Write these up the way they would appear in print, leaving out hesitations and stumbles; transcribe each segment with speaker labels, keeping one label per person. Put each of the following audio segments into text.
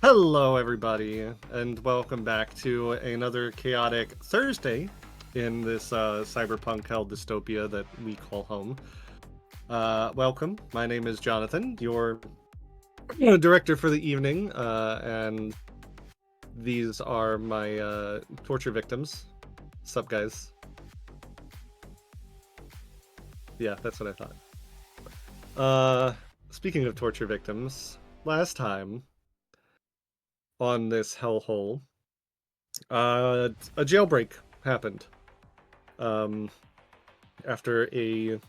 Speaker 1: Hello, everybody, and welcome back to another chaotic Thursday in this cyberpunk hell dystopia that we call home. Welcome. My name is Jonathan, your director for the evening, and these are my torture victims. Sup, guys? Yeah, that's what I thought. Speaking of torture victims, last time on this hellhole, a jailbreak happened. After a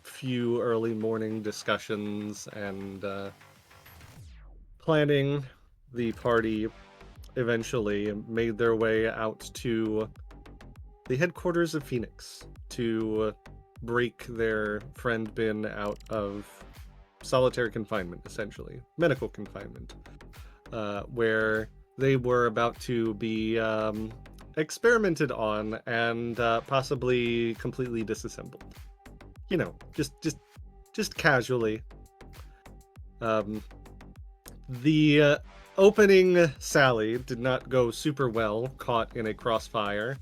Speaker 1: few early morning discussions and planning, the party eventually made their way out to the headquarters of Phoenix to break their friend Bin out of solitary confinement, essentially medical confinement, where they were about to be experimented on and possibly completely disassembled. You know, just casually. The opening sally did not go super well, caught in a crossfire,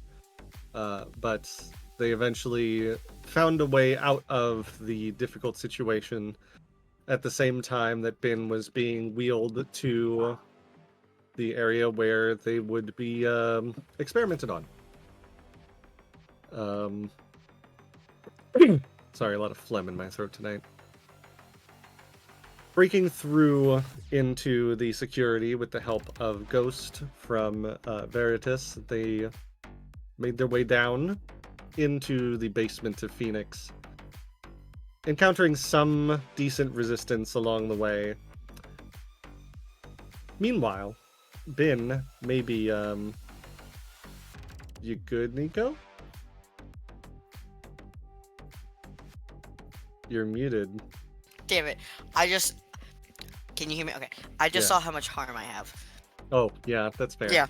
Speaker 1: but they eventually found a way out of the difficult situation at the same time that Bin was being wheeled to the area where they would be experimented on. Sorry, a lot of phlegm in my throat tonight. Breaking through into the security with the help of Ghost from Veritas, they made their way down into the basement of Phoenix, encountering some decent resistance along the way. Meanwhile, Bin, maybe, you good, Nico? You're muted.
Speaker 2: Damn it. Can you hear me? Okay. I just saw how much harm I have.
Speaker 1: Oh, yeah, that's fair.
Speaker 2: Yeah.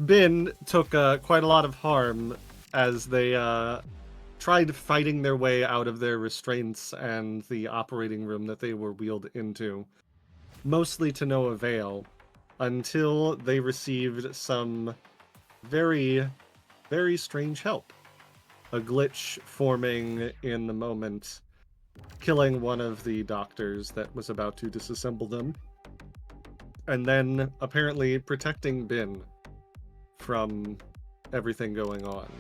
Speaker 1: Bin took quite a lot of harm as they tried fighting their way out of their restraints and the operating room that they were wheeled into, mostly to no avail, until they received some very, very strange help. A glitch forming in the moment, killing one of the doctors that was about to disassemble them, and then apparently protecting Bin from everything going on.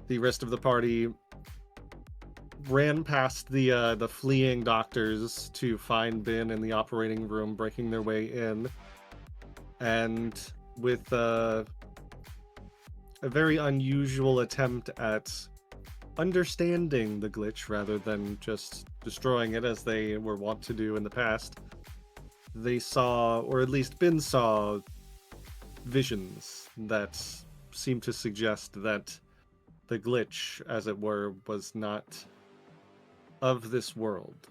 Speaker 1: The rest of the party ran past the fleeing doctors to find Bin in the operating room, breaking their way in, and with a very unusual attempt at understanding the glitch rather than just destroying it as they were wont to do in the past, they saw, or at least Bin saw, visions that seemed to suggest that the glitch, as it were, was not of this world.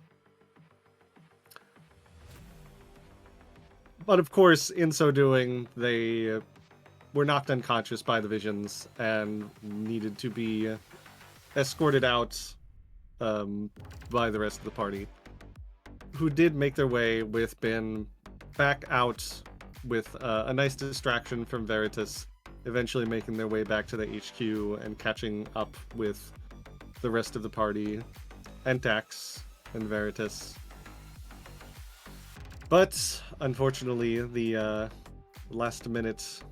Speaker 1: But of course, in so doing, they were knocked unconscious by the visions and needed to be escorted out by the rest of the party, who did make their way with Bin back out with a nice distraction from Veritas, eventually making their way back to the HQ and catching up with the rest of the party, and Dax and Veritas. But unfortunately, the last minute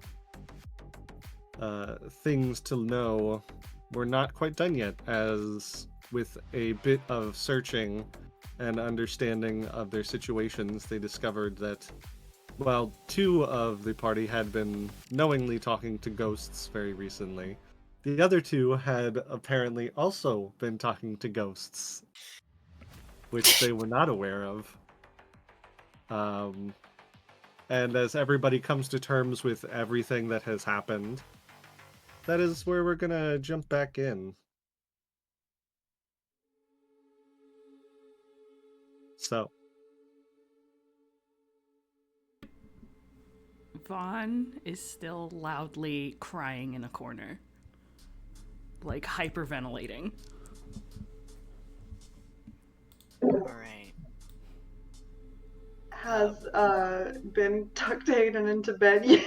Speaker 1: things to know were not quite done yet, as with a bit of searching and understanding of their situations, they discovered that while two of the party had been knowingly talking to ghosts very recently, the other two had apparently also been talking to ghosts, which they were not aware of. And as everybody comes to terms with everything that has happened, that is where we're gonna jump back in. So,
Speaker 3: Vaughn is still loudly crying in a corner, like hyperventilating.
Speaker 2: Alright.
Speaker 4: Has been tucked Hayden into bed yet?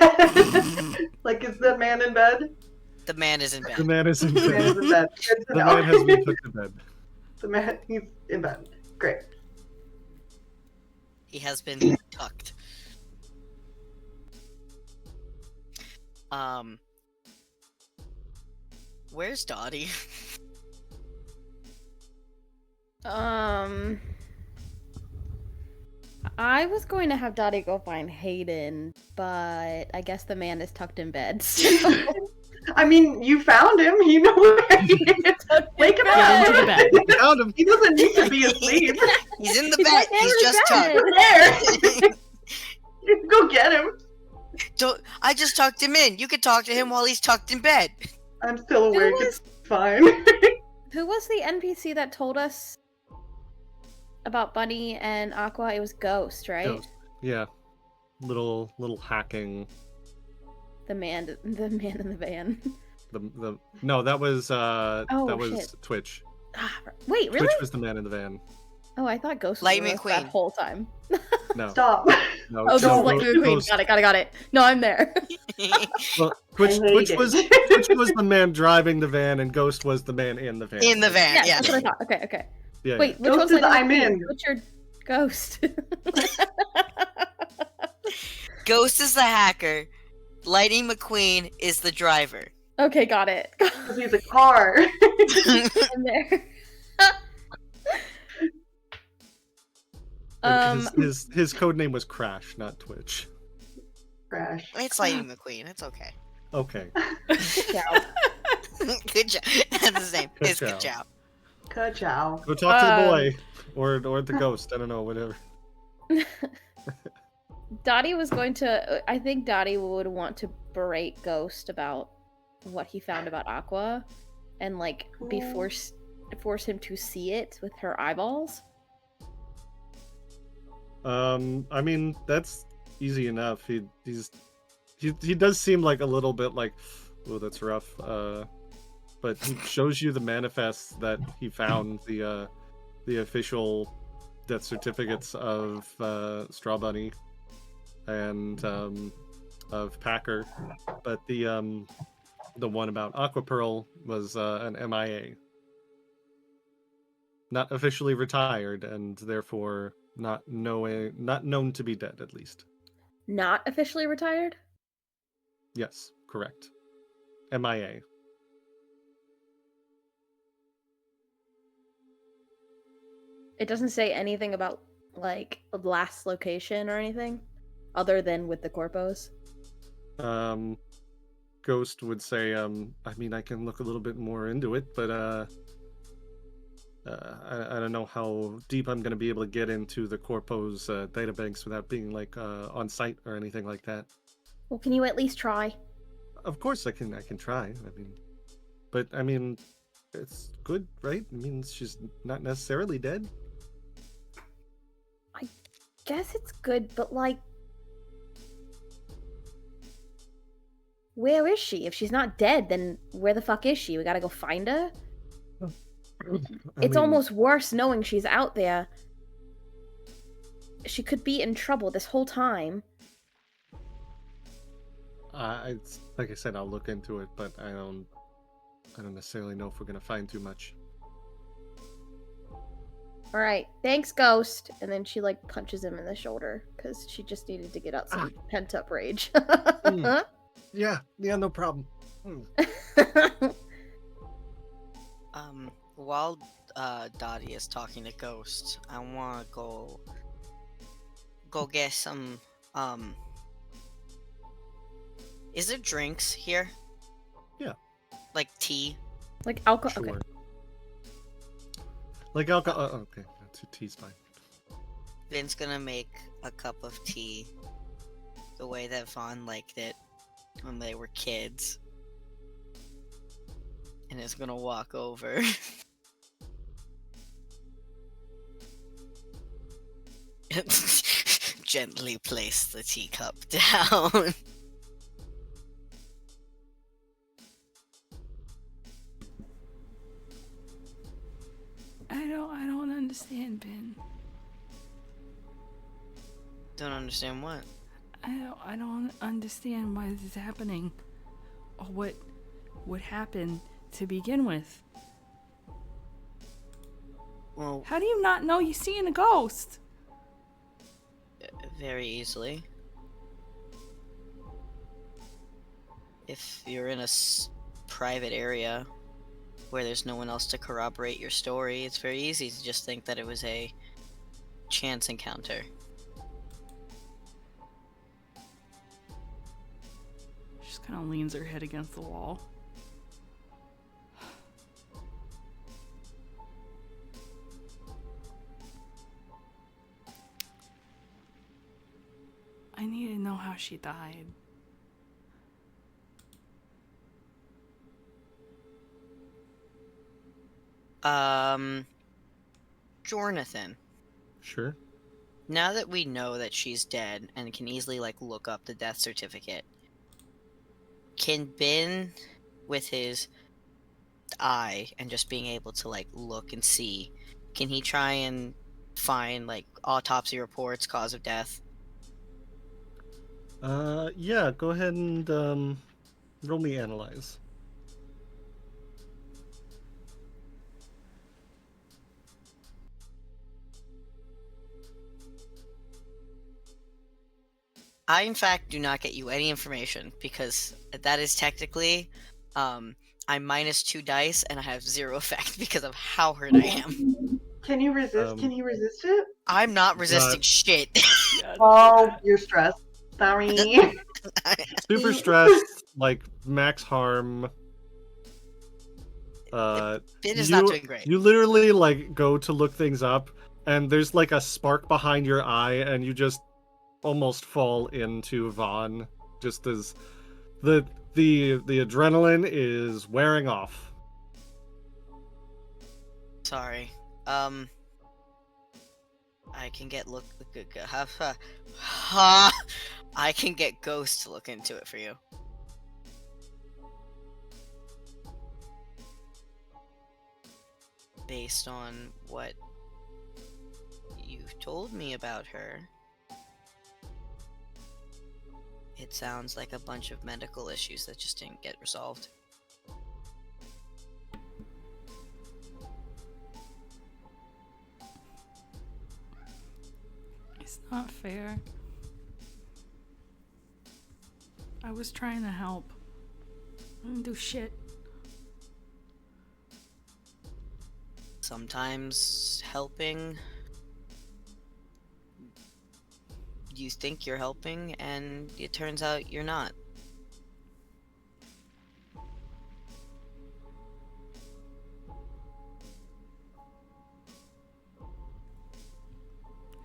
Speaker 4: Like, is the man in bed?
Speaker 2: The man is in
Speaker 1: The
Speaker 2: bed.
Speaker 1: man is in
Speaker 4: The man is
Speaker 1: bed.
Speaker 4: in bed. Good to
Speaker 1: The
Speaker 4: know.
Speaker 1: man has been put to bed.
Speaker 4: The man, he's in bed. Great.
Speaker 2: He has been tucked. Where's Dottie?
Speaker 5: I was going to have Dottie go find Hayden, but I guess the man is tucked in bed.
Speaker 4: I mean, you found him. You know where he is. Wake him
Speaker 3: Get into the
Speaker 4: up.
Speaker 3: bed.
Speaker 1: We found him.
Speaker 4: He doesn't need to be asleep.
Speaker 2: He's in the
Speaker 5: He's
Speaker 2: bed.
Speaker 5: right there
Speaker 2: He's
Speaker 5: in the
Speaker 2: just
Speaker 5: bed.
Speaker 2: tucked.
Speaker 4: There. You can go get him.
Speaker 2: I just tucked him in. You could talk to him while he's tucked in bed.
Speaker 4: I'm still awake.
Speaker 5: was-
Speaker 4: It's fine.
Speaker 5: Who was the NPC that told us about Bunny and Aqua? It was Ghost, right?
Speaker 1: Ghost. Yeah. Little hacking.
Speaker 5: The man in the van.
Speaker 1: The no, that was that was
Speaker 5: shit.
Speaker 1: Twitch.
Speaker 5: Wait, really?
Speaker 1: Twitch was the man in the van.
Speaker 5: Oh, I thought Ghost was
Speaker 2: Lightning
Speaker 5: with us that
Speaker 2: Queen.
Speaker 5: whole time.
Speaker 1: No.
Speaker 4: Stop.
Speaker 1: No,
Speaker 5: Oh, this
Speaker 1: no,
Speaker 5: is Lightning Queen.
Speaker 1: Ghost.
Speaker 5: Got it. No, I'm there.
Speaker 1: Well, Twitch
Speaker 4: I hate
Speaker 1: was
Speaker 4: it.
Speaker 1: Twitch was the man driving the van, and Ghost was the man in the van.
Speaker 2: In the van,
Speaker 5: Yeah,
Speaker 2: yeah.
Speaker 5: that's what I thought. Okay.
Speaker 1: Yeah,
Speaker 5: Wait, which
Speaker 4: Ghost
Speaker 5: one's
Speaker 4: is
Speaker 5: Lightning
Speaker 4: I'm
Speaker 5: Queen?
Speaker 4: in.
Speaker 5: What's your Ghost?
Speaker 2: Ghost is the hacker. Lightning McQueen is the driver.
Speaker 5: Okay, got it.
Speaker 4: Because he's a car.
Speaker 5: I'm there.
Speaker 1: His code name was Crash, not Twitch.
Speaker 4: Crash.
Speaker 2: It's Lightning McQueen. It's okay.
Speaker 1: Okay.
Speaker 5: Yeah.
Speaker 2: Good job. That's the same.
Speaker 1: Good
Speaker 2: It's good
Speaker 1: job.
Speaker 2: job.
Speaker 4: Ka-chow.
Speaker 1: Go talk to the boy or the ghost. I don't know, whatever.
Speaker 5: Dottie was going to. I think Dottie would want to berate Ghost about what he found about Aqua, and like force him to see it with her eyeballs.
Speaker 1: I mean that's easy enough. He does seem like a little bit like, oh, that's rough. But he shows you the manifests that he found, the official death certificates of Straw Bunny and of Packer, but the one about Aqua Pearl was an MIA, not officially retired, and therefore not known to be dead, at least.
Speaker 5: Not officially retired.
Speaker 1: Yes, correct. MIA.
Speaker 5: It doesn't say anything about like last location or anything, other than with the corpos.
Speaker 1: Ghost would say, I mean, I can look a little bit more into it, but I don't know how deep I'm going to be able to get into the corpos databanks without being like on site or anything like that.
Speaker 5: Well, can you at least try?
Speaker 1: Of course, I can try. I mean, it's good, right? It means she's not necessarily dead.
Speaker 5: Guess it's good, but like, where is she? If she's not dead, then where the fuck is she? We gotta go find her? It's almost worse knowing she's out there. She could be in trouble this whole time.
Speaker 1: Like I said, I'll look into it, but I don't necessarily know if we're gonna find too much.
Speaker 5: Alright, thanks, Ghost. And then she like punches him in the shoulder because she just needed to get out some pent up rage.
Speaker 1: Yeah, no problem.
Speaker 2: While Dottie is talking to Ghost, I wanna go get some is there drinks here?
Speaker 1: Yeah.
Speaker 2: Like tea?
Speaker 5: Like alcohol.
Speaker 1: Sure.
Speaker 5: Okay.
Speaker 1: Like alcohol. Okay, tea's fine.
Speaker 2: Vin's gonna make a cup of tea the way that Vaughn liked it when they were kids. And is gonna walk over. Gently place the teacup down.
Speaker 3: I don't understand, Ben.
Speaker 2: Don't understand what.
Speaker 3: I don't understand why this is happening. Or what happened to begin with.
Speaker 2: Well,
Speaker 3: How do you not know you're seeing a ghost?
Speaker 2: very easily. If you're in a private area where there's no one else to corroborate your story, it's very easy to just think that it was a chance encounter.
Speaker 3: She just kind of leans her head against the wall. I need to know how she died.
Speaker 2: Jonathan,
Speaker 1: Sure.
Speaker 2: now that we know that she's dead and can easily look up the death certificate, can Ben, with his eye and just being able to look and see, can he try and find autopsy reports, cause of death?
Speaker 1: Yeah, go ahead and roll me analyze.
Speaker 2: I, in fact, do not get you any information because that is technically, I'm -2 dice and I have 0 effect because of how hurt I am.
Speaker 4: Can you resist? Can he resist it?
Speaker 2: I'm not resisting shit.
Speaker 3: Yeah,
Speaker 4: Oh, you're stressed. Sorry.
Speaker 1: Super stressed, like max harm.
Speaker 2: Ben is not doing great.
Speaker 1: You literally go to look things up, and there's a spark behind your eye, and you just almost fall into Vaughn, just as the adrenaline is wearing off.
Speaker 2: Sorry. I can get I can get Ghost to look into it for you. Based on what you've told me about her, it sounds like a bunch of medical issues that just didn't get resolved.
Speaker 3: it's not fair. I was trying to help. I didn't do shit.
Speaker 2: Sometimes helping, you think you're helping, and it turns out you're not.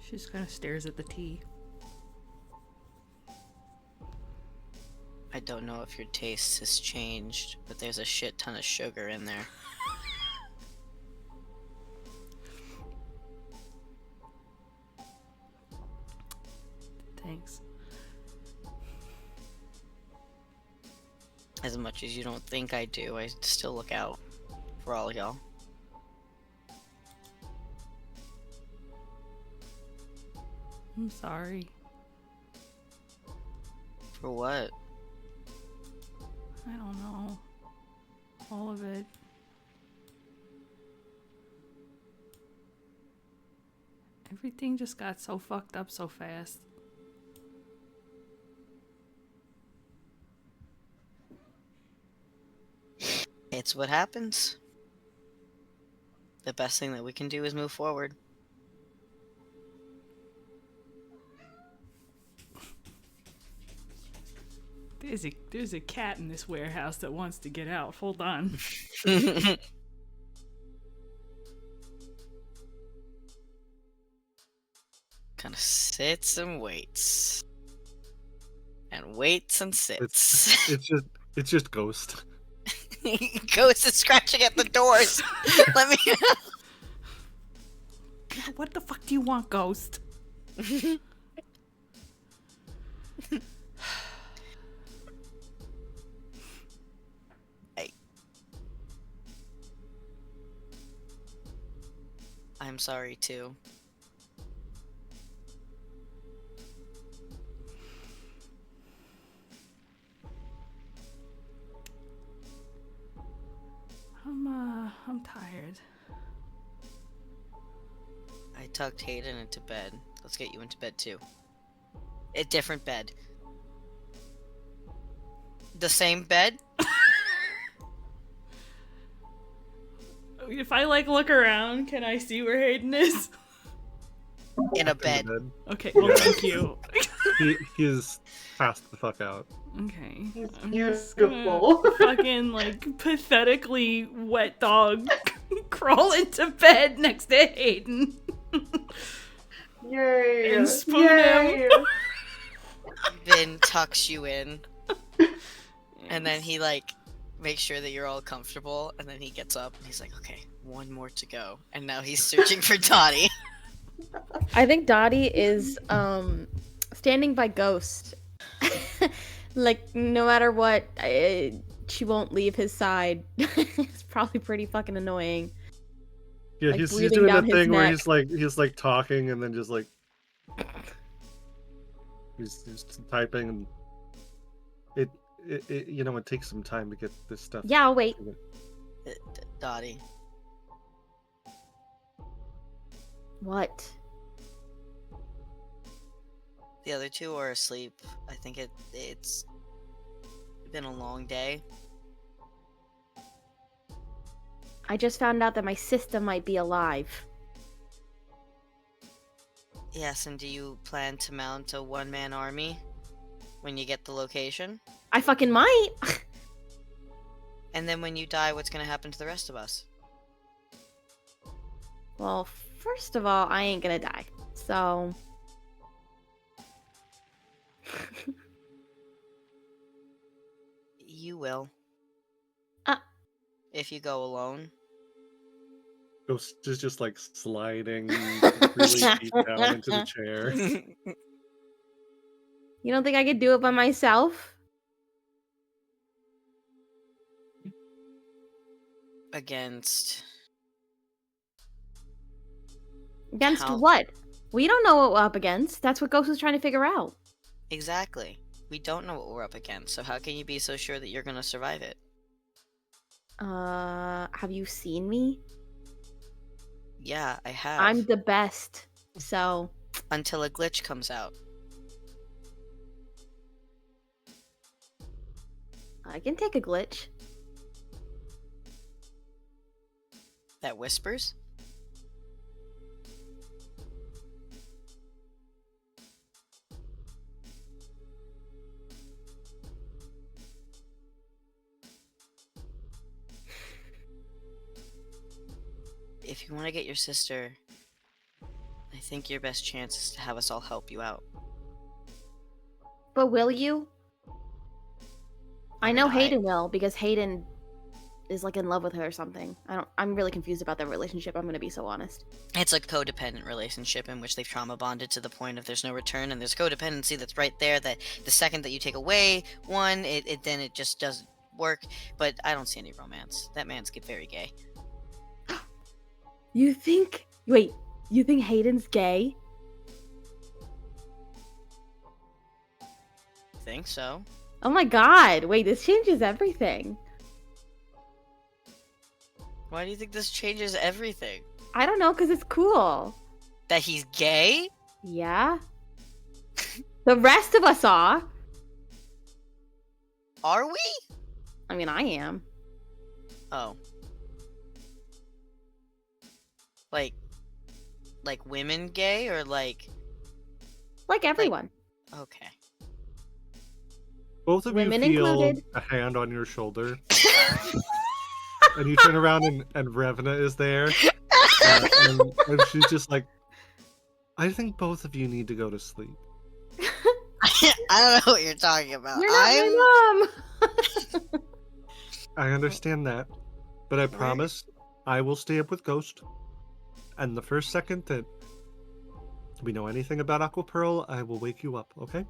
Speaker 3: She just kind of stares at the tea.
Speaker 2: I don't know if your taste has changed, but there's a shit ton of sugar in there.
Speaker 3: Thanks.
Speaker 2: As much as you don't think I do, I still look out for all y'all.
Speaker 3: I'm sorry.
Speaker 2: For what?
Speaker 3: I don't know. All of it. Everything just got so fucked up so fast.
Speaker 2: It's what happens. The best thing that we can do is move forward.
Speaker 3: There's a cat in this warehouse that wants to get out. Hold on.
Speaker 2: Kind of sits and waits. And waits and sits.
Speaker 1: It's just Ghost.
Speaker 2: Ghost is scratching at the doors. Let me.
Speaker 3: What the fuck do you want, Ghost?
Speaker 2: I'm sorry too.
Speaker 3: tired.
Speaker 2: I tucked Hayden into bed. Let's get you into bed too. A different bed. The same bed?
Speaker 3: If I like look around, can I see where Hayden is?
Speaker 2: In a
Speaker 1: In the
Speaker 2: bed.
Speaker 1: bed.
Speaker 3: Okay, well,
Speaker 1: Yeah.
Speaker 3: thank you.
Speaker 1: He is passed the fuck out.
Speaker 3: Okay.
Speaker 4: He's
Speaker 3: I'm just gonna
Speaker 4: beautiful.
Speaker 3: fucking like pathetically wet dog crawl into bed next to Hayden.
Speaker 4: Yay!
Speaker 3: And spoon him.
Speaker 4: Yay!
Speaker 2: Vin tucks you in, and then he like makes sure that you're all comfortable, and then he gets up and he's like, okay, one more to go. And now he's searching for Dottie.
Speaker 5: I think Dottie is standing by Ghost. Like, no matter what, she won't leave his side. It's probably pretty fucking annoying.
Speaker 1: Yeah,
Speaker 5: Like,
Speaker 1: he's
Speaker 5: breathing
Speaker 1: doing
Speaker 5: down
Speaker 1: that
Speaker 5: his
Speaker 1: thing where
Speaker 5: neck.
Speaker 1: he's like talking and then just like he's just typing and it you know, it takes some time to get this stuff.
Speaker 5: Yeah, I'll wait.
Speaker 2: Dottie.
Speaker 5: What?
Speaker 2: The other two are asleep. I think it's been a long day.
Speaker 5: I just found out that my sister might be alive.
Speaker 2: Yes, and do you plan to mount a one-man army when you get the location?
Speaker 5: I fucking might.
Speaker 2: And then when you die, what's gonna happen to the rest of us?
Speaker 5: Well, first of all, I ain't gonna die. So.
Speaker 2: You will.
Speaker 5: Uh.
Speaker 2: If you go alone.
Speaker 1: Ghost is just like sliding really deep down into the chair.
Speaker 5: You don't think I could do it by myself?
Speaker 2: Against.
Speaker 5: Against
Speaker 2: How-
Speaker 5: what? We don't know what we're up against. That's what Ghost was trying to figure out.
Speaker 2: Exactly. We don't know what we're up against, so how can you be so sure that you're gonna survive it?
Speaker 5: Have you seen me?
Speaker 2: Yeah, I have.
Speaker 5: I'm the best. So,
Speaker 2: Until a glitch comes out.
Speaker 5: I can take a glitch.
Speaker 2: That whispers? If you want to get your sister, I think your best chance is to have us all help you out.
Speaker 5: But will you? I
Speaker 2: mean,
Speaker 5: know Hayden will, because Hayden is like in love with her or something. I'm really confused about their relationship, I'm gonna be so honest.
Speaker 2: It's a codependent relationship in which they've trauma bonded to the point of there's no return, and there's codependency that's right there that the second that you take away one, then it just doesn't work. But I don't see any romance. That man's get very gay.
Speaker 5: You think Hayden's gay?
Speaker 2: Think so?
Speaker 5: Oh my god, wait, this changes everything.
Speaker 2: Why do you think this changes everything?
Speaker 5: I don't know, because it's cool.
Speaker 2: That he's gay?
Speaker 5: Yeah? The rest of us are.
Speaker 2: Are we?
Speaker 5: I mean, I am.
Speaker 2: Oh. Like women gay or like
Speaker 5: Like everyone.
Speaker 2: okay.
Speaker 1: Both of
Speaker 5: Women
Speaker 1: you feel
Speaker 5: included.
Speaker 1: a hand on your shoulder. And you turn around and Revna is there. And she's just like, I think both of you need to go to sleep.
Speaker 2: I don't know what you're talking about.
Speaker 5: You're not my mom!
Speaker 1: I understand that. But I promise I will stay up with Ghost. And the first second that we know anything about Aqua Pearl, I will wake you up, okay?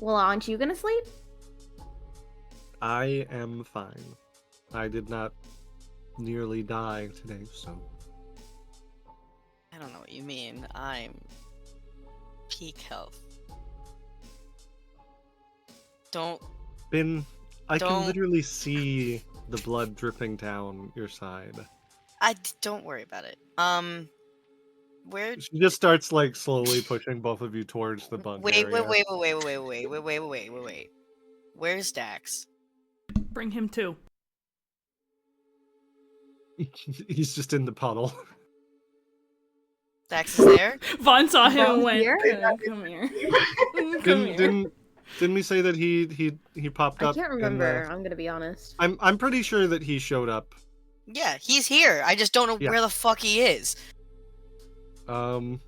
Speaker 5: Well, aren't you gonna sleep?
Speaker 1: I am fine. I did not nearly die today, so.
Speaker 2: I don't know what you mean. I'm peak health. Don't
Speaker 1: I
Speaker 2: Don't-
Speaker 1: can literally see the blood dripping down your side.
Speaker 2: Don't worry about it. Where?
Speaker 1: She just starts like slowly pushing both of you towards the bunk
Speaker 2: Wait.
Speaker 1: area.
Speaker 2: Where's Dax?
Speaker 3: Bring him too.
Speaker 1: He's just in the puddle.
Speaker 2: Dax is there.
Speaker 3: Vaughn saw him and
Speaker 5: Vaughn's
Speaker 3: went,
Speaker 5: here?
Speaker 3: Come here. Come here.
Speaker 1: Didn't we say that he popped
Speaker 5: I
Speaker 1: up?
Speaker 5: can't
Speaker 1: in
Speaker 5: remember. I'm gonna be honest.
Speaker 1: I'm pretty sure that he showed up.
Speaker 2: Yeah, he's here. I just don't know
Speaker 1: Yeah.
Speaker 2: where the fuck he is.
Speaker 1: Why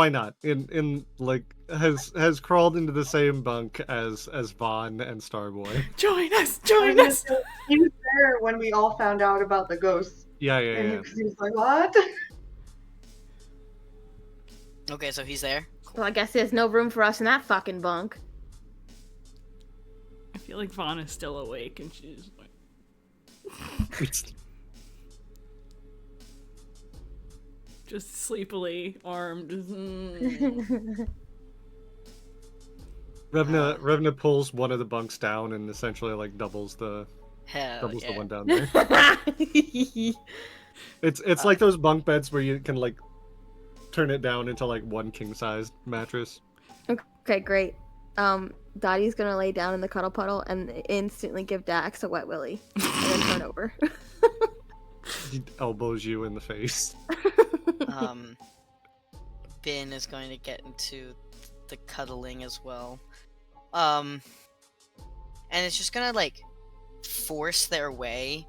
Speaker 1: not? In like has crawled into the same bunk as Vaughn and Starboy.
Speaker 3: Join us!
Speaker 4: I
Speaker 3: Join
Speaker 4: was
Speaker 3: us!
Speaker 4: gonna say, he was there when we all found out about the ghosts.
Speaker 1: Yeah.
Speaker 4: And he was like, what?
Speaker 2: Okay, so he's there.
Speaker 5: Well, I guess there's no room for us in that fucking bunk.
Speaker 3: I feel like Vaughn is still awake and she's like, just sleepily armed.
Speaker 1: Revna pulls one of the bunks down and essentially like doubles the
Speaker 2: Hell yeah.
Speaker 1: one down there. It's like those bunk beds where you can like turn it down into like one king sized mattress.
Speaker 5: Okay, great. Dottie's gonna lay down in the cuddle puddle and instantly give Dax a wet willy and then turn over.
Speaker 1: He elbows you in the face.
Speaker 2: Ben is going to get into the cuddling as well. And it's just gonna like force their way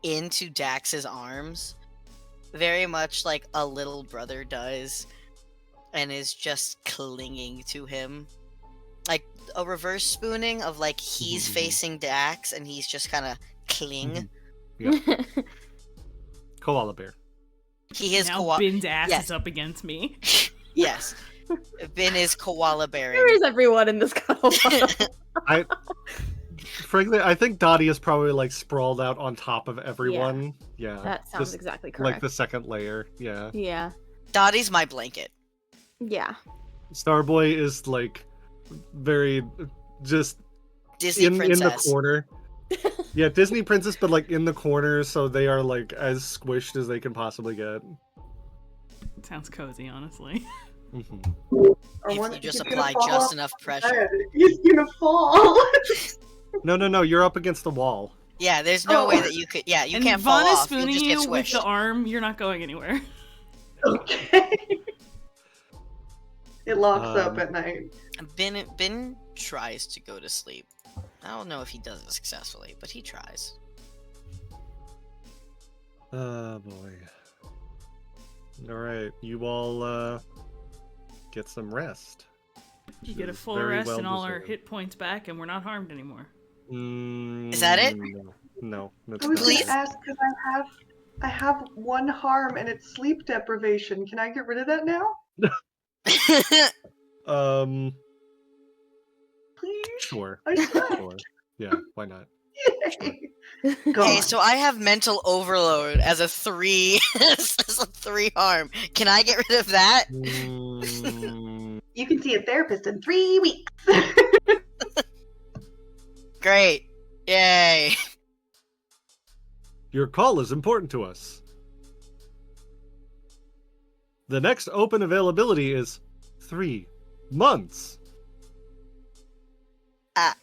Speaker 2: into Dax's arms, very much like a little brother does, and is just clinging to him. Like a reverse spooning of like he's facing Dax and he's just kind of cling.
Speaker 1: Yeah. Koala bear.
Speaker 2: He is
Speaker 3: now Ben's ass
Speaker 2: yes.
Speaker 3: is up against me.
Speaker 2: Yes. Ben is koala bearing.
Speaker 5: Where is everyone in this cuddle puddle?
Speaker 1: Frankly, I think Dottie is probably like sprawled out on top of everyone. Yeah.
Speaker 5: That sounds
Speaker 1: just
Speaker 5: exactly correct.
Speaker 1: like the second layer. Yeah.
Speaker 5: Yeah.
Speaker 2: Dottie's my blanket.
Speaker 5: Yeah.
Speaker 1: Starboy is like very just
Speaker 2: Disney
Speaker 1: in
Speaker 2: princess.
Speaker 1: the corner. Yeah, Disney princess, but like in the corner, so they are like as squished as they can possibly get.
Speaker 3: Sounds cozy, honestly.
Speaker 1: Mhm.
Speaker 4: Or
Speaker 2: If
Speaker 4: one-
Speaker 2: you just
Speaker 4: he's gonna
Speaker 2: apply
Speaker 4: fall
Speaker 2: just
Speaker 4: off
Speaker 2: enough
Speaker 4: the
Speaker 2: pressure.
Speaker 4: bed. He's gonna fall.
Speaker 1: No, you're up against the wall.
Speaker 2: Yeah, there's no
Speaker 4: Oh.
Speaker 2: way that you could. Yeah, you
Speaker 3: and
Speaker 2: can't
Speaker 3: Vaughn
Speaker 2: fall
Speaker 3: is
Speaker 2: off. You'll
Speaker 3: spooning
Speaker 2: just get
Speaker 3: you with
Speaker 2: squished.
Speaker 3: the arm. You're not going anywhere.
Speaker 4: Okay. It locks up at night.
Speaker 2: Ben tries to go to sleep. I don't know if he does it successfully, but he tries.
Speaker 1: Oh boy. Alright, you all get some rest.
Speaker 3: You get a
Speaker 1: It's
Speaker 3: full
Speaker 1: very
Speaker 3: rest
Speaker 1: well
Speaker 3: and all our
Speaker 1: deserved.
Speaker 3: hit points back, and we're not harmed anymore.
Speaker 2: Is that it?
Speaker 1: No, that's
Speaker 4: I was
Speaker 1: not
Speaker 2: Please?
Speaker 1: it.
Speaker 4: gonna ask because I have one harm and it's sleep deprivation. Can I get rid of that now? Please?
Speaker 1: Sure.
Speaker 4: I slept.
Speaker 1: Sure. Yeah, why not?
Speaker 4: Yay.
Speaker 2: Okay,
Speaker 4: God.
Speaker 2: so I have mental overload as a 3 as a 3 harm. Can I get rid of that?
Speaker 1: Mm,
Speaker 4: You can see a therapist in 3 weeks.
Speaker 2: Great. Yay.
Speaker 1: your call is important to us. The next open availability is 3 months.
Speaker 2: Ah.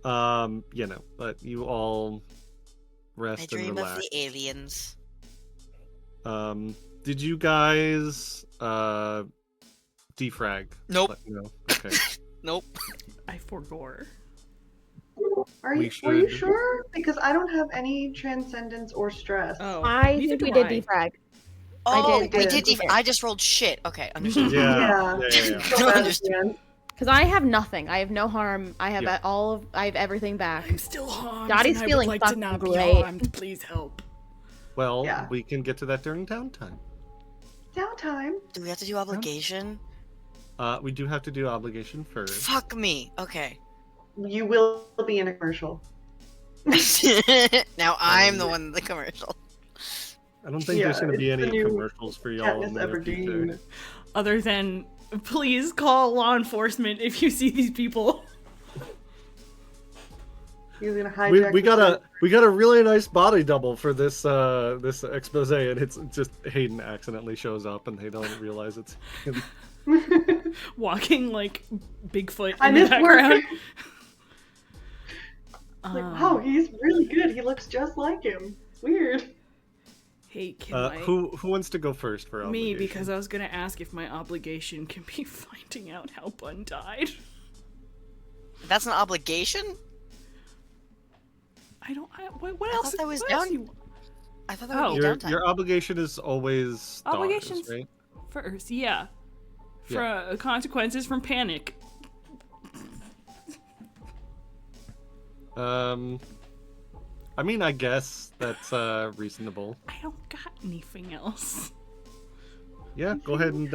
Speaker 1: But you all
Speaker 2: I
Speaker 1: rest and
Speaker 2: dream of
Speaker 1: relax.
Speaker 2: the aliens.
Speaker 1: Did you guys defrag?
Speaker 2: Nope.
Speaker 1: No. Okay.
Speaker 2: Nope.
Speaker 3: I forgore.
Speaker 4: Were you sure? Because I don't have any transcendence or stress.
Speaker 3: Oh,
Speaker 5: I
Speaker 3: neither
Speaker 5: think we
Speaker 3: do
Speaker 5: did
Speaker 3: I.
Speaker 5: defrag.
Speaker 2: Oh,
Speaker 5: did
Speaker 2: we
Speaker 4: did.
Speaker 2: did. I just rolled shit. Okay, understood.
Speaker 1: Yeah.
Speaker 4: So bad at the end.
Speaker 5: Because I have nothing. I have no harm. I have
Speaker 1: Yeah.
Speaker 5: I have everything back.
Speaker 3: I'm still harmed.
Speaker 5: Dottie's
Speaker 3: and I
Speaker 5: feeling
Speaker 3: would like to
Speaker 5: fucking
Speaker 3: not be
Speaker 5: great.
Speaker 3: harmed. Please help.
Speaker 1: Well,
Speaker 4: Yeah.
Speaker 1: we can get to that during downtime.
Speaker 4: Downtime.
Speaker 2: Do we have to do obligation?
Speaker 1: We do have to do obligation first.
Speaker 2: Fuck me. Okay.
Speaker 4: You will be in a commercial.
Speaker 2: Now I'm the one in the commercial.
Speaker 1: I don't think
Speaker 4: Yeah,
Speaker 1: there's going to be
Speaker 4: it's the
Speaker 1: any
Speaker 4: new
Speaker 1: commercials for y'all in
Speaker 4: Katniss
Speaker 1: the near future.
Speaker 4: Everdeen.
Speaker 3: Other than, please call law enforcement if you see these people.
Speaker 4: He's gonna hijack.
Speaker 1: We got a really nice body double for this this expose, and it's just Hayden accidentally shows up, and they don't realize it's him.
Speaker 3: Walking like Bigfoot
Speaker 4: I
Speaker 3: in the
Speaker 4: missed
Speaker 3: background.
Speaker 4: work. Like, wow, he's really good. He looks just like him. It's weird.
Speaker 3: Hey, can I...
Speaker 1: Who wants to go first for
Speaker 3: Me,
Speaker 1: obligation?
Speaker 3: because I was gonna ask if my obligation can be finding out how Bun died.
Speaker 2: That's an obligation?
Speaker 3: What else?
Speaker 2: thought that was
Speaker 3: what else
Speaker 2: down-
Speaker 3: you-
Speaker 2: I thought that would be
Speaker 1: your
Speaker 2: downtime.
Speaker 1: your obligation is always
Speaker 3: Obligations
Speaker 1: daughters, right?
Speaker 3: first, yeah. For consequences from panic.
Speaker 1: I mean, I guess that's reasonable.
Speaker 3: I don't got anything else.
Speaker 1: Yeah, go ahead and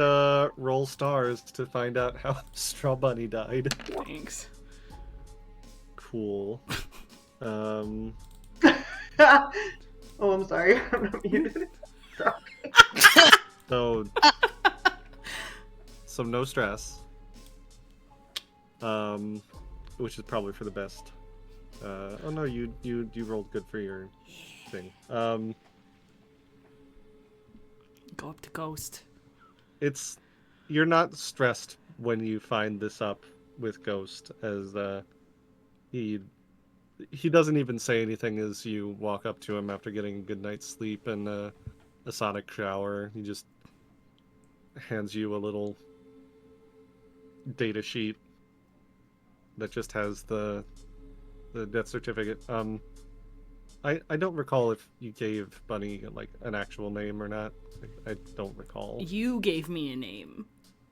Speaker 1: roll stars to find out how Straw Bunny died.
Speaker 3: Thanks.
Speaker 1: Cool.
Speaker 4: Oh, I'm sorry. I'm not muted.
Speaker 1: So no stress. Which is probably for the best. Oh no, you rolled good for your thing.
Speaker 3: Go up to Ghost.
Speaker 1: You're not stressed when you find this up with Ghost, as he doesn't even say anything as you walk up to him after getting a good night's sleep and a sonic shower. He just hands you a little data sheet that just has the death certificate. I don't recall if you gave Bunny like an actual name or not. I don't recall.
Speaker 3: You gave me a name.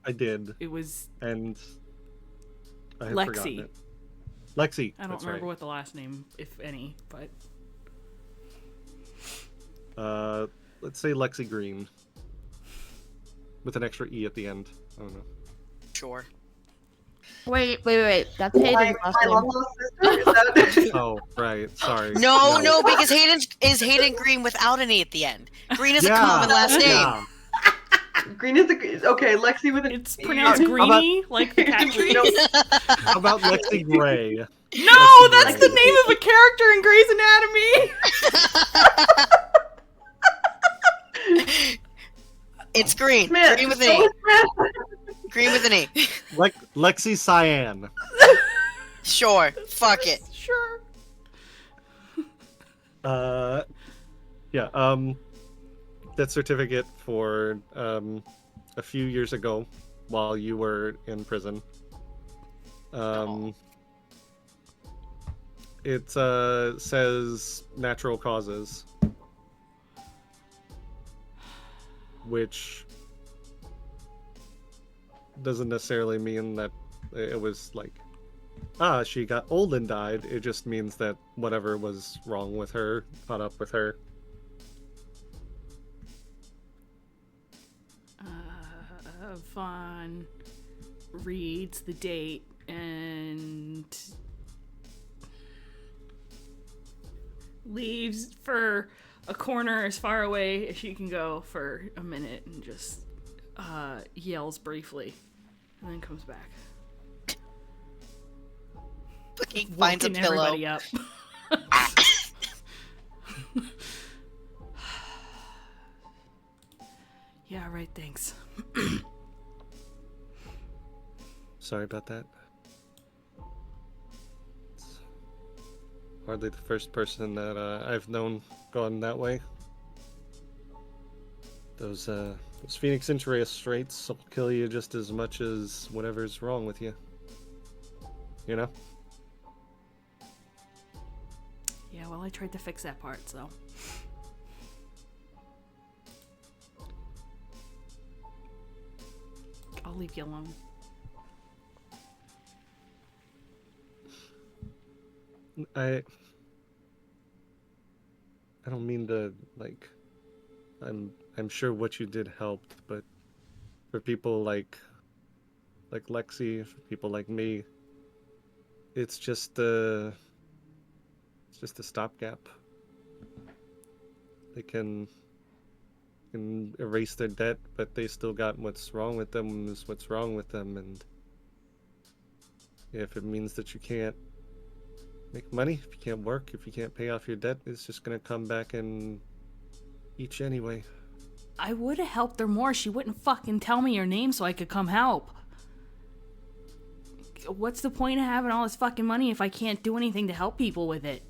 Speaker 1: I did,
Speaker 3: It was
Speaker 1: and I had
Speaker 3: Lexi.
Speaker 1: forgotten it. Lexi.
Speaker 3: I don't
Speaker 1: that's
Speaker 3: remember
Speaker 1: right.
Speaker 3: what the last name, if any, but
Speaker 1: Let's say Lexi Green, with an extra E at the end. I don't know.
Speaker 2: Sure.
Speaker 5: Wait. That's Hayden's
Speaker 4: My
Speaker 5: last name.
Speaker 4: little sister? Is that...
Speaker 1: Oh, right. Sorry.
Speaker 2: No, because Hayden Green without an E at the end. Green is a common last name.
Speaker 1: Yeah.
Speaker 4: Green is the... Okay, Lexi with an
Speaker 3: it's
Speaker 4: E.
Speaker 3: pronounced
Speaker 1: How about-
Speaker 3: Greenie, like the cat tree.
Speaker 4: No,
Speaker 1: How about Lexi Gray?
Speaker 3: No, that's the name of a character in Grey's Anatomy.
Speaker 2: It's Green.
Speaker 4: Smith.
Speaker 2: Green with an
Speaker 4: So
Speaker 2: E.
Speaker 4: is Smith.
Speaker 2: Green with an E.
Speaker 1: Lexi Cyan.
Speaker 2: Sure. Fuck it.
Speaker 3: Sure.
Speaker 1: Yeah. That certificate for a few years ago, while you were in prison. It says natural causes, which doesn't necessarily mean that it was like, she got old and died. It just means that whatever was wrong with her caught up with her.
Speaker 3: Vaughn reads the date and leaves for a corner as far away as she can go for a minute and just yells briefly and then comes back.
Speaker 2: Fucking finds a
Speaker 3: Woken
Speaker 2: pillow.
Speaker 3: everybody up. Yeah, right, thanks.
Speaker 1: Sorry about that. It's hardly the first person that I've known gone that way. Those Phoenix interest rates will kill you just as much as whatever's wrong with you. You know?
Speaker 3: Yeah, well, I tried to fix that part, so. I'll leave you alone.
Speaker 1: I don't mean to, like, I'm sure what you did helped, but for people like Lexi, for people like me, it's just a stopgap. They can erase their debt, but they still got what's wrong with them is what's wrong with them, and if it means that you can't make money. If you can't work, if you can't pay off your debt, it's just gonna come back and eat you anyway.
Speaker 3: I would have helped her more. She wouldn't fucking tell me her name so I could come help. What's the point of having all this fucking money if I can't do anything to help people with it?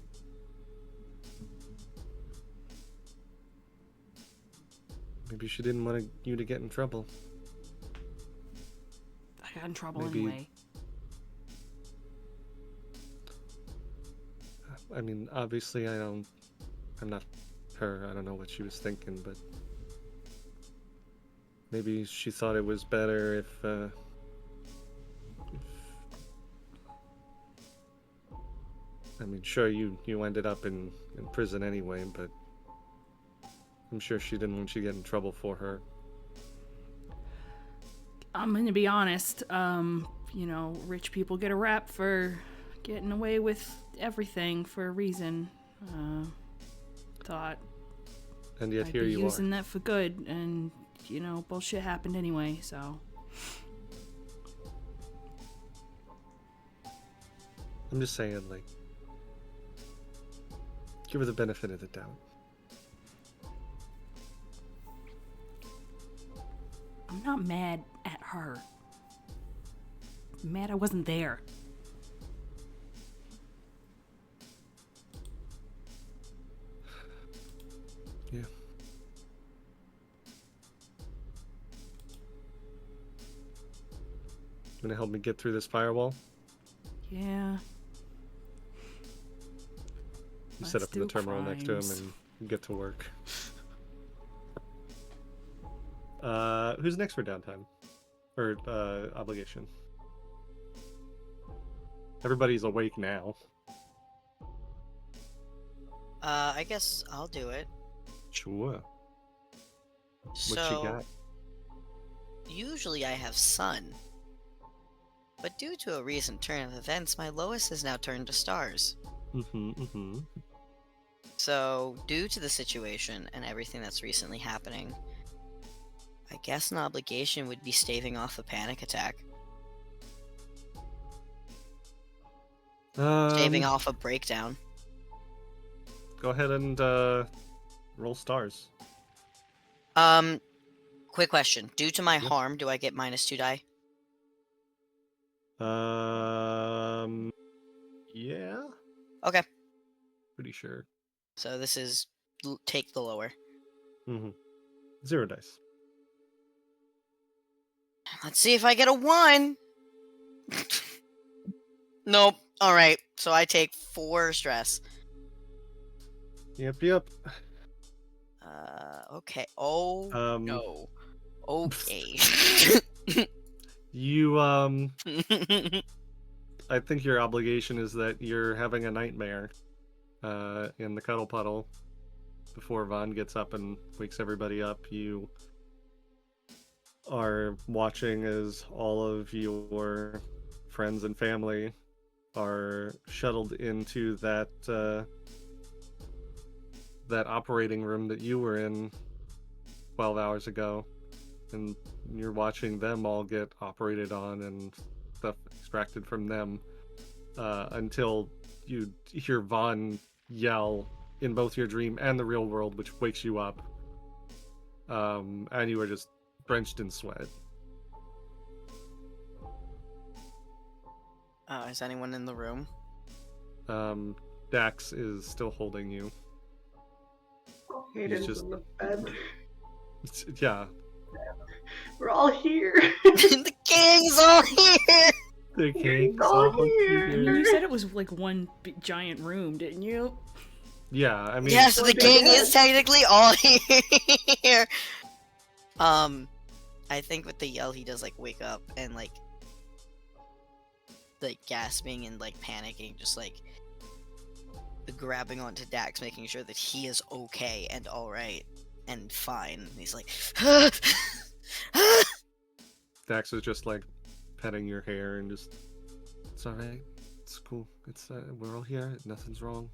Speaker 1: Maybe she didn't want you to get in trouble.
Speaker 3: I got in trouble
Speaker 1: Maybe-
Speaker 3: anyway.
Speaker 1: I mean, obviously, I'm not her. I don't know what she was thinking, but maybe she thought it was better if I mean, sure, you ended up in prison anyway, but I'm sure she didn't want you to get in trouble for her.
Speaker 3: I'm gonna be honest. You know, rich people get a rap for getting away with everything for a reason. Thought
Speaker 1: And yet
Speaker 3: I'd
Speaker 1: here
Speaker 3: be
Speaker 1: you
Speaker 3: using
Speaker 1: are.
Speaker 3: that for good, and you know, bullshit happened anyway. So
Speaker 1: I'm just saying, like, give her the benefit of the doubt.
Speaker 3: I'm not mad at her. I'm mad I wasn't there.
Speaker 1: Yeah. Gonna help me get through this firewall?
Speaker 3: Yeah.
Speaker 1: You set
Speaker 3: Let's
Speaker 1: up in the
Speaker 3: do
Speaker 1: terminal next to him
Speaker 3: crimes.
Speaker 1: and get to work. Who's next for downtime? Or, obligation? Everybody's awake now.
Speaker 2: I guess I'll do it.
Speaker 1: Sure. What
Speaker 2: So,
Speaker 1: you got?
Speaker 2: usually I have sun. But due to a recent turn of events, my lowest is now turned to stars.
Speaker 1: Mm-hmm.
Speaker 2: So, due to the situation and everything that's recently happening, I guess an obligation would be staving off a panic attack. Staving off a breakdown.
Speaker 1: Go ahead and, roll stars.
Speaker 2: Quick question. Due to my
Speaker 1: Yeah.
Speaker 2: harm, do I get -2 die?
Speaker 1: Yeah?
Speaker 2: Okay.
Speaker 1: Pretty sure.
Speaker 2: So this is take the lower.
Speaker 1: Mm-hmm. 0 dice.
Speaker 2: Let's see if I get a 1. Nope. Alright, so I take 4 stress.
Speaker 1: Yep.
Speaker 2: Okay. Oh,
Speaker 1: Um,
Speaker 2: no. Okay.
Speaker 1: You, I think your obligation is that you're having a nightmare, in the cuddle puddle before Vaughn gets up and wakes everybody up. You are watching as all of your friends and family are shuttled into that operating room that you were in 12 hours ago, and you're watching them all get operated on and stuff extracted from them, until you hear Vaughn yell in both your dream and the real world, which wakes you up, and you are just drenched in sweat.
Speaker 2: Is anyone in the room?
Speaker 1: Dax is still holding you.
Speaker 4: Hayden's
Speaker 1: just-
Speaker 4: in the bed.
Speaker 1: Yeah,
Speaker 4: We're all here.
Speaker 2: The gang's all here!
Speaker 1: the king's
Speaker 4: all
Speaker 1: all
Speaker 4: here.
Speaker 1: here.
Speaker 3: You said it was like one giant room, didn't you?
Speaker 1: Yeah, I mean,
Speaker 2: Yeah, so the
Speaker 4: What
Speaker 2: gang
Speaker 4: the
Speaker 2: is technically all here. I think with the yell, he does like wake up and like gasping and like panicking, just like grabbing onto Dax, making sure that he is okay and all right and fine. And he's like,
Speaker 1: Dax is just like petting your hair and just, it's alright, it's cool, it's we're all here, nothing's wrong,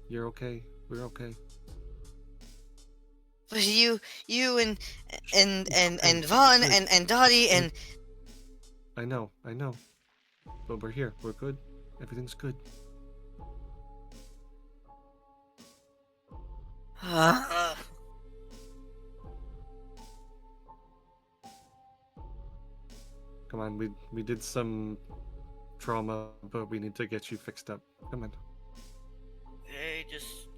Speaker 1: you're okay, we're okay.
Speaker 2: but you and Vaughn and Dottie and
Speaker 1: I know, but we're here, we're good, everything's good. Come on, we did some trauma, but we need to get you fixed up. Come on.
Speaker 2: Hey, just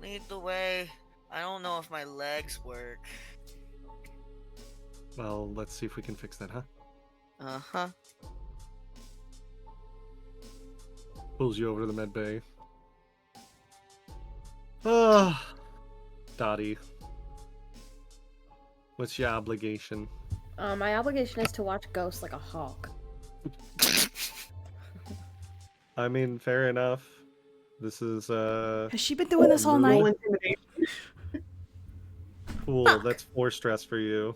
Speaker 2: lead the way. I don't know if my legs work.
Speaker 1: Well, let's see if we can fix that, huh?
Speaker 2: Uh-huh.
Speaker 1: Pulls you over to the med bay. Ah, Dottie. What's your obligation?
Speaker 5: My obligation is to watch Ghost like a hawk.
Speaker 1: I mean, fair enough. This is
Speaker 3: Has she been doing this all
Speaker 1: Roll
Speaker 3: night?
Speaker 4: Roll intimidation.
Speaker 1: cool.
Speaker 5: Fuck.
Speaker 1: That's 4 stress for you.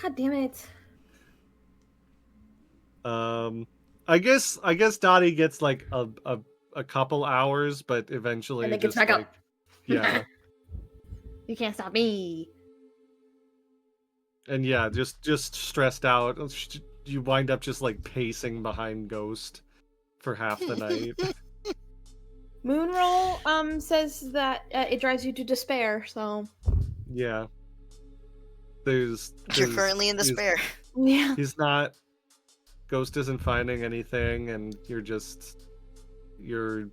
Speaker 5: God damn it.
Speaker 1: I guess Dottie gets like a couple hours, but eventually
Speaker 5: And then gets
Speaker 1: just
Speaker 5: back
Speaker 1: like
Speaker 5: up.
Speaker 1: yeah.
Speaker 5: You can't stop me.
Speaker 1: And yeah, just stressed out. You wind up just like pacing behind Ghost for half the night.
Speaker 5: Moonroll says that it drives you to despair, so
Speaker 1: Yeah. There's
Speaker 2: You're currently in despair.
Speaker 5: yeah.
Speaker 1: He's not. Ghost isn't finding anything, and you're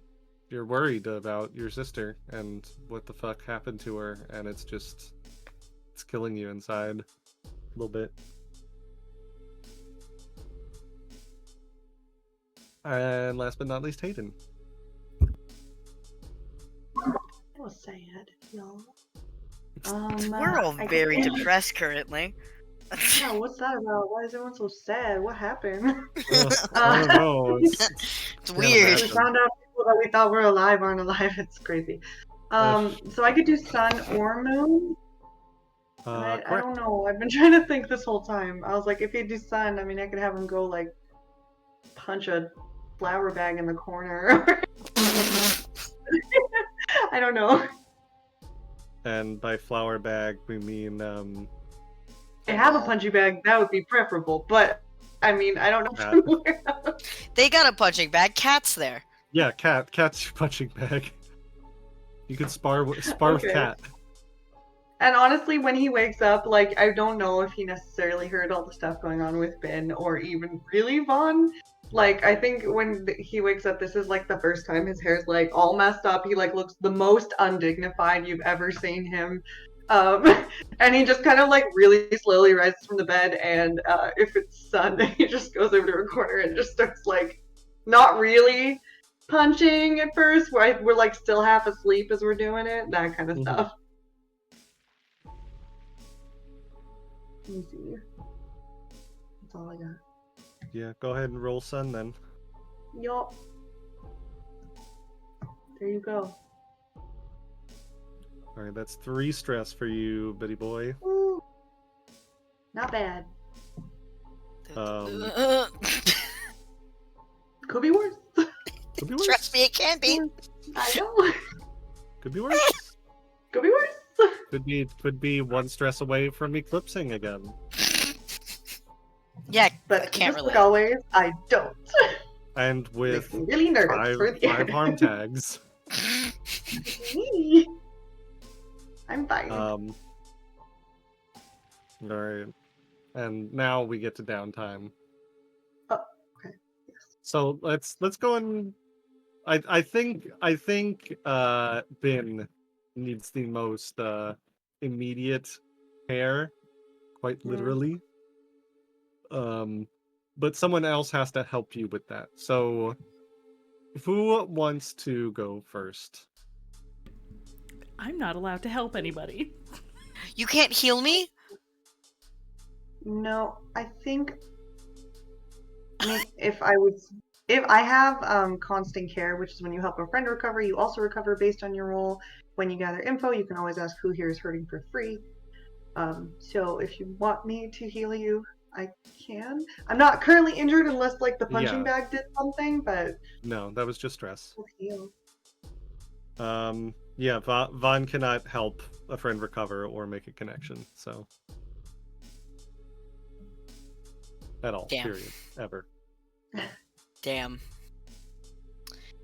Speaker 1: worried about your sister and what the fuck happened to her, and it's killing you inside a little bit. And last but not least, Hayden.
Speaker 4: That was sad, y'all.
Speaker 2: We're all
Speaker 4: I
Speaker 2: very
Speaker 4: think-
Speaker 2: depressed currently.
Speaker 4: Yeah, what's that about? Why is everyone so sad? What happened?
Speaker 1: I don't know. It's
Speaker 2: It's weird.
Speaker 4: We found out people that we thought were alive aren't alive. It's crazy. So I could do sun or moon. I
Speaker 1: correct.
Speaker 4: don't know. I've been trying to think this whole time. I was like, if he'd do sun, I mean, I could have him go like punch a flour bag in the corner. I don't know.
Speaker 1: And by flour bag, we mean
Speaker 4: I have a punching bag. That would be preferable. But I mean, I don't know
Speaker 1: Cat.
Speaker 4: from where else.
Speaker 2: They got a punching bag. Cat's there.
Speaker 1: yeah, cat's your punching bag. You could spar with
Speaker 4: Okay.
Speaker 1: cat.
Speaker 4: And honestly, when he wakes up, like, I don't know if he necessarily heard all the stuff going on with Ben or even really Vaughn. Like, I think when he wakes up, this is like the first time his hair's like all messed up. He like looks the most undignified you've ever seen him. And he just kind of like really slowly rises from the bed, and if it's sun, he just goes over to a corner and just starts like not really punching at first. We're like still half asleep as we're doing it, that kind of
Speaker 1: Mhm.
Speaker 4: stuff. Let me see. That's all I got.
Speaker 1: Yeah, go ahead and roll sun then.
Speaker 4: Yup. There you go.
Speaker 1: All right, that's 3 stress for you, Bitty boy.
Speaker 4: Woo. Not bad. Could be worse.
Speaker 1: Could be worse.
Speaker 2: Trust me, it can be.
Speaker 4: I know.
Speaker 1: Could be worse.
Speaker 4: Could be worse.
Speaker 1: Could be 1 stress away from eclipsing again.
Speaker 2: Yeah,
Speaker 4: But
Speaker 2: can't
Speaker 4: just like
Speaker 2: relate.
Speaker 4: always, I don't.
Speaker 1: And
Speaker 4: Makes
Speaker 1: with
Speaker 4: me really nervous for the
Speaker 1: 5 harm tags.
Speaker 4: Me. I'm fine.
Speaker 1: All right, and now we get to downtime.
Speaker 4: Oh, okay. Yes.
Speaker 1: So let's go and I think Bin needs the most immediate care, quite literally. But someone else has to help you with that. So who wants to go first?
Speaker 3: I'm not allowed to help anybody.
Speaker 2: You can't heal me?
Speaker 4: No, I think. I mean, if I have constant care, which is when you help a friend recover, you also recover based on your role. When you gather info, you can always ask who here is hurting for free. So if you want me to heal you, I can. I'm not currently injured unless like the punching
Speaker 1: Yeah.
Speaker 4: bag did something, but
Speaker 1: No, that was just stress.
Speaker 4: I'll heal.
Speaker 1: Yeah, Vaughn cannot help a friend recover or make a connection, so at all,
Speaker 2: Damn.
Speaker 1: period, ever.
Speaker 2: Damn.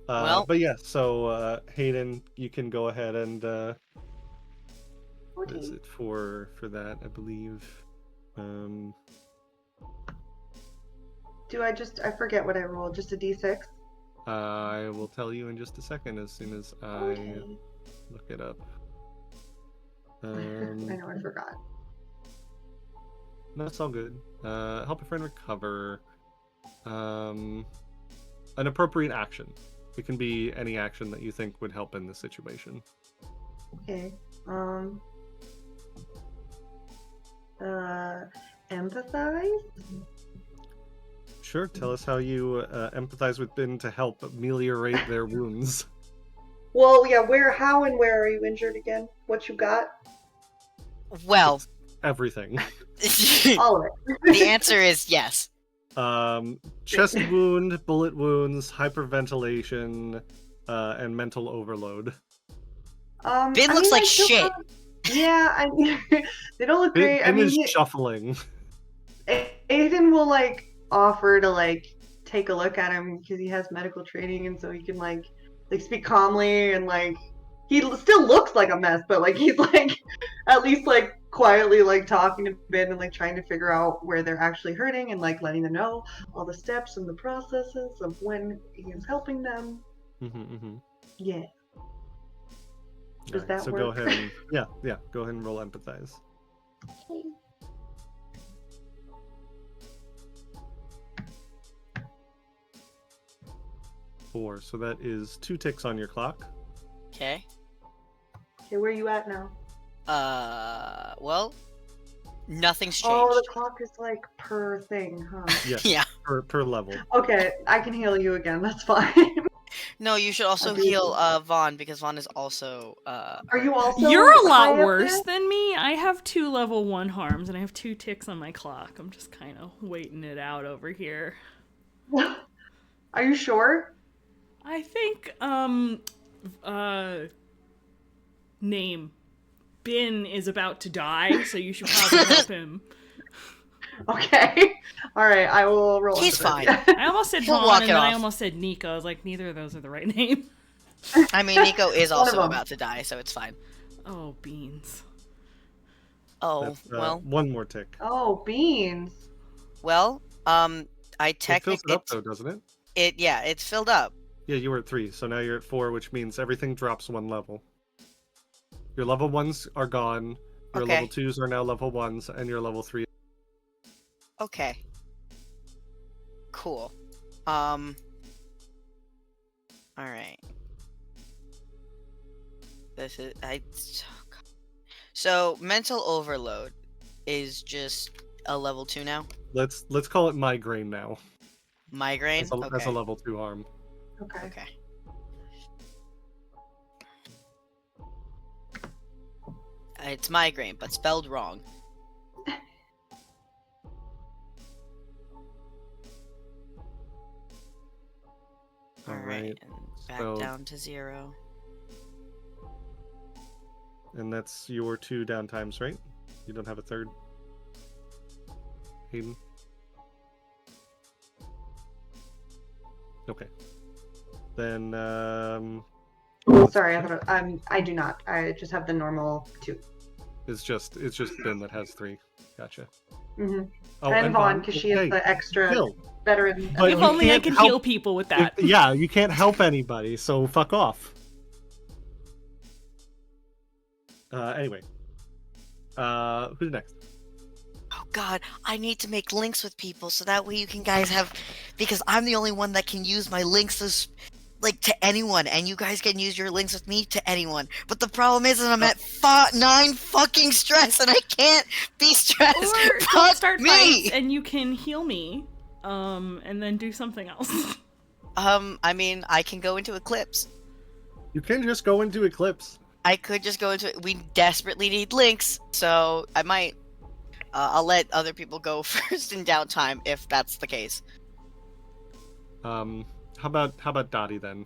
Speaker 2: Well-
Speaker 1: But yeah, so Hayden, you can go ahead and What is it for that, I believe?
Speaker 4: I forget what I rolled, just a d6?
Speaker 1: I will tell you in just a second as soon as I look it up.
Speaker 4: I know I forgot.
Speaker 1: No, it's all good. Help a friend recover. An appropriate action. It can be any action that you think would help in this situation.
Speaker 4: Okay. Empathize?
Speaker 1: Sure, tell us how you empathize with Ben to help ameliorate their wounds.
Speaker 4: Well, yeah, how and where are you injured again? What you got?
Speaker 2: Well,
Speaker 1: Everything.
Speaker 4: All of it.
Speaker 2: the answer is yes.
Speaker 1: Chest wound, bullet wounds, hyperventilation, and mental overload.
Speaker 2: Ben looks like shit.
Speaker 4: Yeah, they don't look great.
Speaker 1: Ben is shuffling.
Speaker 4: Aiden will offer to take a look at him because he has medical training, and so he can speak calmly, and he still looks like a mess, but he's at least quietly talking to Ben and trying to figure out where they're actually hurting, and letting them know all the steps and the processes of when he's helping them. Yeah. Does that work?
Speaker 1: Go ahead and go ahead and roll empathize.
Speaker 4: Okay.
Speaker 1: 4, so that is 2 ticks on your clock.
Speaker 2: Okay.
Speaker 4: Okay, where are you at now?
Speaker 2: Well, nothing's changed.
Speaker 4: Oh, the clock is per thing, huh?
Speaker 2: Yeah.
Speaker 1: Per level.
Speaker 4: Okay, I can heal you again. That's fine.
Speaker 2: No, you should also heal Vaughn, because Vaughn is also
Speaker 4: Are you also?
Speaker 3: You're a lot
Speaker 4: high up
Speaker 3: worse
Speaker 4: there?
Speaker 3: than me. I have 2 level 1 harms, and I have 2 ticks on my clock. I'm just kind of waiting it out over here.
Speaker 4: Are you sure?
Speaker 3: I think, name. Ben is about to die, so you should probably help him.
Speaker 4: Okay. All right, I will roll.
Speaker 2: He's fine.
Speaker 3: I almost said
Speaker 2: He'll
Speaker 3: Vaughn,
Speaker 2: walk
Speaker 3: and
Speaker 2: it
Speaker 3: then I
Speaker 2: off.
Speaker 3: almost said Nico. I was like, neither of those are the right name.
Speaker 2: I mean, Nico is
Speaker 4: One of
Speaker 2: also
Speaker 4: them.
Speaker 2: about to die, so it's fine.
Speaker 3: Oh, beans.
Speaker 2: Oh,
Speaker 1: That's,
Speaker 2: well.
Speaker 1: one more tick.
Speaker 4: Oh, beans.
Speaker 2: Well, I
Speaker 1: It fills
Speaker 2: technically...
Speaker 1: it up though, doesn't it?
Speaker 2: It's filled up.
Speaker 1: Yeah, you were at 3, so now you're at 4, which means everything drops 1 level. Your level 1s are gone, your
Speaker 2: Okay.
Speaker 1: level 2s are now level 1s, and your level 3.
Speaker 2: Okay. Cool. Alright. This is... So, mental overload is just a level 2 now?
Speaker 1: Let's call it migraine now.
Speaker 2: Migraine?
Speaker 1: As a level 2 harm.
Speaker 4: Okay.
Speaker 2: Okay. It's migraine, but spelled wrong. Alright, and back
Speaker 1: so-
Speaker 2: down to 0.
Speaker 1: And that's your 2 downtimes, right? You don't have a third? Hayden? Okay. Then,
Speaker 4: Sorry, I do not. I just have the normal 2.
Speaker 1: It's just Ben that has 3. Gotcha.
Speaker 4: Mm-hmm.
Speaker 1: Oh,
Speaker 4: and Vaughn, because she is the extra
Speaker 1: Heal.
Speaker 4: veteran.
Speaker 1: But
Speaker 3: If
Speaker 1: you
Speaker 3: only I
Speaker 1: can't
Speaker 3: could
Speaker 1: help-
Speaker 3: heal people with that.
Speaker 1: Yeah, you can't help anybody, so fuck off. Anyway. Who's next?
Speaker 2: Oh god, I need to make links with people so that way you can guys have... Because I'm the only one that can use my links as... to anyone, and you guys can use your links with me to anyone. But the problem is that I'm at 9 fucking stress, and I can't be stressed.
Speaker 3: Or
Speaker 2: Fuck
Speaker 3: don't start
Speaker 2: me!
Speaker 3: fights, and you can heal me, and then do something else.
Speaker 2: I mean, I can go into Eclipse.
Speaker 1: You can just go into Eclipse.
Speaker 2: I could just go into it. We desperately need links, so I might. I'll let other people go first in downtime if that's the case.
Speaker 1: How about Dottie then?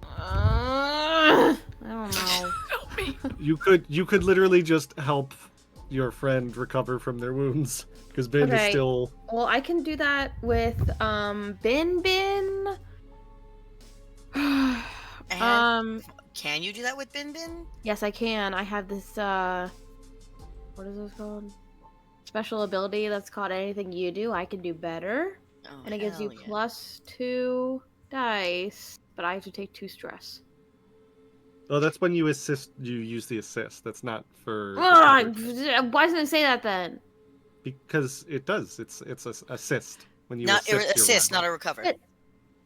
Speaker 5: I don't know.
Speaker 3: Help me.
Speaker 1: You could literally just help your friend recover from their wounds because Ben is
Speaker 5: Okay.
Speaker 1: still.
Speaker 5: Well, I can do that with Ben.
Speaker 2: And Can you do that with Bin Bin?
Speaker 5: Yes, I can. I have this, what is this called? Special ability that's called anything you do, I can do better.
Speaker 2: Oh,
Speaker 5: And it gives you
Speaker 2: hell yeah.
Speaker 5: +2 dice, but I have to take 2 stress.
Speaker 1: Oh, that's when you assist. You use the assist. That's not for
Speaker 5: Ugh,
Speaker 1: discovery.
Speaker 5: why doesn't it say that then?
Speaker 1: Because it does. It's a assist when you
Speaker 2: Not
Speaker 1: assist.
Speaker 2: assist,
Speaker 1: your
Speaker 2: not a
Speaker 1: rival.
Speaker 2: recover.
Speaker 5: It-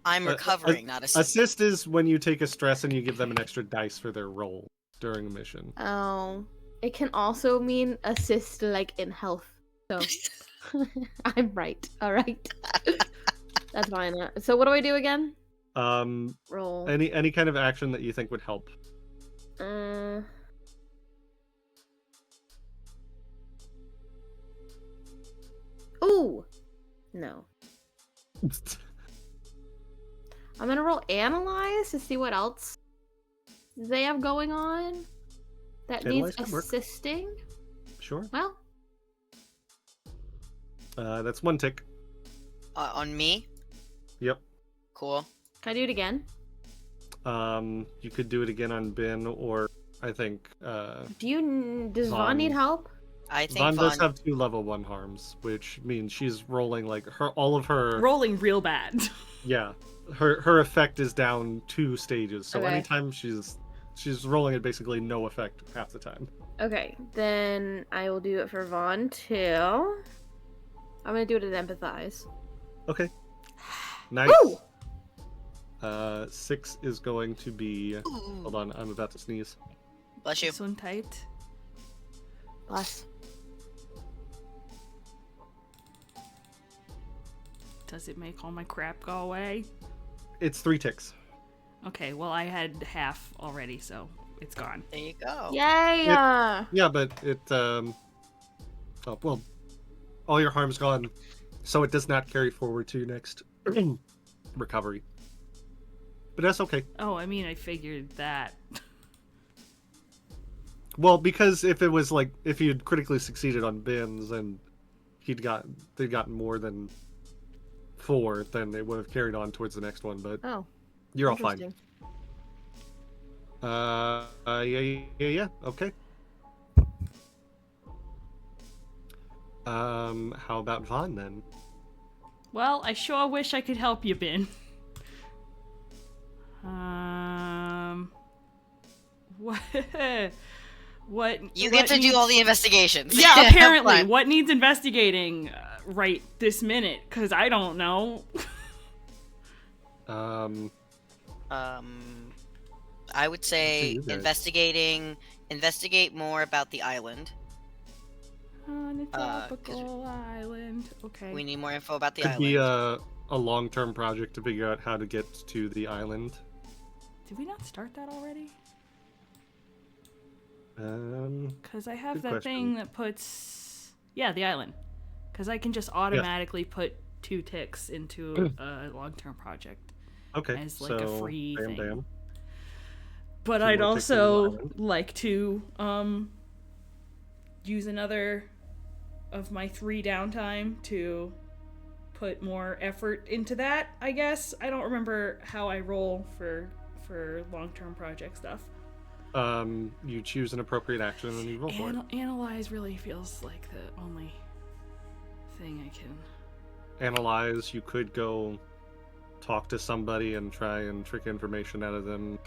Speaker 2: I'm recovering, not assist.
Speaker 1: Assist is when you take a stress and you give them an extra dice for their roll during a mission.
Speaker 5: Oh, it can also mean assist, like in health. So I'm right. All right, that's fine. So what do I do again? Roll.
Speaker 1: Any kind of action that you think would help.
Speaker 5: Ooh, no. I'm gonna roll analyze to see what else they have going on that
Speaker 1: Analyze
Speaker 5: needs
Speaker 1: could work.
Speaker 5: assisting.
Speaker 1: Sure.
Speaker 5: Well,
Speaker 1: That's 1 tick.
Speaker 2: On me?
Speaker 1: Yep.
Speaker 2: Cool.
Speaker 5: can I do it again?
Speaker 1: You could do it again on Bin, or I think
Speaker 5: Does Vaughn need
Speaker 1: Vaughn.
Speaker 5: help?
Speaker 2: I think
Speaker 1: Vaughn does
Speaker 2: Vaughn...
Speaker 1: have 2 level 1 harms, which means she's rolling like all of her.
Speaker 3: Rolling real bad.
Speaker 1: Yeah, her effect is down 2 stages. So
Speaker 5: Okay.
Speaker 1: anytime she's rolling at basically no effect half the time.
Speaker 5: Okay, then I will do it for Vaughn too. I'm gonna do it at empathize.
Speaker 1: Okay. Nice.
Speaker 5: Woo!
Speaker 1: 6 is going to be.
Speaker 2: Ooh.
Speaker 1: Hold on, I'm about to sneeze.
Speaker 2: Bless you.
Speaker 3: This one tight.
Speaker 5: Bless.
Speaker 3: Does it make all my crap go away?
Speaker 1: It's 3 ticks.
Speaker 3: Okay, well I had half already, so it's gone.
Speaker 2: There you go.
Speaker 5: Yay!
Speaker 1: Yeah, but it oh, well, all your harm's gone, so it does not carry forward to your next recovery. But that's okay.
Speaker 3: Oh, I mean, I figured that.
Speaker 1: Well, because if it was like if you'd critically succeeded on Bins and they'd gotten more than 4, then it would have carried on towards the next one. But
Speaker 5: Oh,
Speaker 1: you're all fine.
Speaker 5: interesting.
Speaker 1: Yeah. Okay. How about Vaughn then?
Speaker 3: Well, I sure wish I could help you, Bin. What? What?
Speaker 2: You
Speaker 3: what
Speaker 2: get to do all the investigations.
Speaker 3: Yeah, apparently.
Speaker 2: Fine.
Speaker 3: What needs investigating right this minute? Because I don't know.
Speaker 2: I would say
Speaker 1: you guys.
Speaker 2: investigate more about the island.
Speaker 3: On a tropical island. Okay.
Speaker 2: We need more info about the
Speaker 1: Could
Speaker 2: island.
Speaker 1: be a long-term project to figure out how to get to the island.
Speaker 3: Did we not start that already?
Speaker 1: Um,
Speaker 3: Because I have
Speaker 1: Good
Speaker 3: that
Speaker 1: question.
Speaker 3: thing that puts... Yeah, the island. Because I can just automatically put 2 ticks into a long-term project.
Speaker 1: okay,
Speaker 3: As, like, a
Speaker 1: so
Speaker 3: free thing.
Speaker 1: bam.
Speaker 3: But
Speaker 1: 2
Speaker 3: I'd
Speaker 1: more ticks into the
Speaker 3: also
Speaker 1: island.
Speaker 3: like to use another of my 3 downtime to put more effort into that, I guess. I don't remember how I roll for long-term project stuff.
Speaker 1: You choose an appropriate action and you roll for it.
Speaker 3: Analyze really feels like the only thing I can...
Speaker 1: Analyze, you could go talk to somebody and try and trick information out of them.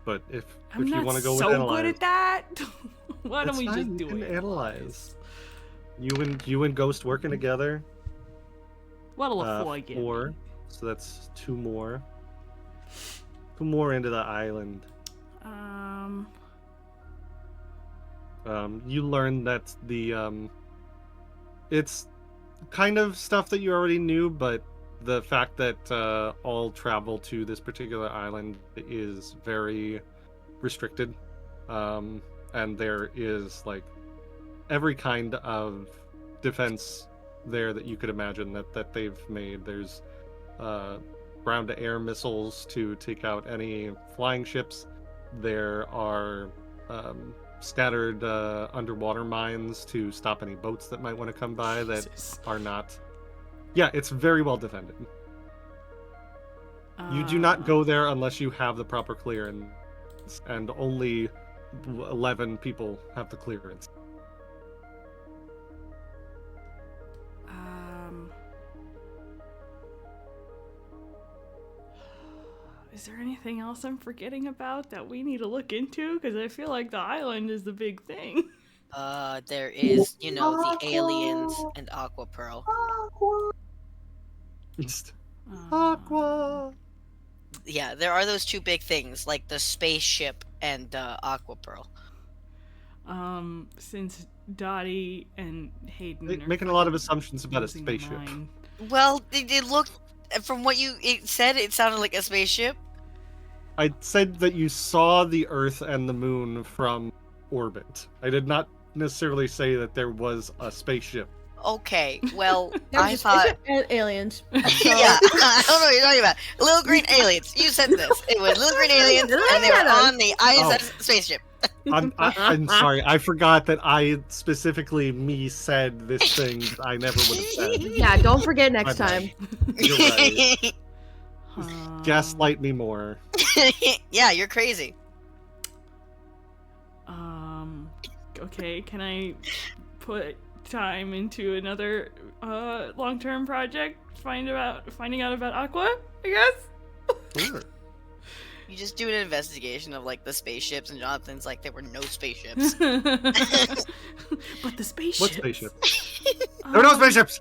Speaker 1: But if
Speaker 3: I'm
Speaker 1: you
Speaker 3: not
Speaker 1: want to go
Speaker 3: so
Speaker 1: with analyze,
Speaker 3: good at that. Why don't
Speaker 1: that's
Speaker 3: we
Speaker 1: fine,
Speaker 3: just do
Speaker 1: you can
Speaker 3: it?
Speaker 1: analyze. You and Ghost working together.
Speaker 3: What'll a 4 get?
Speaker 1: 4. So that's 2 more. 2 more into the island. You learn that the it's kind of stuff that you already knew, but the fact that all travel to this particular island is very restricted, and there is like every kind of defense there that you could imagine that they've made. There's ground-to-air missiles to take out any flying ships. There are scattered underwater mines to stop any boats that might want to come by that
Speaker 3: Jesus.
Speaker 1: are not. Yeah, it's very well defended. You do not go there unless you have the proper clearance and only 11 people have the clearance.
Speaker 3: Is there anything else I'm forgetting about that we need to look into? Because I feel like the island is the big thing.
Speaker 2: There is, the aliens and Aqua Pearl.
Speaker 1: Just
Speaker 3: Um,
Speaker 1: Aqua.
Speaker 2: Yeah, there are those two big things, like the spaceship and Aqua Pearl.
Speaker 3: Since Dottie and Hayden are
Speaker 1: Making a lot of
Speaker 3: fucking
Speaker 1: assumptions about a
Speaker 3: losing their
Speaker 1: spaceship.
Speaker 3: mind.
Speaker 2: Well, it looked, from what it said, it sounded like a spaceship.
Speaker 1: I said that you saw the Earth and the Moon from orbit. I did not necessarily say that there was a spaceship.
Speaker 2: Okay, well,
Speaker 5: There's
Speaker 2: I
Speaker 5: a
Speaker 2: thought...
Speaker 5: spaceship and aliens.
Speaker 2: Yeah, I don't know what you're talking about. Little green aliens. You said this. It was little green aliens, and they were on the ISS spaceship.
Speaker 1: I'm sorry. I forgot that I specifically said this thing that I never would have said.
Speaker 5: Yeah, don't forget next
Speaker 1: My
Speaker 5: time.
Speaker 1: You're right.
Speaker 3: Um,
Speaker 1: Gaslight me more.
Speaker 2: Yeah, you're crazy.
Speaker 3: Okay, can I put time into another long-term project? Finding out about Aqua, I guess?
Speaker 1: Sure.
Speaker 2: You just do an investigation of like the spaceships, and Jonathan's like, there were no spaceships.
Speaker 3: But the spaceships.
Speaker 1: What spaceship? There were no spaceships!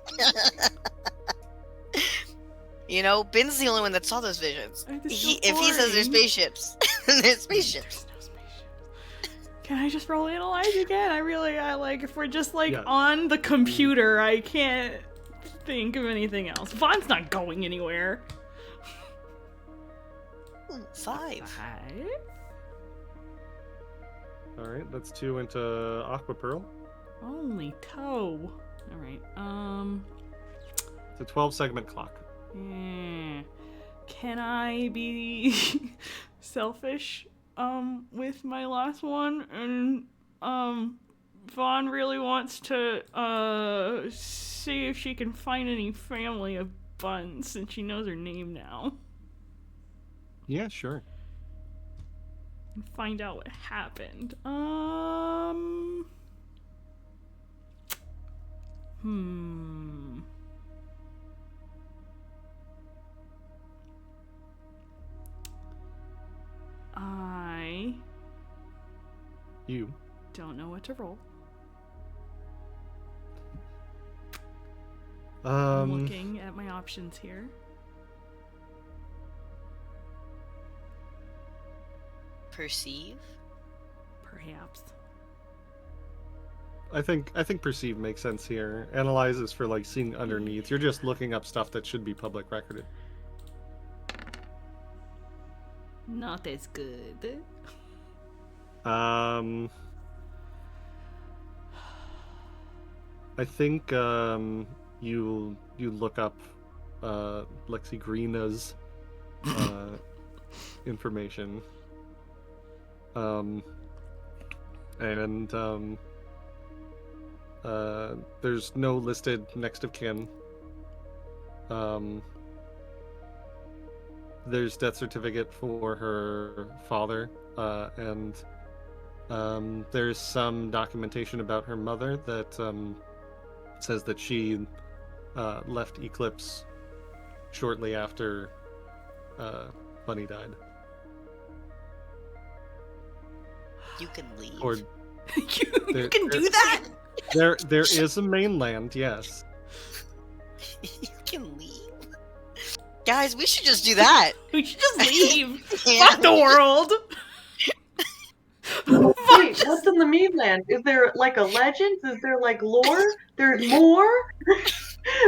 Speaker 2: Ben's the only one that saw those visions.
Speaker 3: They're so
Speaker 2: If he says there's
Speaker 3: boring.
Speaker 2: spaceships, then there's spaceships.
Speaker 3: There's no spaceships. Can I just roll analyze again? I like, if we're just like
Speaker 1: Yeah.
Speaker 3: on the computer, I can't think of anything else. Vaughn's not going anywhere.
Speaker 2: 5.
Speaker 1: Alright, that's 2 into Aqua Pearl.
Speaker 3: Only toe. Alright,
Speaker 1: It's a 12 segment clock.
Speaker 3: Can I be selfish with my last one? And Vaughn really wants to see if she can find any family of Buns since she knows her name now.
Speaker 1: Yeah, sure.
Speaker 3: And find out what happened. I
Speaker 1: You.
Speaker 3: don't know what to roll. I'm looking at my options here.
Speaker 2: Perceive?
Speaker 3: Perhaps.
Speaker 1: I think perceive makes sense here. Analyze is for like seeing underneath. You're just looking up stuff that should be public recorded.
Speaker 3: Not as good.
Speaker 1: I think you look up Lexi Greena's information. There's no listed next of kin. There's death certificate for her father, and there's some documentation about her mother that says that she left Eclipse shortly after Bunny died.
Speaker 2: You can leave.
Speaker 1: Or
Speaker 3: you can do that?
Speaker 1: there is a mainland, yes.
Speaker 2: You can leave? Guys, we should just do that.
Speaker 3: We should just leave.
Speaker 2: Yeah.
Speaker 3: Fuck the world.
Speaker 4: Wait, what's in the mainland? Is there like a legend? Is there like lore? There's more?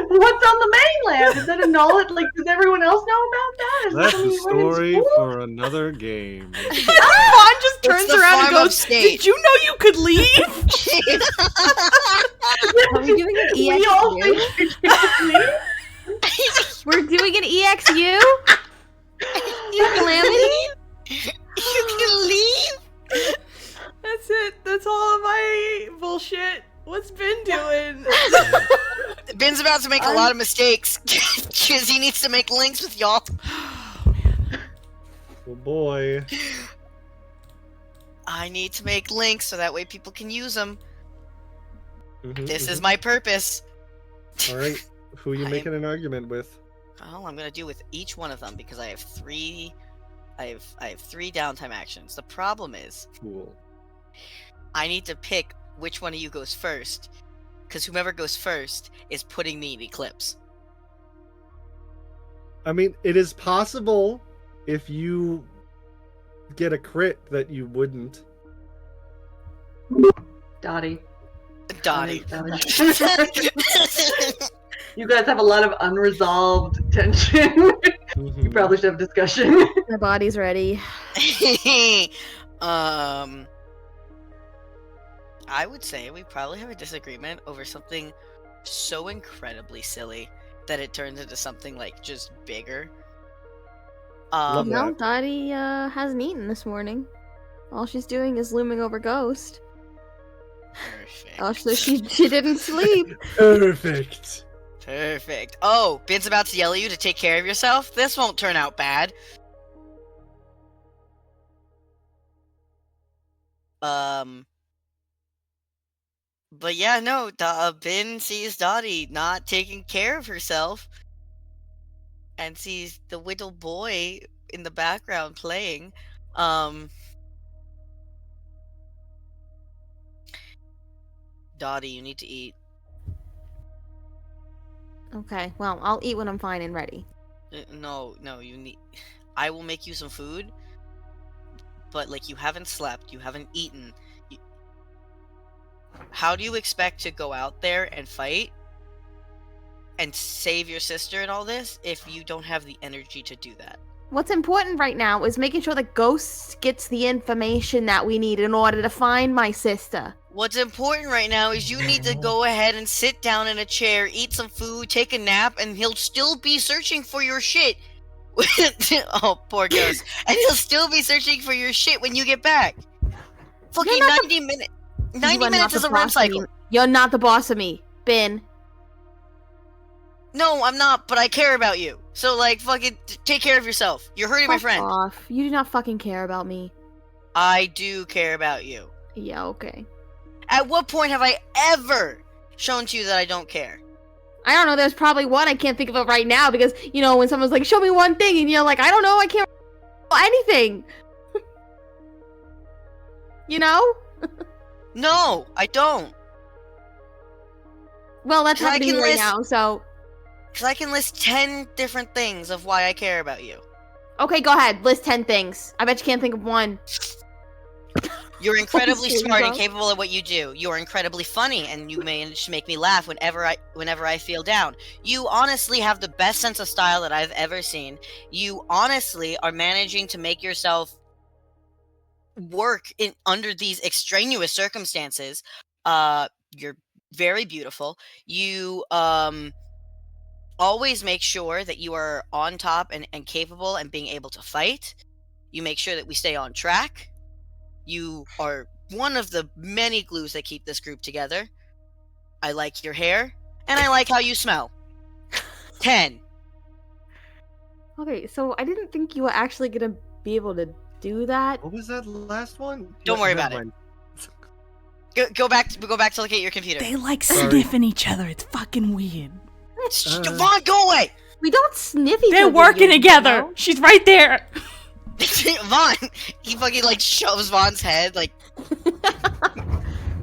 Speaker 4: What's on the mainland? Is that a knowledge? Like, does everyone else know about that? Is
Speaker 1: That's
Speaker 4: that
Speaker 1: a
Speaker 4: something you learn in
Speaker 1: story
Speaker 4: school?
Speaker 1: for another game.
Speaker 3: Vaughn just turns
Speaker 2: the
Speaker 3: around and
Speaker 2: farm
Speaker 3: goes,
Speaker 2: upstate.
Speaker 3: "Did you know you could leave?"
Speaker 5: Are we doing an
Speaker 4: We all think
Speaker 5: EXU?
Speaker 4: we should leave?
Speaker 5: We're doing an EXU? Calamity?
Speaker 2: You can leave?
Speaker 3: That's it. That's all of my bullshit. What's Ben doing?
Speaker 2: Ben's about to make a lot of mistakes because he needs to make links with y'all.
Speaker 1: Oh boy.
Speaker 2: I need to make links so that way people can use them.
Speaker 1: Mhm,
Speaker 2: This is
Speaker 1: mhm.
Speaker 2: my purpose.
Speaker 1: All right. Who are you
Speaker 2: I
Speaker 1: making an argument with?
Speaker 2: Oh, I'm gonna do with each one of them because I have three. I have 3 downtime actions. The problem is
Speaker 1: Cool.
Speaker 2: I need to pick which one of you goes first, because whomever goes first is putting me in Eclipse.
Speaker 1: I mean, it is possible if you get a crit that you wouldn't.
Speaker 4: Dottie.
Speaker 2: Dottie.
Speaker 4: You guys have a lot of unresolved tension. We
Speaker 1: Mhm.
Speaker 4: probably should have discussion.
Speaker 5: My body's ready.
Speaker 2: I would say we probably have a disagreement over something so incredibly silly that it turns into something like just bigger.
Speaker 1: Love
Speaker 5: No,
Speaker 1: that.
Speaker 5: Dottie hasn't eaten this morning. All she's doing is looming over Ghost.
Speaker 2: Perfect.
Speaker 5: Oh, so she didn't sleep.
Speaker 1: Perfect.
Speaker 2: Perfect. Oh, Ben's about to yell at you to take care of yourself? This won't turn out bad. But yeah, no, Ben sees Dottie not taking care of herself and sees the little boy in the background playing. Dottie, you need to eat.
Speaker 5: Okay, well, I'll eat when I'm fine and ready.
Speaker 2: No, you need. I will make you some food, but like you haven't slept, you haven't eaten. How do you expect to go out there and fight and save your sister and all this if you don't have the energy to do that?
Speaker 5: What's important right now is making sure that Ghost gets the information that we need in order to find my sister.
Speaker 2: What's important right now is you need to go ahead and sit down in a chair, eat some food, take a nap, and he'll still be searching for your shit. Oh, poor Ghost. And he'll still be searching for your shit when you get back. Fucking 90 minutes. 90 minutes is a REM cycle.
Speaker 5: You're not the boss of me, Ben.
Speaker 2: No, I'm not, but I care about you. So, like, fucking take care of yourself. You're hurting my friend.
Speaker 5: Off. You do not fucking care about me.
Speaker 2: I do care about you.
Speaker 5: Yeah, okay.
Speaker 2: At what point have I ever shown to you that I don't care?
Speaker 5: I don't know, there's probably one, I can't think of it right now, because, you know, when someone's like, show me one thing, and you're like, I don't know, I can't anything. You know?
Speaker 2: No, I don't.
Speaker 5: Well, that's
Speaker 2: 'Cause I
Speaker 5: happening
Speaker 2: can
Speaker 5: right
Speaker 2: list-
Speaker 5: now, so...
Speaker 2: Because I can list 10 different things of why I care about you.
Speaker 5: Okay, go ahead, list 10 things. I bet you can't think of one.
Speaker 2: You're incredibly
Speaker 5: Seriously,
Speaker 2: smart and
Speaker 5: bro?
Speaker 2: capable of what you do. You are incredibly funny, and you manage to make me laugh whenever I feel down. You honestly have the best sense of style that I've ever seen. You honestly are managing to make yourself work under these extraneous circumstances. You're very beautiful. You always make sure that you are on top and capable and being able to fight. You make sure that we stay on track. You are one of the many glues that keep this group together. I like your hair, and I like how you smell. 10.
Speaker 5: Okay, so I didn't think you were actually gonna be able to do that.
Speaker 1: What was that last one?
Speaker 2: Don't worry
Speaker 1: Never
Speaker 2: about it.
Speaker 1: mind.
Speaker 2: Go back to look at your computer.
Speaker 6: They like
Speaker 1: Sorry.
Speaker 6: sniffing each other. It's fucking weird.
Speaker 2: Vaughn, go away!
Speaker 5: We don't sniff each
Speaker 6: They're
Speaker 5: other.
Speaker 6: working
Speaker 5: you
Speaker 6: together.
Speaker 5: know?
Speaker 6: She's right there.
Speaker 2: Vaughn! He fucking like shoves Vaughn's head like.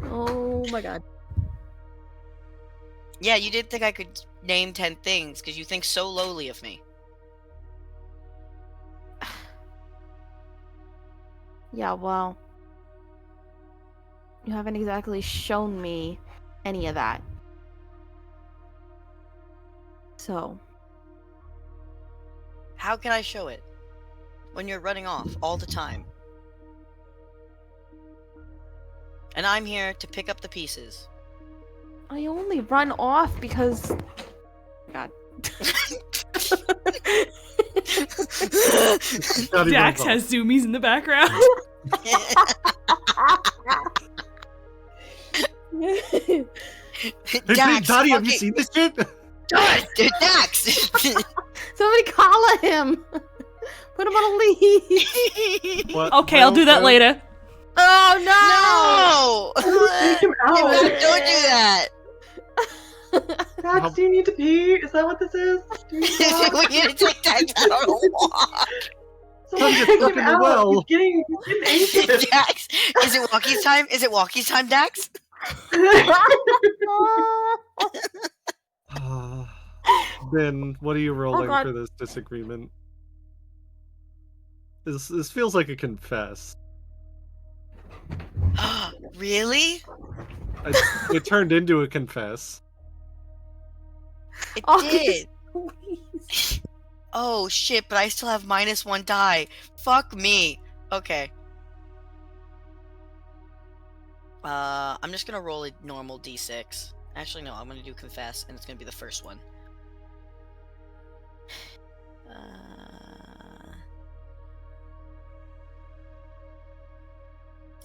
Speaker 5: Oh my god.
Speaker 2: Yeah, you did think I could name 10 things because you think so lowly of me.
Speaker 5: Yeah, well... You haven't exactly shown me any of that. So...
Speaker 2: How can I show it? When you're running off all the time. And I'm here to pick up the pieces.
Speaker 5: I only run off because... God.
Speaker 1: Not even
Speaker 6: Dax
Speaker 1: close.
Speaker 6: has zoomies in the background.
Speaker 1: Hey,
Speaker 2: Dax,
Speaker 1: Dottie, have you
Speaker 2: fucking-
Speaker 1: seen this shit?
Speaker 2: Dax!
Speaker 5: Somebody call him! Put him on a leash!
Speaker 1: What-
Speaker 6: Okay, I'll do that
Speaker 1: well,
Speaker 6: later.
Speaker 5: Oh
Speaker 2: No!
Speaker 4: Take him
Speaker 2: No,
Speaker 4: out.
Speaker 2: don't do that!
Speaker 4: Dax, do you need to pee? Is that what this is? Do you need to walk?
Speaker 2: We need to take Dax out on a walk!
Speaker 4: Someone
Speaker 1: Get
Speaker 4: take
Speaker 1: stuck
Speaker 4: him
Speaker 1: in the
Speaker 4: out.
Speaker 1: well.
Speaker 4: He's getting anxious.
Speaker 2: Dax, is it walkie's time? Is it walkie's time, Dax?
Speaker 1: Ben, what are you rolling
Speaker 5: God.
Speaker 1: for this disagreement? This feels like a confess.
Speaker 2: Really?
Speaker 1: It turned into a confess.
Speaker 2: It
Speaker 5: August,
Speaker 2: did.
Speaker 5: please.
Speaker 2: Oh shit, but I still have -1 die. Fuck me. Okay. I'm just gonna roll a normal d6. Actually, no, I'm gonna do confess, and it's gonna be the first one.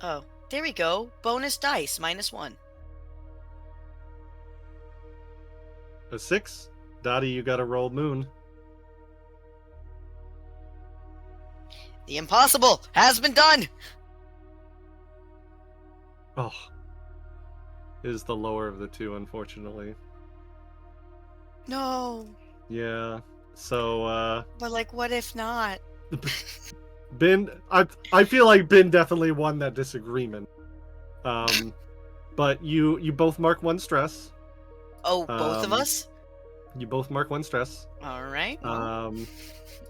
Speaker 2: Oh, there we go. Bonus dice, -1.
Speaker 1: A 6? Dottie, you gotta roll moon.
Speaker 2: The impossible has been done!
Speaker 1: Oh. It is the lower of the two, unfortunately.
Speaker 2: No.
Speaker 1: Yeah. So,
Speaker 2: But like, what if not?
Speaker 1: Ben, I feel like Ben definitely won that disagreement. But you both mark 1 stress.
Speaker 2: Oh, both of
Speaker 1: Um,
Speaker 2: us?
Speaker 1: You both mark 1 stress.
Speaker 2: Alright, well,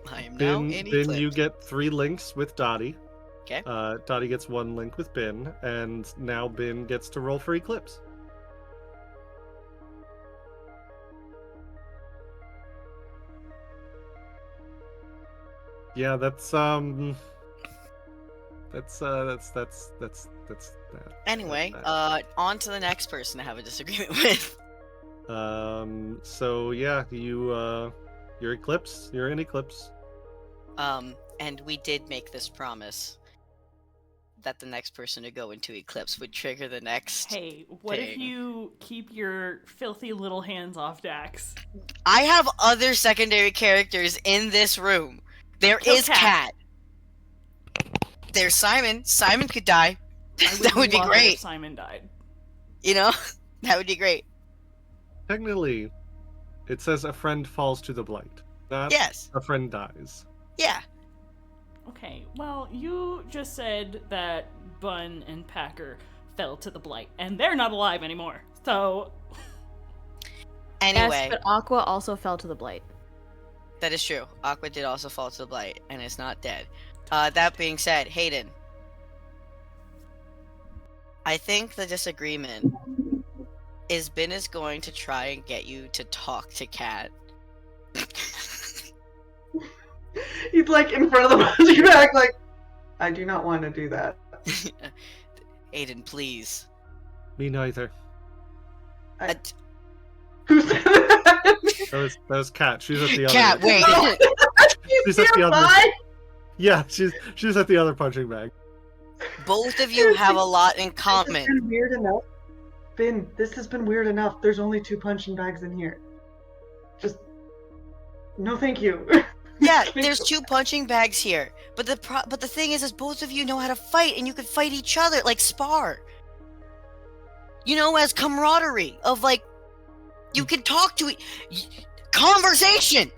Speaker 2: I am now
Speaker 1: Ben,
Speaker 2: in
Speaker 1: Ben, you
Speaker 2: Eclipse.
Speaker 1: get 3 links with Dottie.
Speaker 2: Okay.
Speaker 1: Dottie gets 1 link with Ben, and now Ben gets to roll for Eclipse. Yeah, that's that.
Speaker 2: Anyway,
Speaker 1: that.
Speaker 2: on to the next person to have a disagreement with.
Speaker 1: So yeah, you're Eclipse. You're in Eclipse.
Speaker 2: And we did make this promise that the next person to go into Eclipse would trigger the next.
Speaker 3: Hey, what if
Speaker 2: Dang.
Speaker 3: you keep your filthy little hands off Dax?
Speaker 2: I have other secondary characters in this room. There
Speaker 3: Kill
Speaker 2: is
Speaker 3: Cat.
Speaker 2: Cat. There's Simon. Simon could die.
Speaker 3: I
Speaker 2: That would be
Speaker 3: love it
Speaker 2: great.
Speaker 3: if Simon died.
Speaker 2: You know? That would be great.
Speaker 1: Technically, it says a friend falls to the blight, not
Speaker 2: Yes.
Speaker 1: a friend dies.
Speaker 2: Yeah.
Speaker 3: Okay, well, you just said that Bun and Packer fell to the blight, and they're not alive anymore. So,
Speaker 2: Anyway,
Speaker 5: Yes, but Aqua also fell to the blight.
Speaker 2: that is true. Aqua did also fall to the blight and is not dead. That being said, Hayden, I think the disagreement is Ben is going to try and get you to talk to Cat.
Speaker 4: He's like in front of the punching bag, like, I do not want to do that.
Speaker 2: Aiden, please.
Speaker 1: Me neither.
Speaker 4: I-
Speaker 2: Uh,
Speaker 4: Who said that?
Speaker 1: That was Kat. She's at the other.
Speaker 2: Cat, wait.
Speaker 1: She's at the other.
Speaker 4: Nearby?
Speaker 1: Yeah, she's at the other punching bag.
Speaker 2: Both of you have a lot in
Speaker 4: This has
Speaker 2: common.
Speaker 4: been weird enough. Ben, this has been weird enough. There's only 2 punching bags in here. Just no, thank you.
Speaker 2: Yeah, there's 2 punching bags here. But the thing is both of you know how to fight, and you could fight each other, like spar. You know, as camaraderie of like, you can talk to conversation.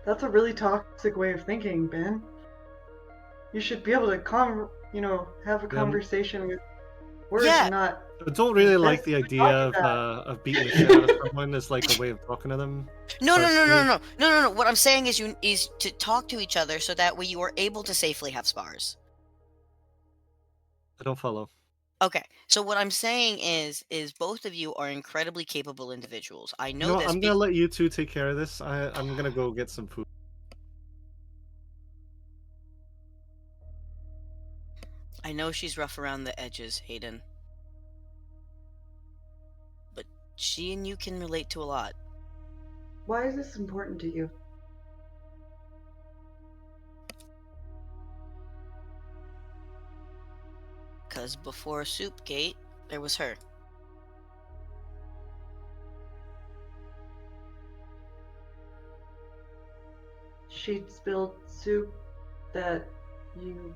Speaker 4: That's a really toxic way of thinking, Ben. You should be able to have a conversation with words,
Speaker 2: Yeah.
Speaker 4: not.
Speaker 1: I don't really like the
Speaker 4: That's
Speaker 1: idea
Speaker 4: what we're
Speaker 1: of beating the shit out of someone as like a way of talking to them.
Speaker 2: No.
Speaker 1: Personally.
Speaker 2: What I'm saying is to talk to each other so that way you are able to safely have spars.
Speaker 1: I don't follow.
Speaker 2: Okay, so what I'm saying is both of you are incredibly capable individuals. I know
Speaker 1: No,
Speaker 2: this.
Speaker 1: I'm gonna let you two take care of this. I'm gonna go get some food.
Speaker 2: I know she's rough around the edges, Hayden. But she and you can relate to a lot.
Speaker 4: Why is this important to you?
Speaker 2: Because before Soup Gate, there was her.
Speaker 4: She spilled soup that you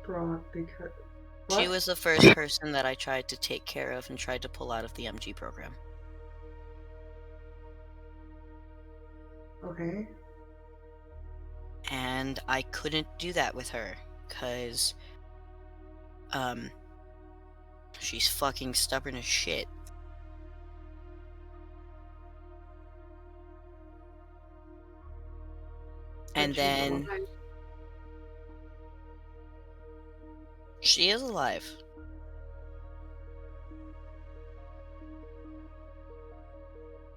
Speaker 4: Brock because
Speaker 2: She
Speaker 4: what?
Speaker 2: was the first person that I tried to take care of and tried to pull out of the MG program.
Speaker 4: Okay.
Speaker 2: And I couldn't do that with her, because, she's fucking stubborn as shit. And
Speaker 4: But she's
Speaker 2: then
Speaker 4: alive.
Speaker 2: she is alive.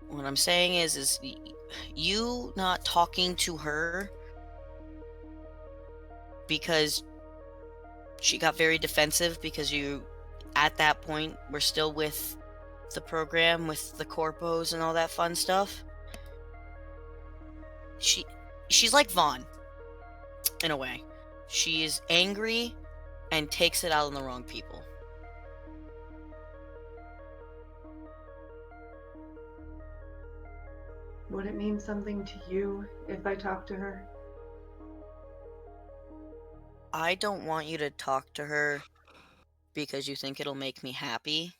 Speaker 2: What I'm saying is you not talking to her because she got very defensive because you, at that point, were still with the program, with the corpos and all that fun stuff. She's like Vaughn, in a way. She is angry and takes it out on the wrong people.
Speaker 4: Would it mean something to you if I talk to her?
Speaker 2: I don't want you to talk to her because you think it'll make me happy.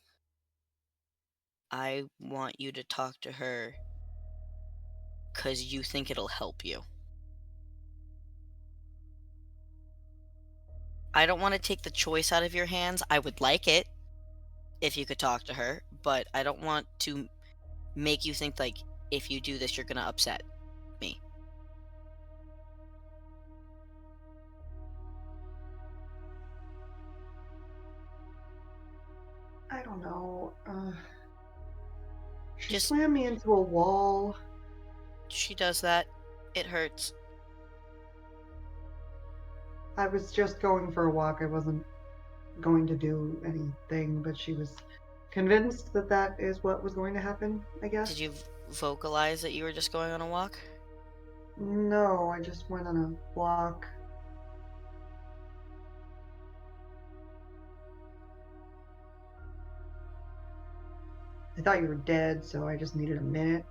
Speaker 2: I want you to talk to her because you think it'll help you. I don't want to take the choice out of your hands. I would like it if you could talk to her, but I don't want to make you think like if you do this, you're gonna upset me.
Speaker 4: I don't know. She
Speaker 2: Just-
Speaker 4: slammed me into a wall.
Speaker 2: She does that. It hurts.
Speaker 4: I was just going for a walk. I wasn't going to do anything, but she was convinced that that is what was going to happen, I guess.
Speaker 2: Did you vocalize that you were just going on a walk?
Speaker 4: No, I just went on a walk. I thought you were dead, so I just needed a minute.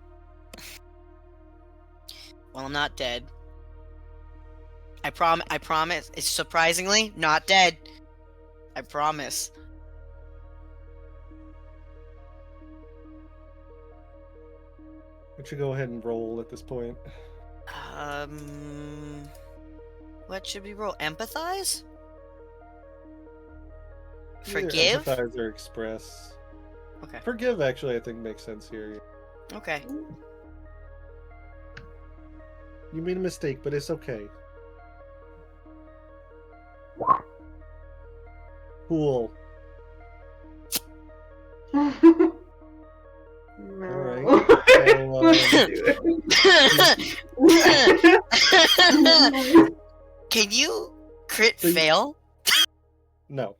Speaker 2: Well, I'm not dead. I promise. It's surprisingly not dead. I promise.
Speaker 1: We should go ahead and roll at this point.
Speaker 2: What should we roll? Empathize?
Speaker 1: Either
Speaker 2: Forgive?
Speaker 1: empathize or express.
Speaker 2: Okay.
Speaker 1: Forgive, actually, I think makes sense here.
Speaker 2: Okay.
Speaker 1: You made a mistake, but it's okay. Cool.
Speaker 4: No.
Speaker 1: Alright.
Speaker 2: Can you crit
Speaker 1: So you-
Speaker 2: fail?
Speaker 1: No.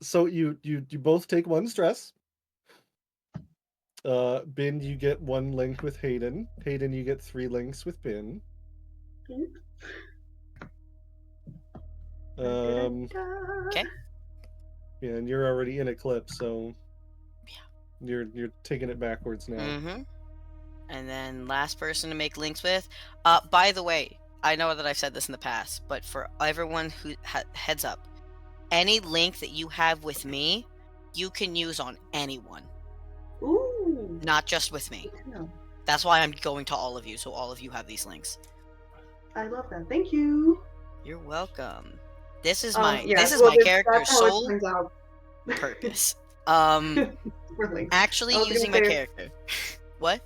Speaker 1: So you both take one stress. Bin, you get one link with Hayden. Hayden, you get 3 links with Bin.
Speaker 2: Okay.
Speaker 1: Yeah, and you're already in Eclipse, so you're taking it backwards now.
Speaker 2: Mm-hmm. And then last person to make links with. By the way, I know that I've said this in the past, but for everyone who heads up, any link that you have with me, you can use on anyone,
Speaker 4: Ooh.
Speaker 2: not just with me.
Speaker 4: No.
Speaker 2: That's why I'm going to all of you, so all of you have these links.
Speaker 4: I love that. Thank you.
Speaker 2: You're welcome. This is
Speaker 4: Yeah,
Speaker 2: my
Speaker 4: well,
Speaker 2: character's
Speaker 4: that's how it
Speaker 2: sole
Speaker 4: turns out.
Speaker 2: purpose.
Speaker 4: For links.
Speaker 2: Actually
Speaker 4: I was
Speaker 2: using
Speaker 4: gonna
Speaker 2: my
Speaker 4: say-
Speaker 2: character. What?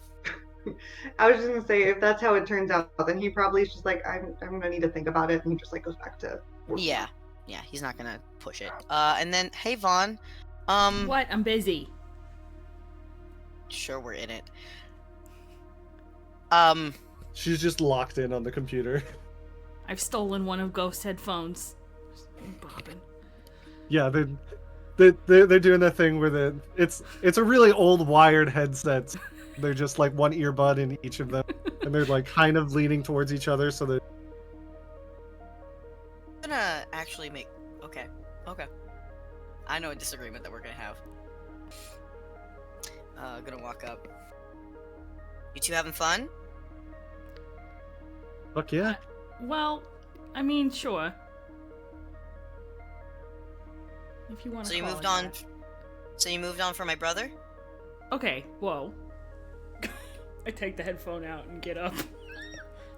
Speaker 4: I was just gonna say, if that's how it turns out, then he probably is just like, I'm gonna need to think about it, and he just like goes back to working
Speaker 2: Yeah.
Speaker 4: out.
Speaker 2: Yeah, he's not gonna push it. And then, hey Vaughn.
Speaker 3: What? I'm busy.
Speaker 2: Sure, we're in it.
Speaker 1: She's just locked in on the computer.
Speaker 3: I've stolen one of Ghost's headphones. Bobbing.
Speaker 1: Yeah, they're doing that thing where it's a really old wired headset. They're just like one earbud in each of them, and they're like kind of leaning towards each other, so that
Speaker 2: I'm gonna actually make. Okay. I know a disagreement that we're gonna have. Gonna walk up. You two having fun?
Speaker 1: fuck yeah.
Speaker 3: Well, I mean, sure. If you want to
Speaker 2: So you
Speaker 3: call
Speaker 2: moved
Speaker 3: it
Speaker 2: on.
Speaker 3: that.
Speaker 2: So you moved on for my brother?
Speaker 3: Okay, whoa. I take the headphone out and get up.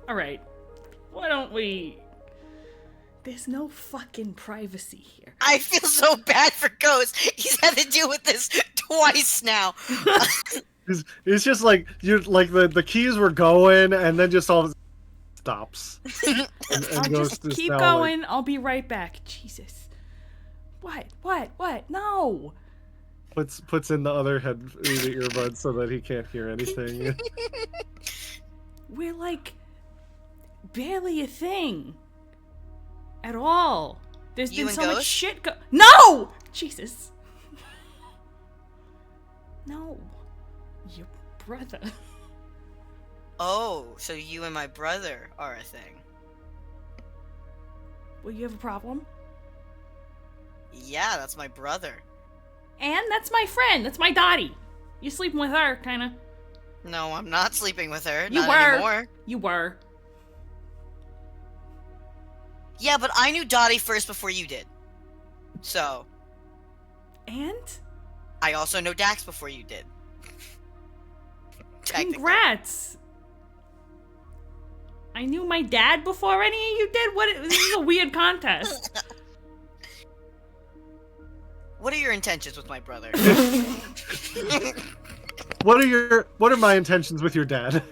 Speaker 3: Alright. Why don't we... There's no fucking privacy here.
Speaker 2: I feel so bad for Ghost. He's had to deal with this twice now.
Speaker 1: It's just like you're like the keys were going, and then just all stops. And
Speaker 3: I'll
Speaker 1: Ghost
Speaker 3: just
Speaker 1: is
Speaker 3: keep
Speaker 1: now,
Speaker 3: going. I'll be right back. Jesus. What? No.
Speaker 1: puts in the other the earbuds so that he can't hear anything.
Speaker 3: We're like barely a thing at all. There's
Speaker 2: You
Speaker 3: been
Speaker 2: and
Speaker 3: so much
Speaker 2: Ghost?
Speaker 3: shit No! Jesus. No. Your brother.
Speaker 2: Oh, so you and my brother are a thing.
Speaker 3: Well, you have a problem?
Speaker 2: Yeah, that's my brother.
Speaker 3: And that's my friend. That's my Dottie. You're sleeping with her, kinda.
Speaker 2: No, I'm not sleeping with her.
Speaker 3: You
Speaker 2: not
Speaker 3: were.
Speaker 2: anymore.
Speaker 3: You were.
Speaker 2: Yeah, but I knew Dottie first before you did. So,
Speaker 3: And?
Speaker 2: I also know Dax before you did. Technically.
Speaker 3: Congrats! I knew my dad before any of you did? This is a weird contest.
Speaker 2: What are your intentions with my brother?
Speaker 1: What are my intentions with your dad?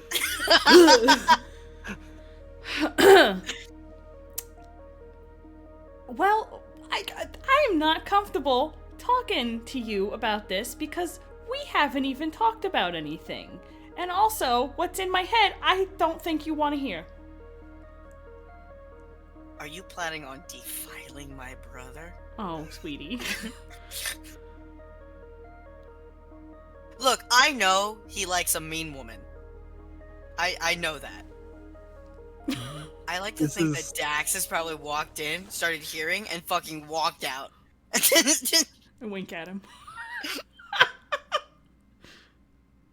Speaker 3: Well, I'm not comfortable talking to you about this because we haven't even talked about anything. And also, what's in my head, I don't think you want to hear.
Speaker 2: Are you planning on defiling my brother?
Speaker 3: Oh, sweetie.
Speaker 2: Look, I know he likes a mean woman. I know that. I like to
Speaker 1: This
Speaker 2: think
Speaker 1: is-
Speaker 2: that Dax has probably walked in, started hearing, and fucking walked out.
Speaker 3: I wink at him.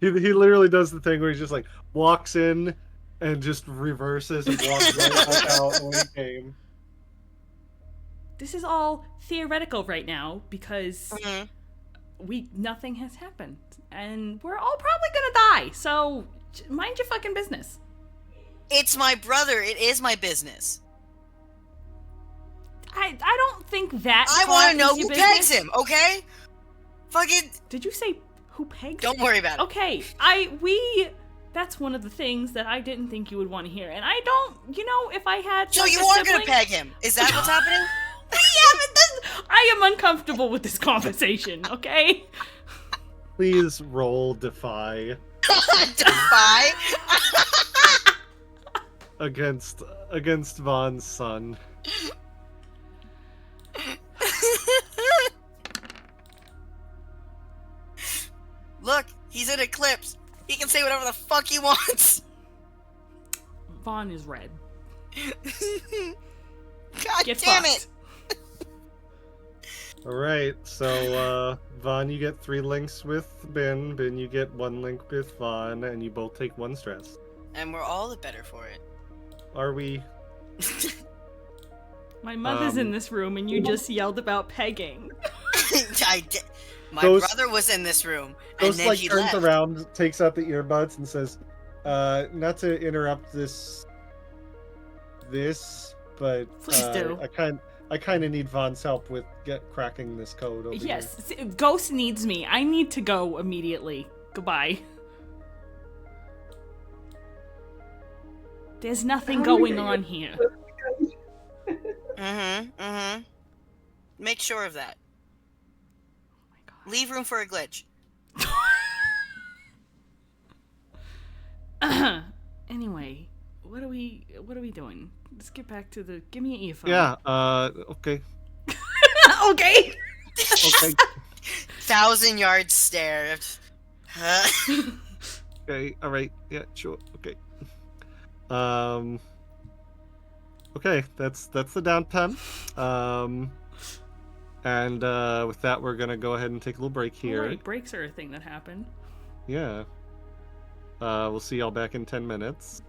Speaker 1: He literally does the thing where he just like walks in and just reverses and walks right back out when he came.
Speaker 3: This is all theoretical right now because
Speaker 2: Mhm.
Speaker 3: nothing has happened. And we're all probably gonna die, so mind your fucking business.
Speaker 2: It's my brother. It is my business.
Speaker 3: I don't think that
Speaker 2: I
Speaker 3: part
Speaker 2: want to know
Speaker 3: is your
Speaker 2: who pegs
Speaker 3: business.
Speaker 2: him, okay? Fucking
Speaker 3: Did you say who pegged?
Speaker 2: don't worry about it.
Speaker 3: Okay, that's one of the things that I didn't think you would want to hear. And I don't, if I had
Speaker 2: So
Speaker 3: like,
Speaker 2: you
Speaker 3: a
Speaker 2: are
Speaker 3: sibling,
Speaker 2: gonna peg him? Is that what's happening?
Speaker 3: Yeah, but I am uncomfortable with this conversation, okay?
Speaker 1: Please roll defy
Speaker 2: Defy.
Speaker 1: against Vaughn's son.
Speaker 2: Look, he's in Eclipse. He can say whatever the fuck he wants.
Speaker 3: Vaughn is red.
Speaker 2: God
Speaker 3: Get
Speaker 2: damn
Speaker 3: fucked.
Speaker 2: it.
Speaker 1: Alright, so Vaughn, you get 3 links with Ben. Ben, you get 1 link with Vaughn, and you both take 1 stress.
Speaker 2: And we're all the better for it.
Speaker 1: Are we?
Speaker 3: My mother's in
Speaker 1: Um,
Speaker 3: this room and you just yelled about pegging.
Speaker 2: I did. My
Speaker 1: Ghost-
Speaker 2: brother was in this room, and
Speaker 1: Ghost
Speaker 2: then
Speaker 1: like
Speaker 2: he
Speaker 1: turns
Speaker 2: left.
Speaker 1: around, takes out the earbuds, and says, "Not to interrupt this, but
Speaker 3: Please do.
Speaker 1: I kind of need Vaughn's help with cracking this code over here."
Speaker 3: Yes, Ghost needs me. I need to go immediately. Goodbye. There's nothing going on here.
Speaker 2: Mm-hmm. Make sure of that.
Speaker 3: Oh my god.
Speaker 2: Leave room for a glitch.
Speaker 3: Anyway, what are we doing? Let's get back to the. Give me an earphone.
Speaker 1: Yeah. Okay.
Speaker 3: Okay.
Speaker 1: Okay.
Speaker 2: 1,000-yard stare.
Speaker 1: Okay. All right. Yeah. Sure. Okay. Okay. That's the downtime. And with that, we're gonna go ahead and take a little break here.
Speaker 3: Right, breaks are a thing that happen.
Speaker 1: Yeah. We'll see y'all back in 10 minutes.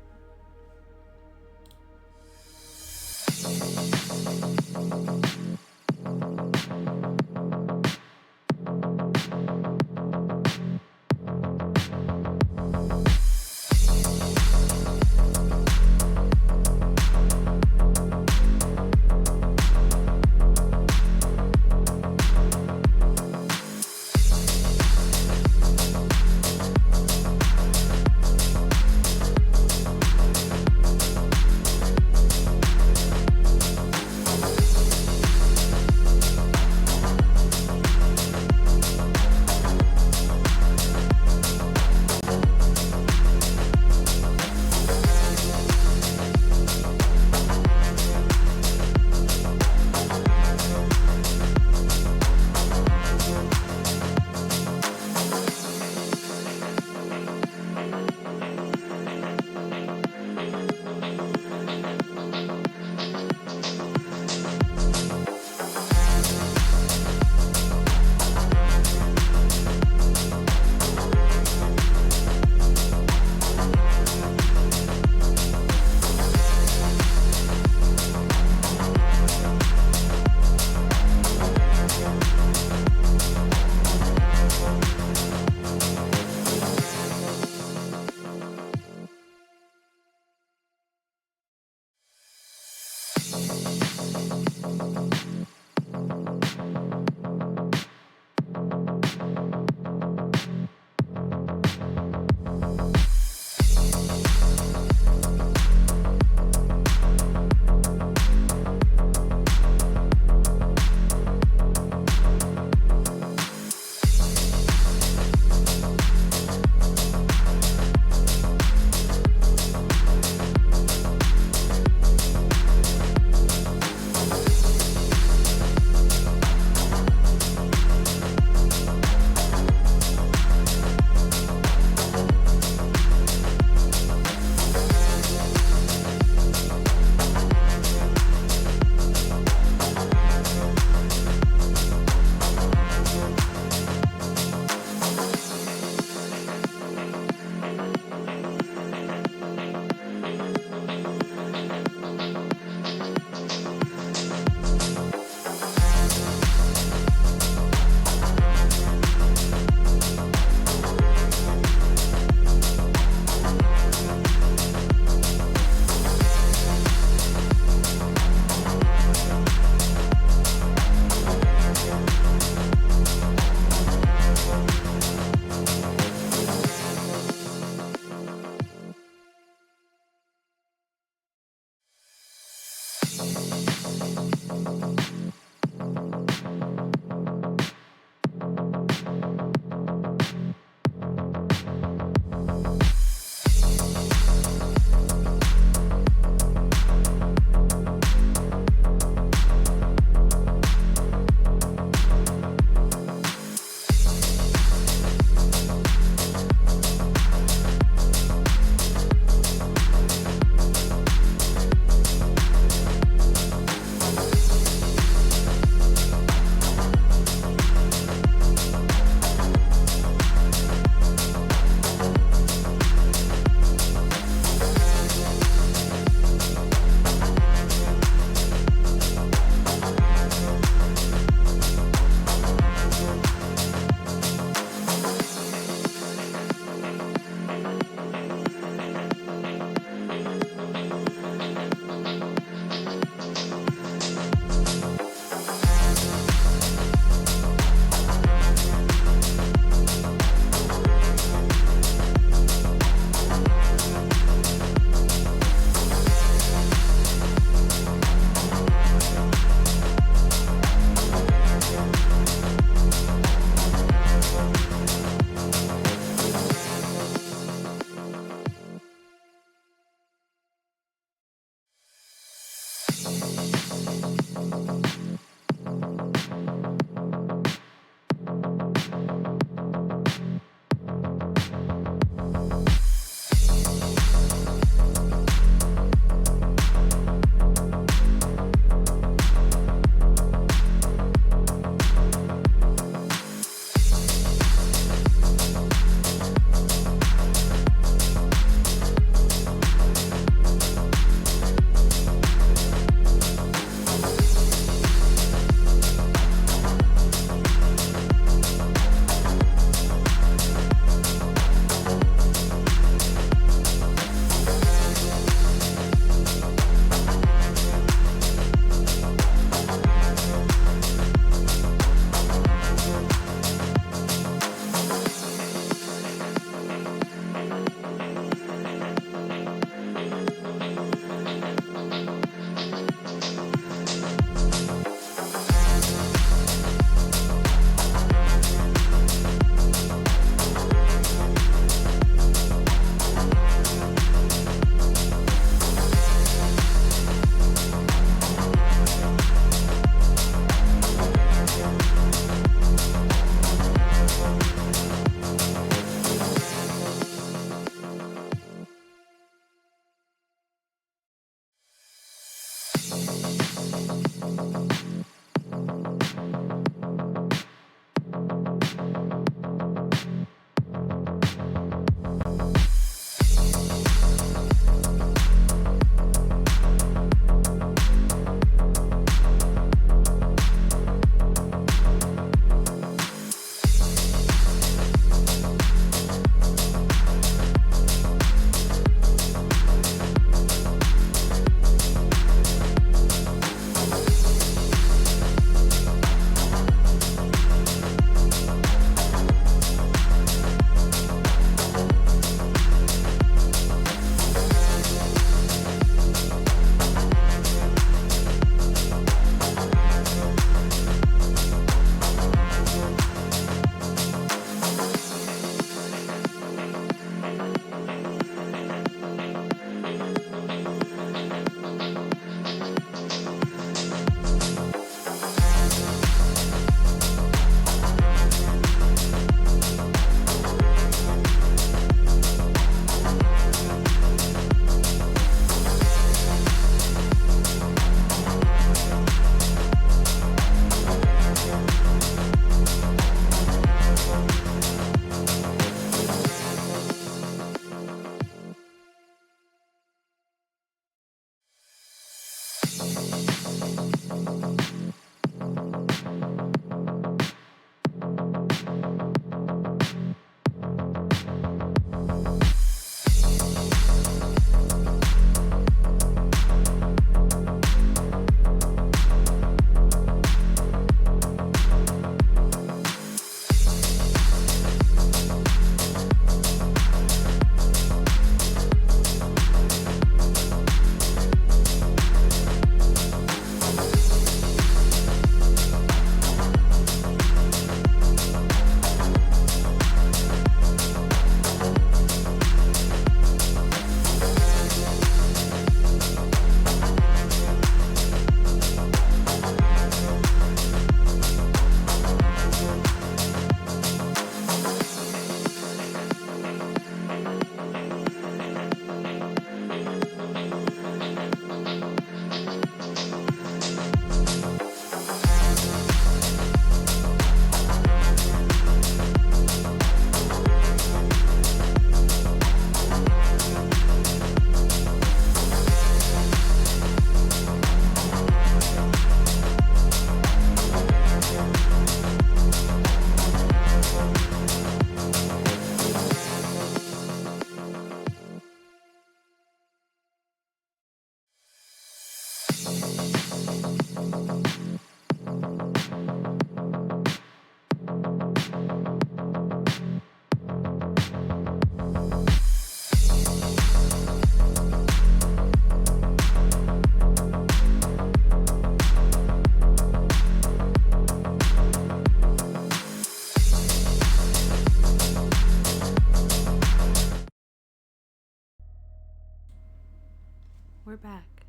Speaker 6: We're back.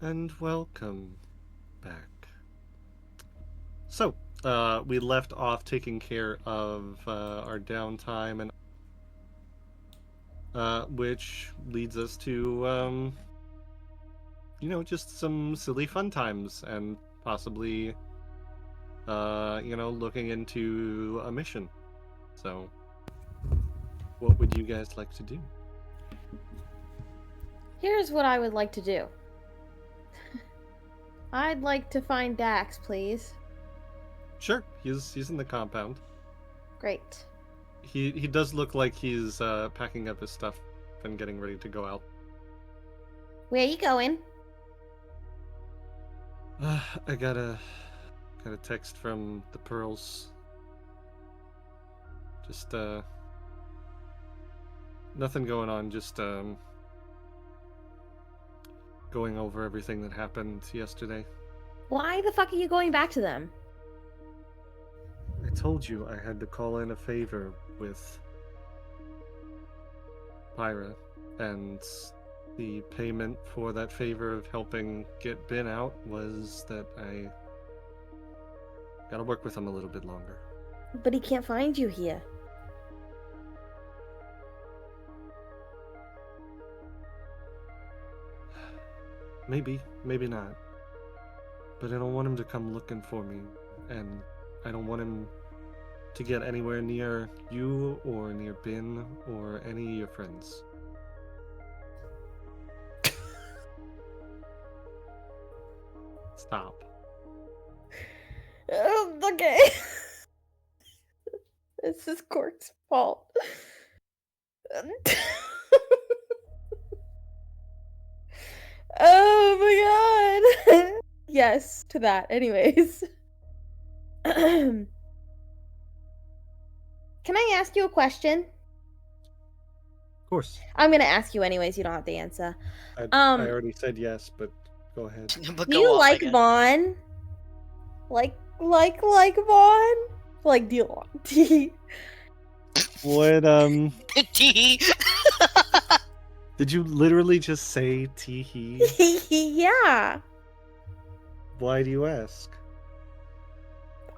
Speaker 1: And welcome back. So, we left off taking care of our downtime, and which leads us to, just some silly fun times, and possibly, looking into a mission. So, what would you guys like to do?
Speaker 5: Here's what I would like to do. I'd like to find Dax, please.
Speaker 1: Sure, he's in the compound.
Speaker 5: Great.
Speaker 1: He does look like he's packing up his stuff and getting ready to go out.
Speaker 5: Where you going?
Speaker 1: I got a text from the Pearls. Just nothing going on. Just going over everything that happened yesterday.
Speaker 5: Why the fuck are you going back to them?
Speaker 1: I told you I had to call in a favor with Pyra, and the payment for that favor of helping get Ben out was that I gotta work with him a little bit longer.
Speaker 5: But he can't find you here.
Speaker 1: Maybe, maybe not. But I don't want him to come looking for me, and I don't want him to get anywhere near you or near Ben or any of your friends. Stop.
Speaker 5: Okay. This is Cork's fault. Oh my god. Yes, to that. Anyways. Can I ask you a question?
Speaker 1: Of course.
Speaker 5: I'm gonna ask you anyways, you don't have to answer.
Speaker 1: I already said yes, but go ahead.
Speaker 2: But
Speaker 5: Do
Speaker 2: go
Speaker 5: you
Speaker 2: off, I
Speaker 5: like
Speaker 2: guess.
Speaker 5: Vaughn? Like Vaughn? Like, do you
Speaker 1: What,
Speaker 2: T.
Speaker 1: did you literally just say tee-hee?
Speaker 5: Yeah.
Speaker 1: Why do you ask?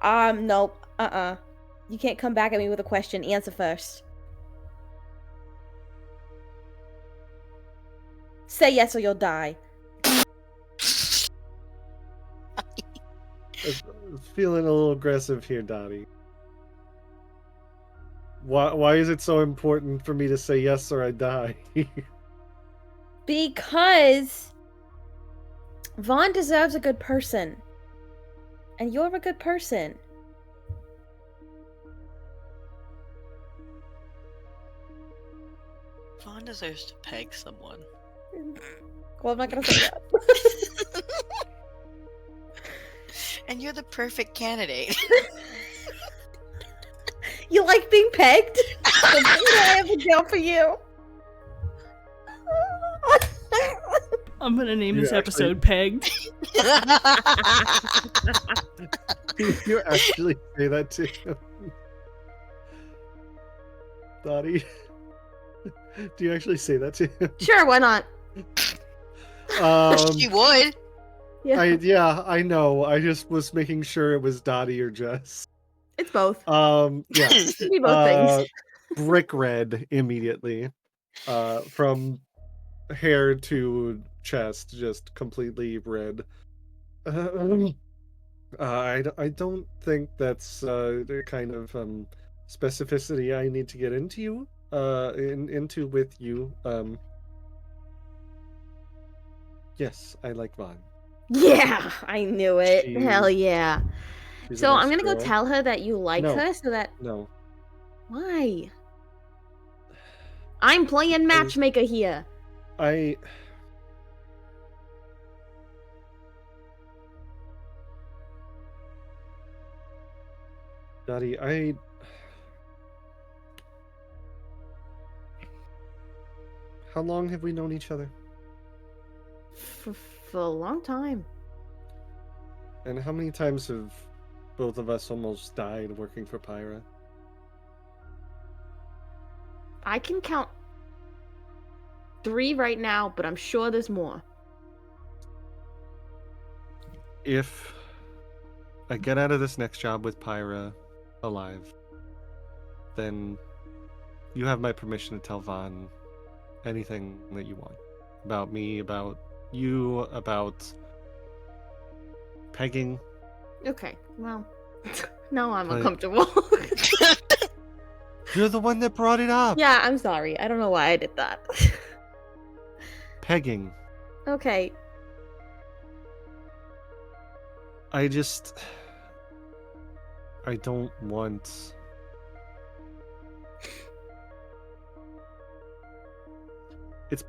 Speaker 5: Nope. You can't come back at me with a question. Answer first. Say yes or you'll die.
Speaker 1: I was feeling a little aggressive here, Dottie. Why is it so important for me to say yes or I die?
Speaker 5: Because Vaughn deserves a good person. And you're a good person.
Speaker 2: Vaughn deserves to peg someone.
Speaker 5: Well, I'm not gonna say that.
Speaker 2: And you're the perfect candidate.
Speaker 5: You like being pegged? Then I have a girl for you.
Speaker 3: I'm gonna name
Speaker 1: You
Speaker 3: this
Speaker 1: actually-
Speaker 3: episode Pegged.
Speaker 1: You actually say that to him? Dottie? Do you actually say that to him?
Speaker 5: Sure, why not?
Speaker 2: She would.
Speaker 5: Yeah,
Speaker 1: I know. I just was making sure it was Dottie or Jess.
Speaker 5: it's both.
Speaker 1: Yeah.
Speaker 5: It can be both things.
Speaker 1: Brick red immediately. From hair to chest, just completely red. I don't think that's the kind of specificity I need to get into with you. Yes, I like Vaughn.
Speaker 5: Yeah, I knew it.
Speaker 1: She-
Speaker 5: Hell yeah.
Speaker 1: She's a
Speaker 5: So
Speaker 1: nice
Speaker 5: I'm gonna go
Speaker 1: girl.
Speaker 5: tell her that you like
Speaker 1: No.
Speaker 5: her so that.
Speaker 1: No,
Speaker 5: Why? I'm playing matchmaker here.
Speaker 1: I. Dottie, How long have we known each other?
Speaker 5: For a long time.
Speaker 1: And how many times have both of us almost died working for Pyra?
Speaker 5: I can count 3 right now, but I'm sure there's more.
Speaker 1: If I get out of this next job with Pyra alive, then you have my permission to tell Vaughn anything that you want. About me, about you, about pegging.
Speaker 5: Okay, well, now I'm
Speaker 1: But-
Speaker 5: uncomfortable.
Speaker 1: You're the one that brought it up!
Speaker 5: Yeah, I'm sorry. I don't know why I did that.
Speaker 1: Pegging.
Speaker 5: Okay.
Speaker 1: I don't want... It's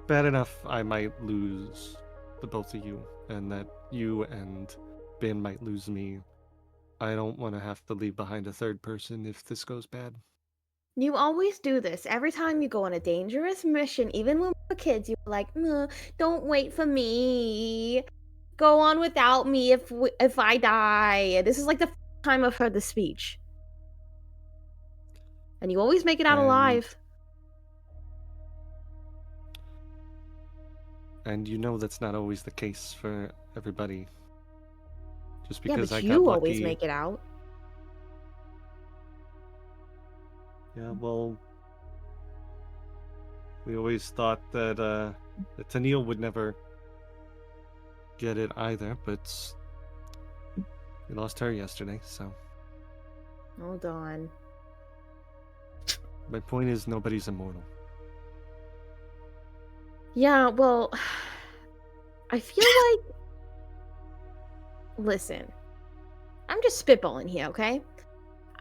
Speaker 1: bad enough I might lose the both of you, and that you and Ben might lose me. I don't want to have to leave behind a third person if this goes bad.
Speaker 5: You always do this. Every time you go on a dangerous mission, even when we were kids, you were like, don't wait for me. Go on without me if I die. This is like the first time I've heard this speech. And you always make it out
Speaker 1: And-
Speaker 5: alive.
Speaker 1: And you know that's not always the case for everybody. Just
Speaker 5: Yeah,
Speaker 1: because
Speaker 5: but
Speaker 1: I got
Speaker 5: you
Speaker 1: lucky.
Speaker 5: always make it out.
Speaker 1: Yeah, well, we always thought that Tennille would never get it either, but we lost her yesterday, so
Speaker 5: Hold on.
Speaker 1: my point is nobody's immortal.
Speaker 5: Yeah, well, I feel like. Listen, I'm just spitballing here, okay?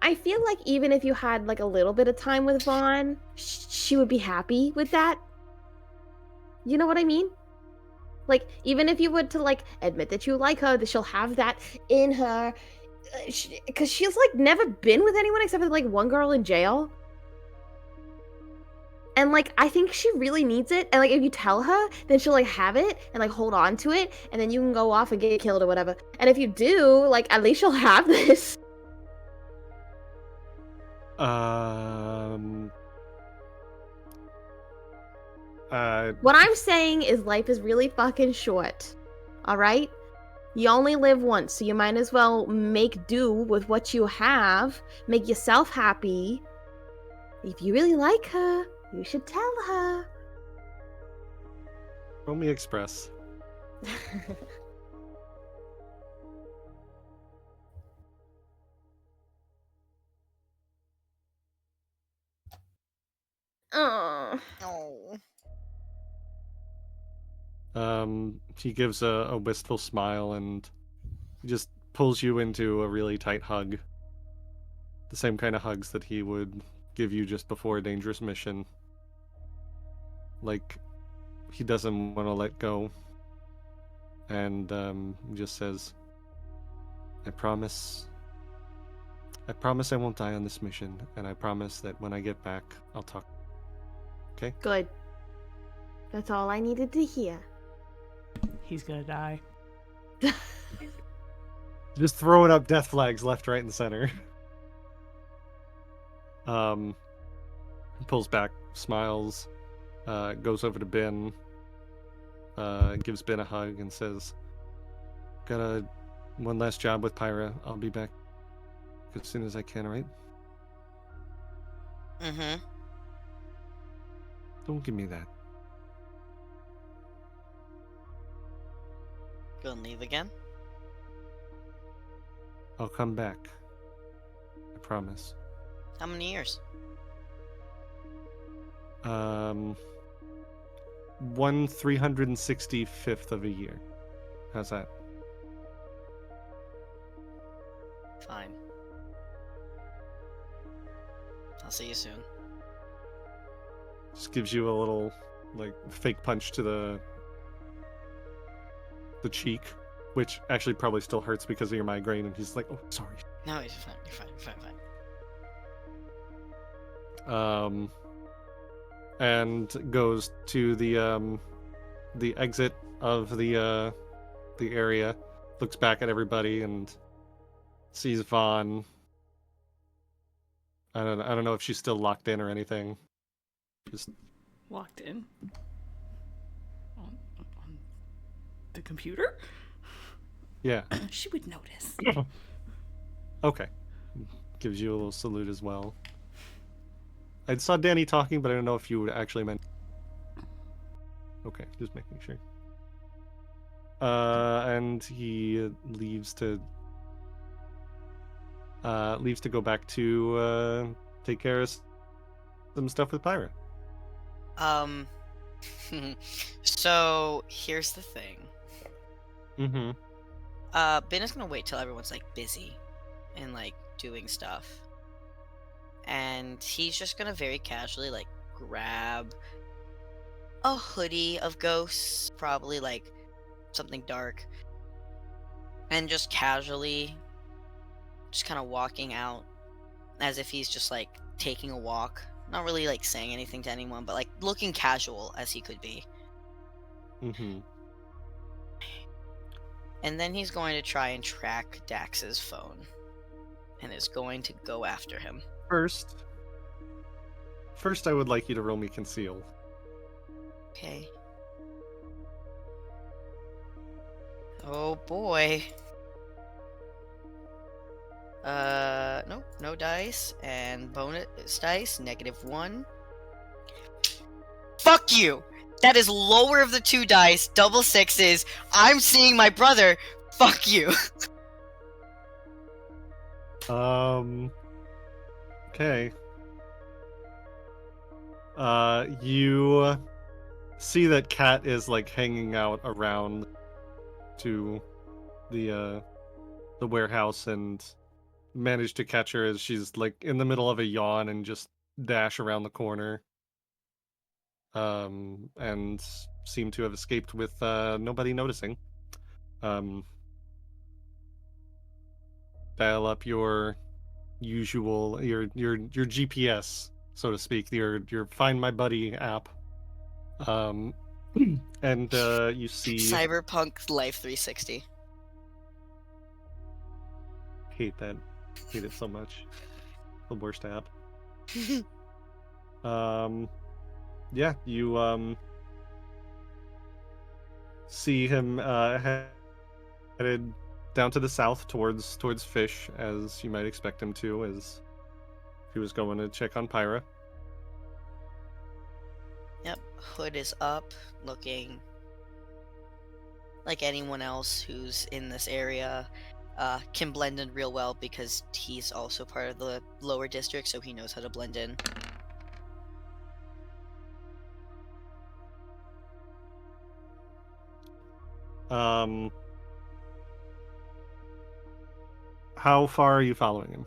Speaker 5: I feel like even if you had like a little bit of time with Vaughn, she would be happy with that. You know what I mean? Like, even if you were to like admit that you like her, that she'll have that in her, because she's like never been with anyone except for like one girl in jail. And like, I think she really needs it. And like, if you tell her, then she'll like have it and like hold on to it, and then you can go off and get killed or whatever. And if you do, like, at least she'll have this. What I'm saying is life is really fucking short. Alright? You only live once, so you might as well make do with what you have. Make yourself happy. If you really like her, you should tell her.
Speaker 1: Roll me Express.
Speaker 5: Oh.
Speaker 2: Oh.
Speaker 1: He gives a wistful smile and He just pulls you into a really tight hug. The same kind of hugs that he would give you just before a dangerous mission. Like, he doesn't want to let go. And he just says, I promise I won't die on this mission, and I promise that when I get back, I'll talk. Okay?
Speaker 7: Good. That's all I needed to hear.
Speaker 6: He's gonna die.
Speaker 1: Just throwing up death flags left, right, and center. Pulls back, smiles, goes over to Ben, gives Ben a hug, and says, got one last job with Pyra. I'll be back as soon as I can, right?
Speaker 2: Mm-hmm.
Speaker 1: Don't give me that.
Speaker 2: Gonna leave again?
Speaker 1: I'll come back. I promise.
Speaker 2: How many years?
Speaker 1: 1/365th of a year. How's that?
Speaker 2: Fine. I'll see you soon.
Speaker 1: Just gives you a little, like, fake punch to the cheek, which actually probably still hurts because of your migraine, and he's like, oh, sorry.
Speaker 2: No, you're fine. You're fine. You're fine. Fine.
Speaker 1: And goes to the exit of the area, looks back at everybody and sees Vaughn. I don't know if she's still locked in or anything. Just
Speaker 3: Locked in. On the computer?
Speaker 1: yeah.
Speaker 3: She would notice.
Speaker 1: Okay. Gives you a little salute as well. I saw Danny talking, but I don't know if you would actually meant. Okay, just making sure. And he leaves to go back to take care of some stuff with Pyra.
Speaker 2: So here's the thing.
Speaker 1: Mm-hmm.
Speaker 2: Ben is gonna wait till everyone's like busy and like doing stuff. And he's just gonna very casually like grab a hoodie of ghosts, probably like something dark, and just casually just kind of walking out as if he's just like taking a walk, not really like saying anything to anyone, but like looking casual as he could be.
Speaker 1: Mm-hmm.
Speaker 2: And then he's going to try and track Dax's phone and is going to go after him.
Speaker 1: First, I would like you to roll me conceal.
Speaker 2: Okay. Oh boy. Nope, no dice, and bonus dice, -1. Fuck you! That is lower of the 2 dice, double 6s. I'm seeing my brother. Fuck you.
Speaker 1: Okay. You see that Kat is like hanging out around to the warehouse and manage to catch her as she's like in the middle of a yawn and just dash around the corner. And seem to have escaped with nobody noticing. Dial up your usual your GPS, so to speak, your Find My Buddy app. And you see
Speaker 2: Cyberpunk Life 360.
Speaker 1: hate it so much. The worst app. Yeah, you see him headed down to the south towards Fish, as you might expect him to, as he was going to check on Pyra.
Speaker 2: Yep, hood is up, looking like anyone else who's in this area. Can blend in real well because he's also part of the lower district, so he knows how to blend in.
Speaker 1: How far are you following him?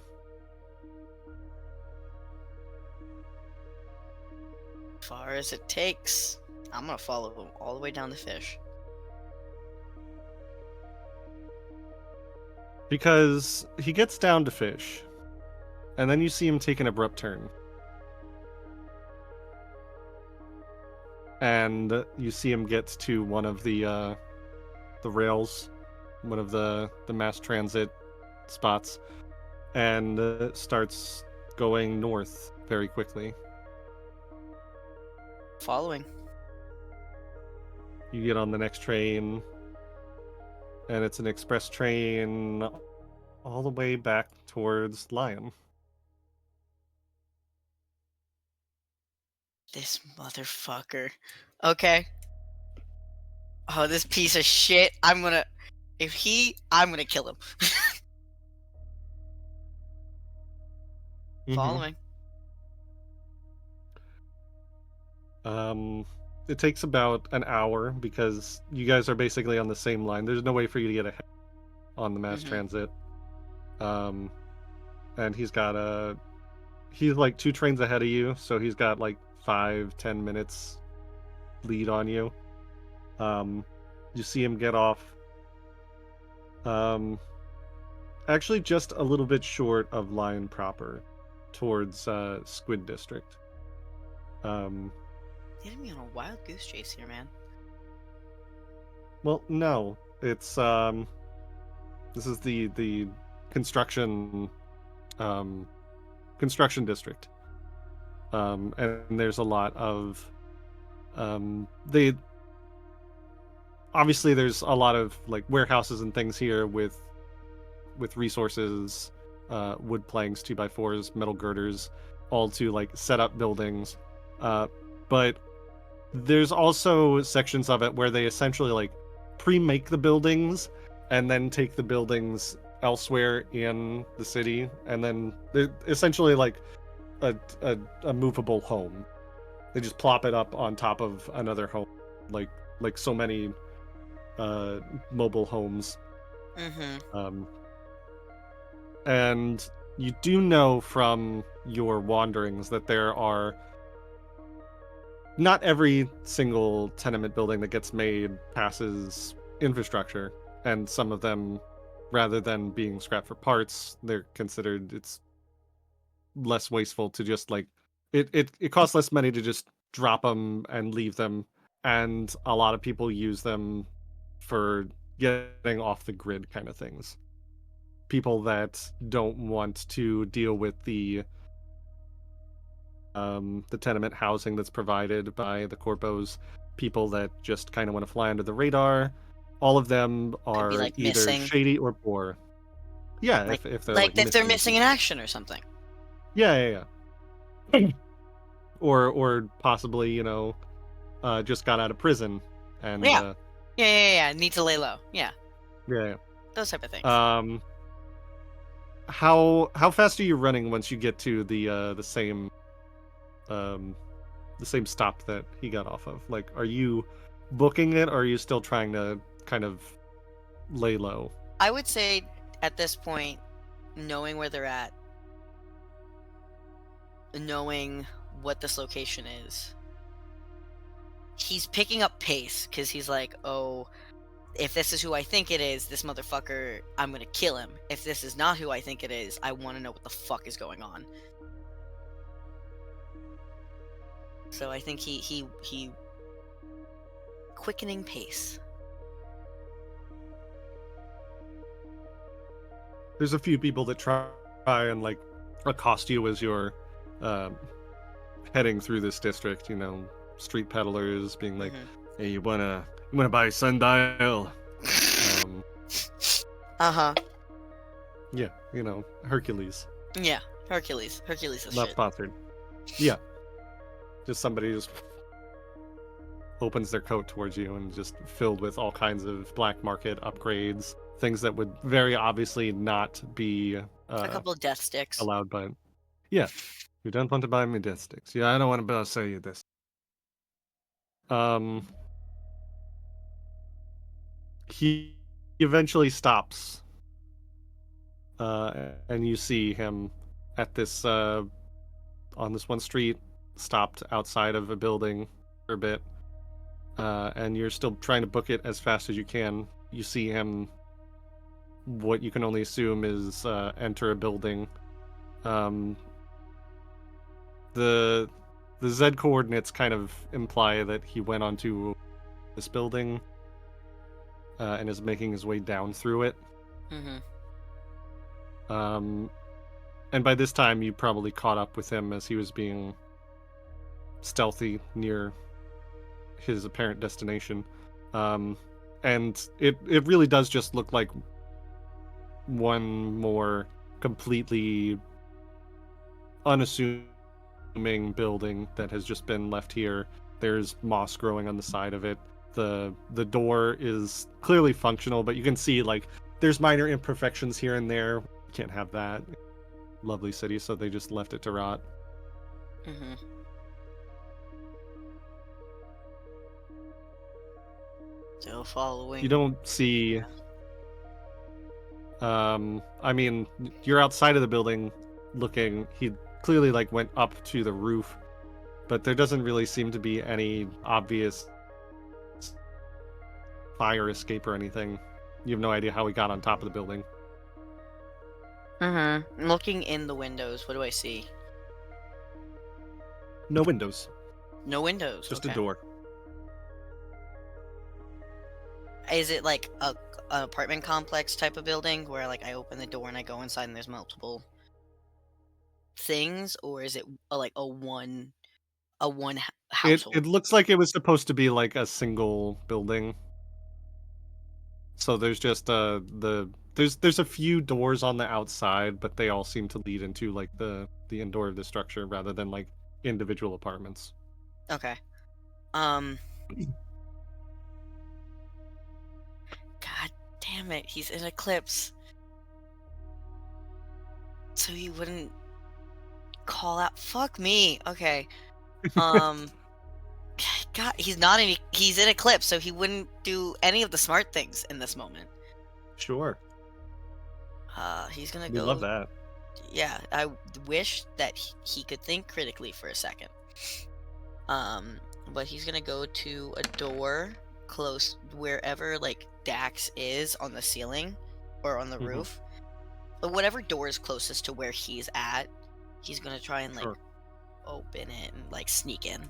Speaker 2: Far as it takes. I'm gonna follow him all the way down the fish.
Speaker 1: Because he gets down to fish, and then you see him take an abrupt turn. And you see him get to one of the rails, one of the mass transit spots, and starts going north very quickly.
Speaker 2: Following.
Speaker 1: You get on the next train, and it's an express train all the way back towards Lion.
Speaker 2: This motherfucker. Okay. Oh, this piece of shit. I'm gonna kill him. Following.
Speaker 1: It takes about an hour because you guys are basically on the same line. There's no way for you to get ahead on the mass transit. And he's like 2 trains ahead of you, so he's got like 5-10 minutes lead on you. You see him get off actually just a little bit short of Lion proper towards Squid District.
Speaker 2: Getting me on a wild goose chase here, man.
Speaker 1: Well, no. It's this is the construction district. And there's a lot of they obviously there's a lot of like warehouses and things here with resources, wood planks, 2x4s, metal girders, all to like set up buildings. But there's also sections of it where they essentially like pre-make the buildings and then take the buildings elsewhere in the city, and then they're essentially like a movable home. They just plop it up on top of another home, like so many mobile homes. And you do know from your wanderings that there are not every single tenement building that gets made passes infrastructure, and some of them, rather than being scrapped for parts, they're considered it's less wasteful to just like it costs less money to just drop them and leave them, and a lot of people use them for getting off the grid kind of things. People that don't want to deal with the tenement housing that's provided by the corpos, people that just kind of want to fly under the radar, all of them are
Speaker 2: like
Speaker 1: either
Speaker 2: missing.
Speaker 1: shady or poor. Yeah,
Speaker 2: Like,
Speaker 1: if they're
Speaker 2: like
Speaker 1: like
Speaker 2: if they're missing in action or something.
Speaker 1: Yeah. or possibly, just got out of prison and
Speaker 2: Yeah. Need to lay low. Yeah.
Speaker 1: Yeah.
Speaker 2: Those type of things.
Speaker 1: How fast are you running once you get to the same stop that he got off of? Like, are you booking it, or are you still trying to kind of lay low?
Speaker 2: I would say at this point, knowing where they're at, knowing what this location is, he's picking up pace because he's like, oh, if this is who I think it is, this motherfucker, I'm gonna kill him. If this is not who I think it is, I want to know what the fuck is going on. So I think he quickening pace.
Speaker 1: There's a few people that try and like accost you as you're heading through this district. Street peddlers being like, "Hey, you wanna buy a sundial?" Yeah, Hercules.
Speaker 2: Yeah, Hercules is
Speaker 1: Not
Speaker 2: shit.
Speaker 1: sponsored. Yeah. Just somebody just opens their coat towards you and just filled with all kinds of black market upgrades, things that would very obviously not be
Speaker 2: a couple of death sticks
Speaker 1: allowed by. Yeah, you don't want to buy me death sticks. Yeah, I don't want to sell you this. He eventually stops and you see him at this on this one street, stopped outside of a building for a bit, and you're still trying to book it as fast as you can. You see him, what you can only assume is enter a building. The Z coordinates kind of imply that he went onto this building and is making his way down through it.
Speaker 2: Mm-hmm.
Speaker 1: And by this time, you probably caught up with him as he was being stealthy near his apparent destination. And it really does just look like one more completely unassuming building that has just been left here. There's moss growing on the side of it. The door is clearly functional, but you can see like there's minor imperfections here and there. You can't have that. Lovely city, so they just left it to rot.
Speaker 2: Mm-hmm. Still following.
Speaker 1: You don't see. I mean, you're outside of the building, looking. He clearly like went up to the roof, but there doesn't really seem to be any obvious fire escape or anything. You have no idea how he got on top of the building.
Speaker 2: Mm-hmm. Looking in the windows, what do I see?
Speaker 1: No windows,
Speaker 2: No windows.
Speaker 1: just
Speaker 2: okay.
Speaker 1: a door.
Speaker 2: Is it like an apartment complex type of building where like I open the door and I go inside and there's multiple things, or is it like a one household?
Speaker 1: It looks like it was supposed to be like a single building. So there's just there's a few doors on the outside, but they all seem to lead into like the indoor of the structure rather than like individual apartments.
Speaker 2: Okay. God damn it, he's in Eclipse. So he wouldn't call out. Fuck me. Okay. God, he's in Eclipse, so he wouldn't do any of the smart things in this moment.
Speaker 1: Sure.
Speaker 2: He's gonna
Speaker 1: We
Speaker 2: go.
Speaker 1: love that.
Speaker 2: Yeah, I wish that he could think critically for a second. But he's gonna go to a door close wherever like Dax is on the ceiling or on the
Speaker 1: Mhm.
Speaker 2: roof. But whatever door is closest to where he's at, he's gonna try and like
Speaker 1: Sure.
Speaker 2: open it and like sneak in.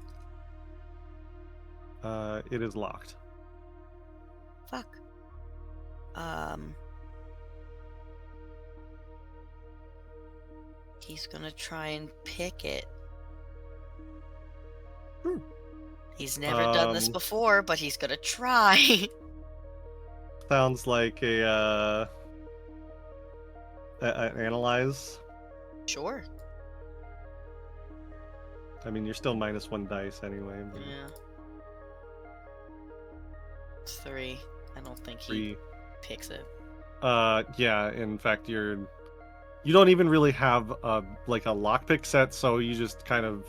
Speaker 1: It is locked.
Speaker 2: Fuck. He's gonna try and pick it. He's never done this before, but he's gonna try.
Speaker 1: Sounds like an analyze.
Speaker 2: Sure.
Speaker 1: I mean, you're still -1 dice anyway. But
Speaker 2: Yeah. It's 3. I don't think he
Speaker 1: 3.
Speaker 2: picks it.
Speaker 1: Yeah. In fact, you don't even really have a lockpick set, so you just kind of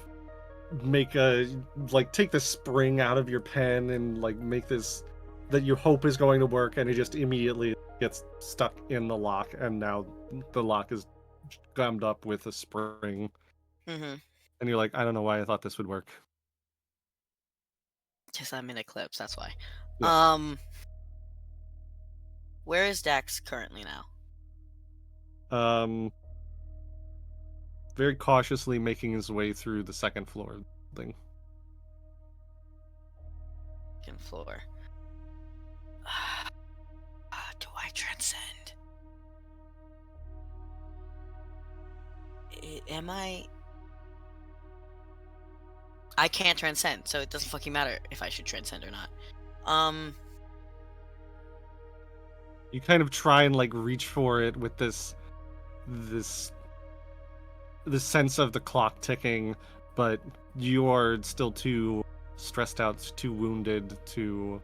Speaker 1: take the spring out of your pen and like make this that you hope is going to work, and it just immediately gets stuck in the lock, and now the lock is gummed up with a spring.
Speaker 2: Mm-hmm.
Speaker 1: And you're like, I don't know why I thought this would work.
Speaker 2: Because I'm in Eclipse, that's why.
Speaker 1: Yeah.
Speaker 2: Where is Dax currently now?
Speaker 1: Very cautiously making his way through the second floor thing.
Speaker 2: Second floor. Do I transcend? Am I? I can't transcend, so it doesn't fucking matter if I should transcend or not.
Speaker 1: You kind of try and like reach for it with this sense of the clock ticking, but you are still too stressed out, too wounded to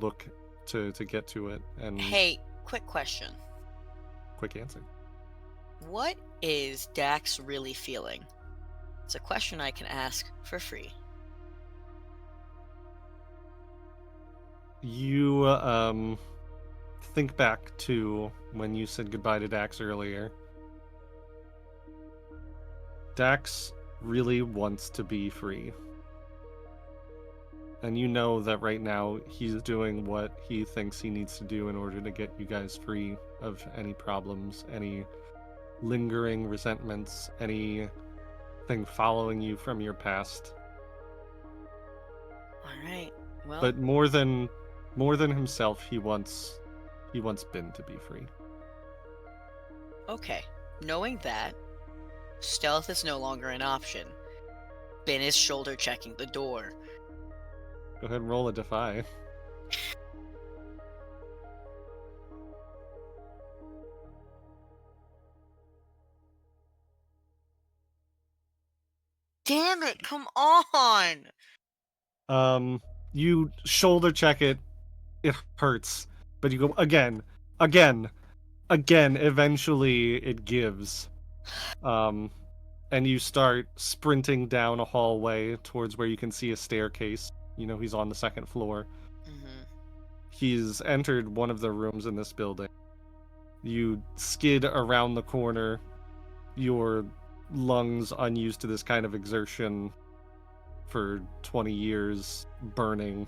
Speaker 1: look to get to it. And
Speaker 2: Hey, quick question.
Speaker 1: quick answer.
Speaker 2: What is Dax really feeling? It's a question I can ask for free.
Speaker 1: You think back to when you said goodbye to Dax earlier. Dax really wants to be free. And you know that right now he's doing what he thinks he needs to do in order to get you guys free of any problems, any lingering resentments, anything following you from your past.
Speaker 2: Alright. Well,
Speaker 1: But more than himself, he wants Ben to be free.
Speaker 2: okay. Knowing that, stealth is no longer an option. Ben is shoulder checking the door.
Speaker 1: Go ahead and roll a defy.
Speaker 2: Damn it, come on!
Speaker 1: You shoulder check it. It hurts, but you go again. Eventually, it gives. And you start sprinting down a hallway towards where you can see a staircase. You know he's on the second floor.
Speaker 2: Mm-hmm.
Speaker 1: He's entered one of the rooms in this building. You skid around the corner, your lungs unused to this kind of exertion for 20 years, burning.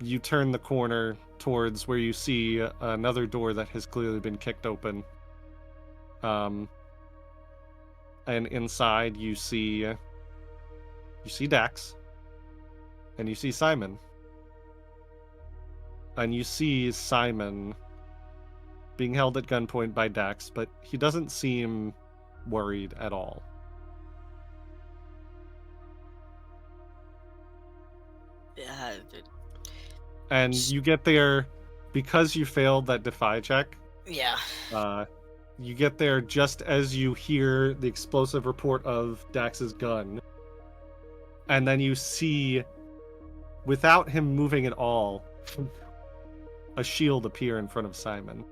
Speaker 1: You turn the corner towards where you see another door that has clearly been kicked open. And inside you see Dax, and you see Simon. And you see Simon being held at gunpoint by Dax, but he doesn't seem worried at all. And you get there because you failed that defy check.
Speaker 2: Yeah.
Speaker 1: You get there just as you hear the explosive report of Dax's gun. And then you see, without him moving at all, a shield appear in front of Simon.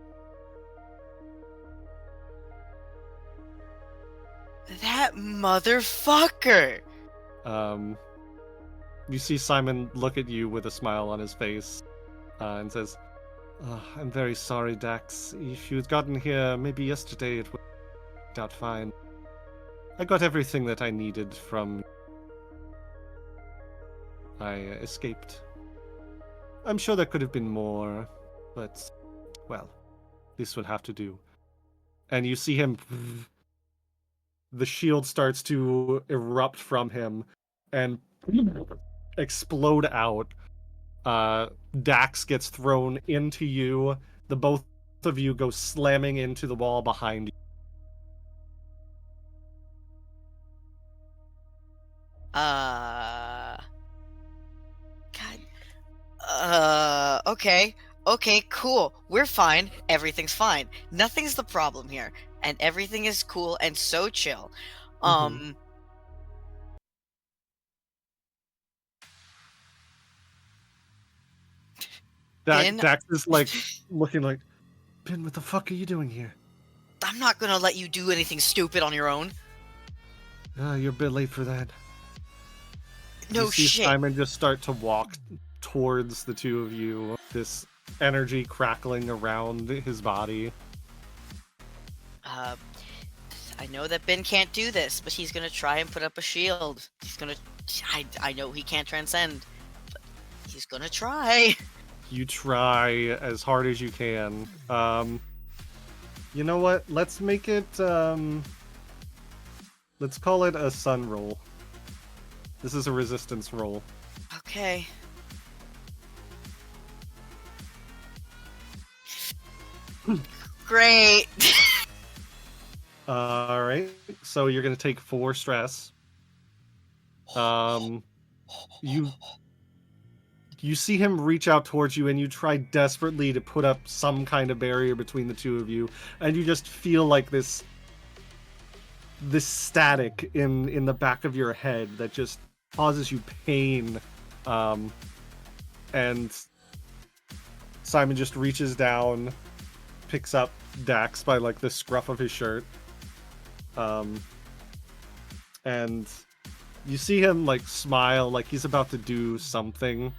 Speaker 2: That motherfucker!
Speaker 1: You see Simon look at you with a smile on his face, and says, I'm very sorry, Dax. If you'd gotten here maybe yesterday, it would have worked out fine. I got everything that I needed from... I escaped. I'm sure there could have been more, but, well, this will have to do. And you see him... The shield starts to erupt from him and explode out. Dax gets thrown into you. The both of you go slamming into the wall behind you.
Speaker 2: God. Okay. Okay, cool. We're fine. Everything's fine. Nothing's the problem here. And everything is cool and so chill. Ben?
Speaker 1: Dax is like looking like, Ben, what the fuck are you doing here?
Speaker 2: I'm not gonna let you do anything stupid on your own.
Speaker 1: You're a bit late for that.
Speaker 2: No
Speaker 1: you see
Speaker 2: shit.
Speaker 1: Simon just start to walk towards the two of you. This energy crackling around his body.
Speaker 2: I know that Ben can't do this, but he's gonna try and put up a shield. He's gonna... I know he can't transcend, but he's gonna try.
Speaker 1: You try as hard as you can. You know what? Let's make it, let's call it a sun roll. This is a resistance roll.
Speaker 2: Okay. Great.
Speaker 1: Alright, so you're gonna take 4 stress. You see him reach out towards you, and you try desperately to put up some kind of barrier between the two of you, and you just feel like this static in the back of your head that just causes you pain. And Simon just reaches down, picks up Dax by like the scruff of his shirt, and you see him like smile, like he's about to do something.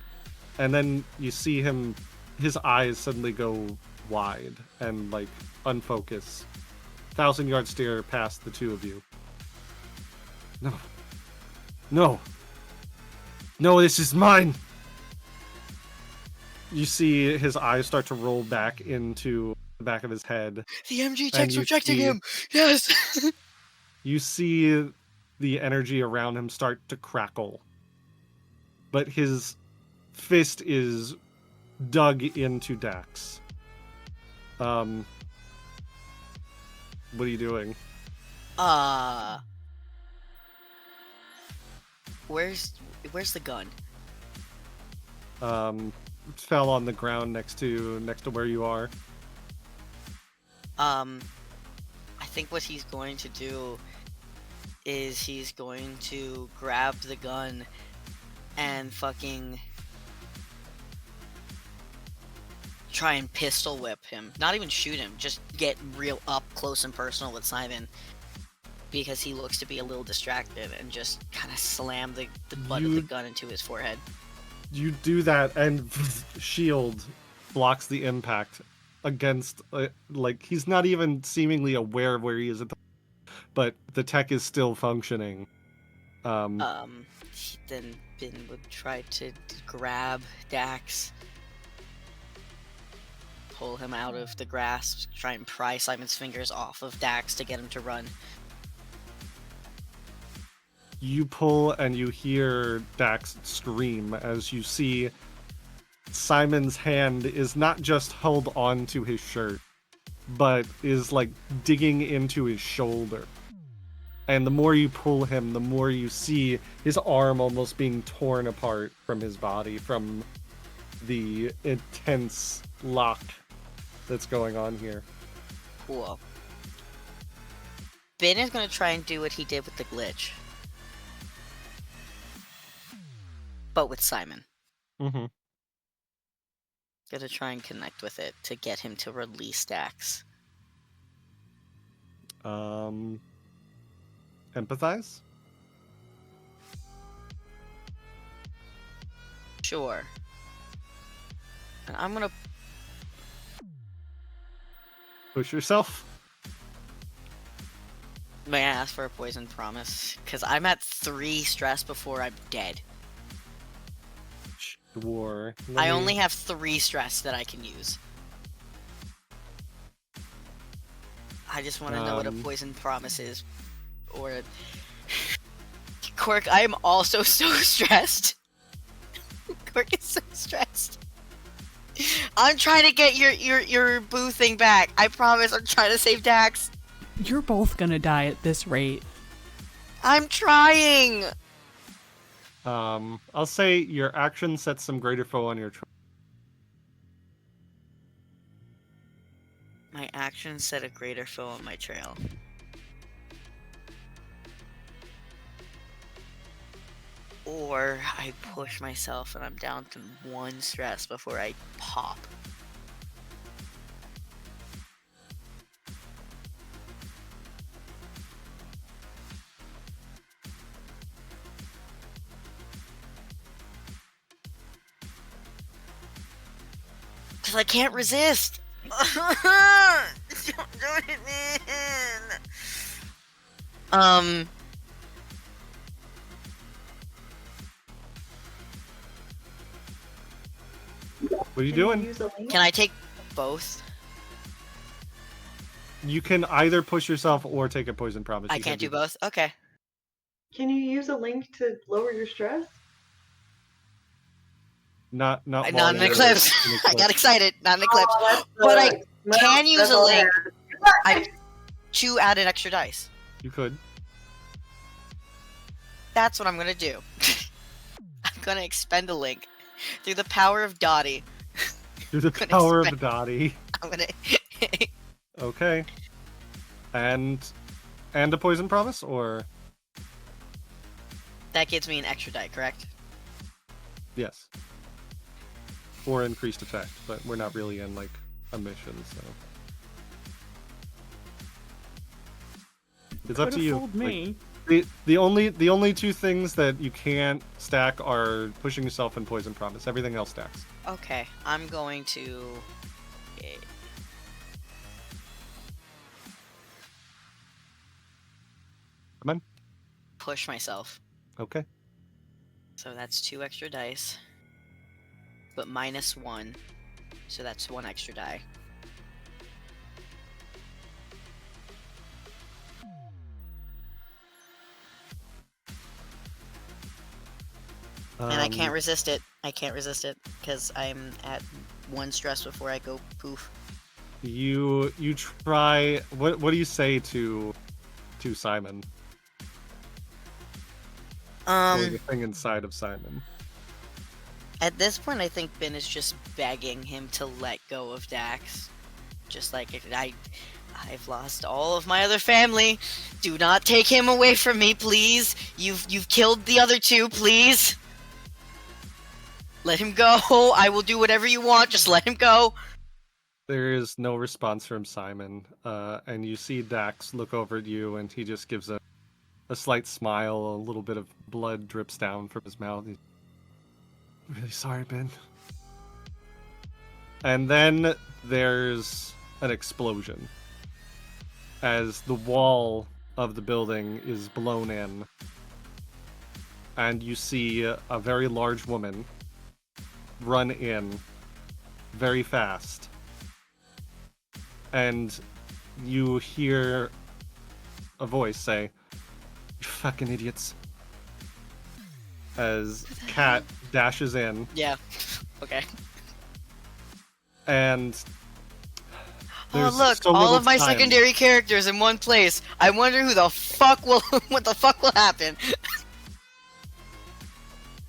Speaker 1: And then you see him his eyes suddenly go wide and like unfocus. 1,000-yard stare past the two of you. No. No. No, this is mine. You see his eyes start to roll back into the back of his head.
Speaker 2: The MG
Speaker 1: And
Speaker 2: tech's
Speaker 1: you
Speaker 2: rejecting
Speaker 1: see-
Speaker 2: him. Yes.
Speaker 1: You see the energy around him start to crackle. But his fist is dug into Dax. What are you doing?
Speaker 2: Where's the gun?
Speaker 1: It fell on the ground next to where you are.
Speaker 2: I think what he's going to do is he's going to grab the gun and fucking try and pistol whip him. Not even shoot him, just get real up close and personal with Simon. Because he looks to be a little distracted, and just kind of slam the butt of the gun into his forehead.
Speaker 1: You do that, and shield blocks the impact against, like, he's not even seemingly aware of where he is at the, but the tech is still functioning.
Speaker 2: Then Bin would try to grab Dax, pull him out of the grasp, try and pry Simon's fingers off of Dax to get him to run.
Speaker 1: You pull and you hear Dax scream as you see Simon's hand is not just held on to his shirt, but is like digging into his shoulder. And the more you pull him, the more you see his arm almost being torn apart from his body from the intense lock that's going on here.
Speaker 2: Cool. Bin is going to try and do what he did with the glitch. But with Simon.
Speaker 1: Mm-hmm.
Speaker 2: Gonna try and connect with it to get him to release Dax.
Speaker 1: Empathize?
Speaker 2: Sure. And I'm gonna
Speaker 1: Push yourself?
Speaker 2: may I ask for a poison promise? Because I'm at 3 stress before I'm dead.
Speaker 1: Sure.
Speaker 2: I only have 3 stress that I can use. I just want to know what a poison promise is. Or a... Quirk, I am also so stressed. Quirk is so stressed. I'm trying to get your boo thing back. I promise I'm trying to save Dax.
Speaker 6: You're both gonna die at this rate.
Speaker 2: I'm trying!
Speaker 1: I'll say your action sets some greater foe on your trail.
Speaker 2: My actions set a greater foe on my trail. Or I push myself and I'm down to 1 stress before I pop. Because I can't resist! Don't do it, man!
Speaker 1: What are you
Speaker 4: Can you
Speaker 1: doing?
Speaker 4: use a link?
Speaker 2: Can I take both?
Speaker 1: You can either push yourself or take a poison promise.
Speaker 2: I
Speaker 1: You
Speaker 2: can't do both? Okay.
Speaker 4: Can you use a link to lower your stress?
Speaker 1: Not
Speaker 2: Not
Speaker 1: while
Speaker 2: in
Speaker 1: you're
Speaker 2: Eclipse.
Speaker 1: in
Speaker 2: I got
Speaker 1: Eclipse.
Speaker 2: excited. Not an Eclipse.
Speaker 4: Oh, that's
Speaker 2: But I
Speaker 4: well,
Speaker 2: can use
Speaker 4: that's
Speaker 2: a
Speaker 4: all
Speaker 2: link.
Speaker 4: I had.
Speaker 2: To add an extra dice.
Speaker 1: You could.
Speaker 2: That's what I'm gonna do. I'm gonna expend a link. Through the power of Dottie.
Speaker 1: Through the
Speaker 2: Couldn't
Speaker 1: power of
Speaker 2: expect-
Speaker 1: Dottie.
Speaker 2: I'm gonna...
Speaker 1: Okay. And a poison promise, or
Speaker 2: That gives me an extra die, correct?
Speaker 1: yes, or increased effect. But we're not really in like a mission, so it's up to
Speaker 6: Could've
Speaker 1: you.
Speaker 6: fooled
Speaker 1: Like,
Speaker 6: me.
Speaker 1: The only two things that you can't stack are pushing yourself and poison promise. Everything else stacks.
Speaker 2: Okay, I'm going to.
Speaker 1: Come on.
Speaker 2: Push myself.
Speaker 1: Okay.
Speaker 2: So that's 2 extra dice. But -1. So that's 1 extra die. And I can't resist it. I can't resist it because I'm at 1 stress before I go poof.
Speaker 1: You try. What do you say to Simon? Or the thing inside of Simon.
Speaker 2: At this point, I think Ben is just begging him to let go of Dax. Just like, I've lost all of my other family. Do not take him away from me, please. You've killed the other 2, please. Let him go. I will do whatever you want. Just let him go.
Speaker 1: There is no response from Simon, and you see Dax look over at you, and he just gives a slight smile. A little bit of blood drips down from his mouth. He's really sorry, Ben. And then there's an explosion as the wall of the building is blown in, and you see a very large woman run in very fast, and you hear a voice say, "You fucking idiots," as Kat dashes in.
Speaker 2: Yeah. Okay.
Speaker 1: And
Speaker 2: Oh
Speaker 1: there's
Speaker 2: look,
Speaker 1: so
Speaker 2: all
Speaker 1: little
Speaker 2: of my
Speaker 1: time.
Speaker 2: secondary characters in one place. I wonder who the fuck will what the fuck will happen.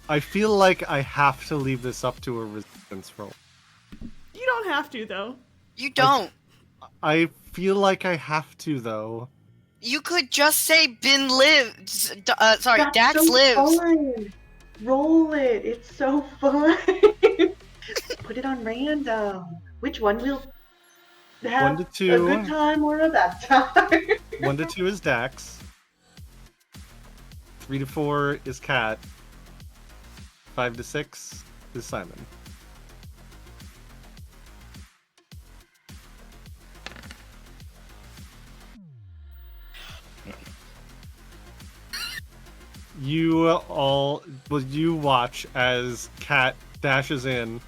Speaker 1: I feel like I have to leave this up to a resistance roll.
Speaker 3: You don't have to though.
Speaker 2: You don't.
Speaker 1: I feel like I have to, though.
Speaker 2: You could just say Ben lives. Sorry,
Speaker 4: That's
Speaker 2: Dax
Speaker 4: so
Speaker 2: lives.
Speaker 4: fun. Roll it. It's so fun. Put it on random. Which one will have
Speaker 1: 1 to
Speaker 4: a
Speaker 1: 2.
Speaker 4: good time or a bad time?
Speaker 1: 1 to 2 is Dax. 3 to 4 is Kat. 5 to 6 is Simon. You watch as Kat dashes in.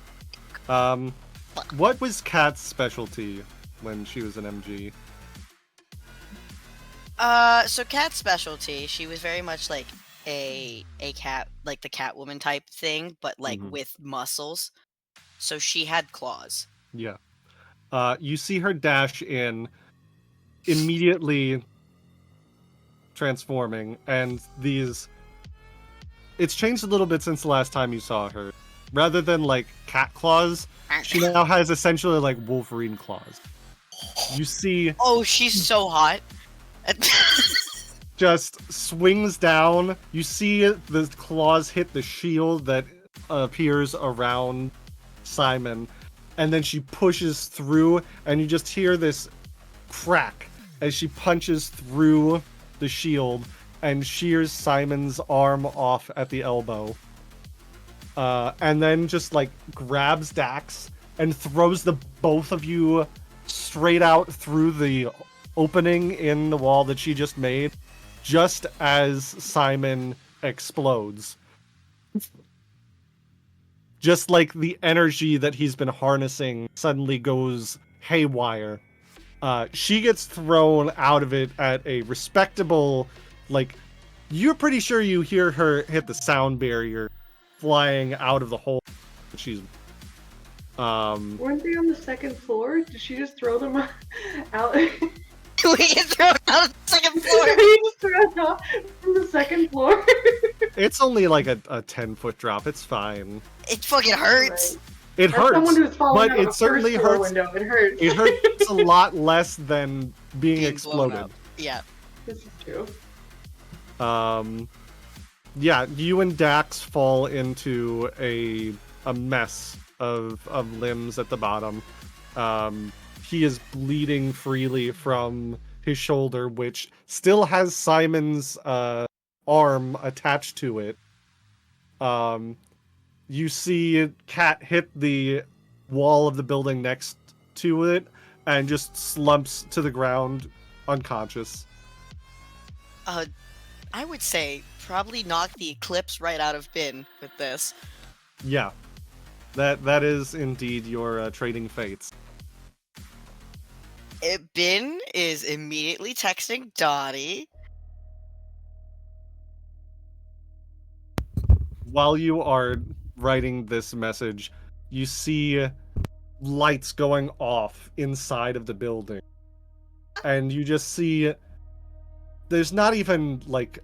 Speaker 1: What was Kat's specialty when she was an MG?
Speaker 2: So Cat's specialty, she was very much like a cat, like the Catwoman type thing, but like with muscles. So she had claws.
Speaker 1: Yeah. You see her dash in, immediately transforming, and these... It's changed a little bit since the last time you saw her. Rather than, like, cat claws, she now has essentially, like, Wolverine claws. You see...
Speaker 2: Oh, she's so hot.
Speaker 1: just swings down. You see the claws hit the shield that appears around Simon, and then she pushes through, and you just hear this crack as she punches through the shield and shears Simon's arm off at the elbow. And then just like grabs Dax and throws the both of you straight out through the opening in the wall that she just made, just as Simon explodes. Just like the energy that he's been harnessing suddenly goes haywire. She gets thrown out of it at a respectable, like, you're pretty sure you hear her hit the sound barrier flying out of the hole that she's...
Speaker 4: Weren't they on the second floor? Did she just throw them out?
Speaker 2: We get thrown out of the second floor.
Speaker 4: He just threw them out from the second floor.
Speaker 1: It's only like a 10-foot drop. It's fine.
Speaker 2: It fucking hurts.
Speaker 4: Right.
Speaker 1: It
Speaker 4: As
Speaker 1: hurts,
Speaker 4: someone who's fallen
Speaker 1: but
Speaker 4: out of
Speaker 1: it
Speaker 4: a
Speaker 1: certainly
Speaker 4: first floor
Speaker 1: hurts.
Speaker 4: window, it hurts.
Speaker 1: It hurts a lot less than being
Speaker 2: Being blown
Speaker 1: exploded.
Speaker 2: up. Yeah.
Speaker 4: This is true.
Speaker 1: Yeah, you and Dax fall into a mess of limbs at the bottom. He is bleeding freely from his shoulder, which still has Simon's arm attached to it. You see Cat hit the wall of the building next to it and just slumps to the ground unconscious.
Speaker 2: I would say probably knock the eclipse right out of Bin with this.
Speaker 1: Yeah. That is indeed your trading fates.
Speaker 2: Bin is immediately texting Dottie.
Speaker 1: While you are writing this message, you see lights going off inside of the building. And you just see there's not even like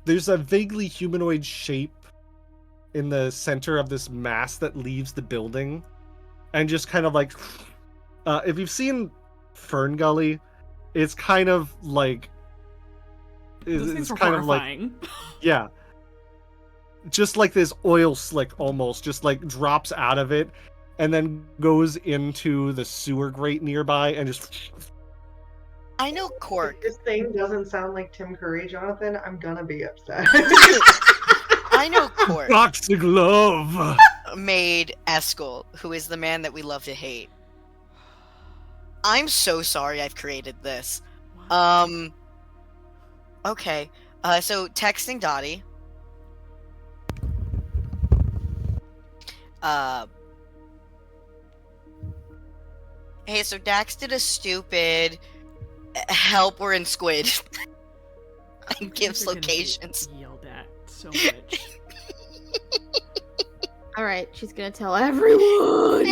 Speaker 1: there's a vaguely humanoid shape in the center of this mass that leaves the building and just kind of like if you've seen Fern Gully, it's kind of like
Speaker 6: Those things
Speaker 1: it's
Speaker 6: are
Speaker 1: kind
Speaker 6: horrifying.
Speaker 1: of like yeah, just like this oil slick almost just like drops out of it and then goes into the sewer grate nearby and just
Speaker 2: I know Cork.
Speaker 4: If this thing doesn't sound like Tim Curry, Jonathan, I'm gonna be upset.
Speaker 2: I know Cork
Speaker 1: toxic love.
Speaker 2: made Eskel, who is the man that we love to hate. I'm so sorry I've created this. Okay. So texting Dottie. Hey, so Dax did a stupid help we're in Squid. And gives
Speaker 6: They're gonna get
Speaker 2: locations.
Speaker 6: Yelled at so much.
Speaker 7: All right, she's gonna tell everyone.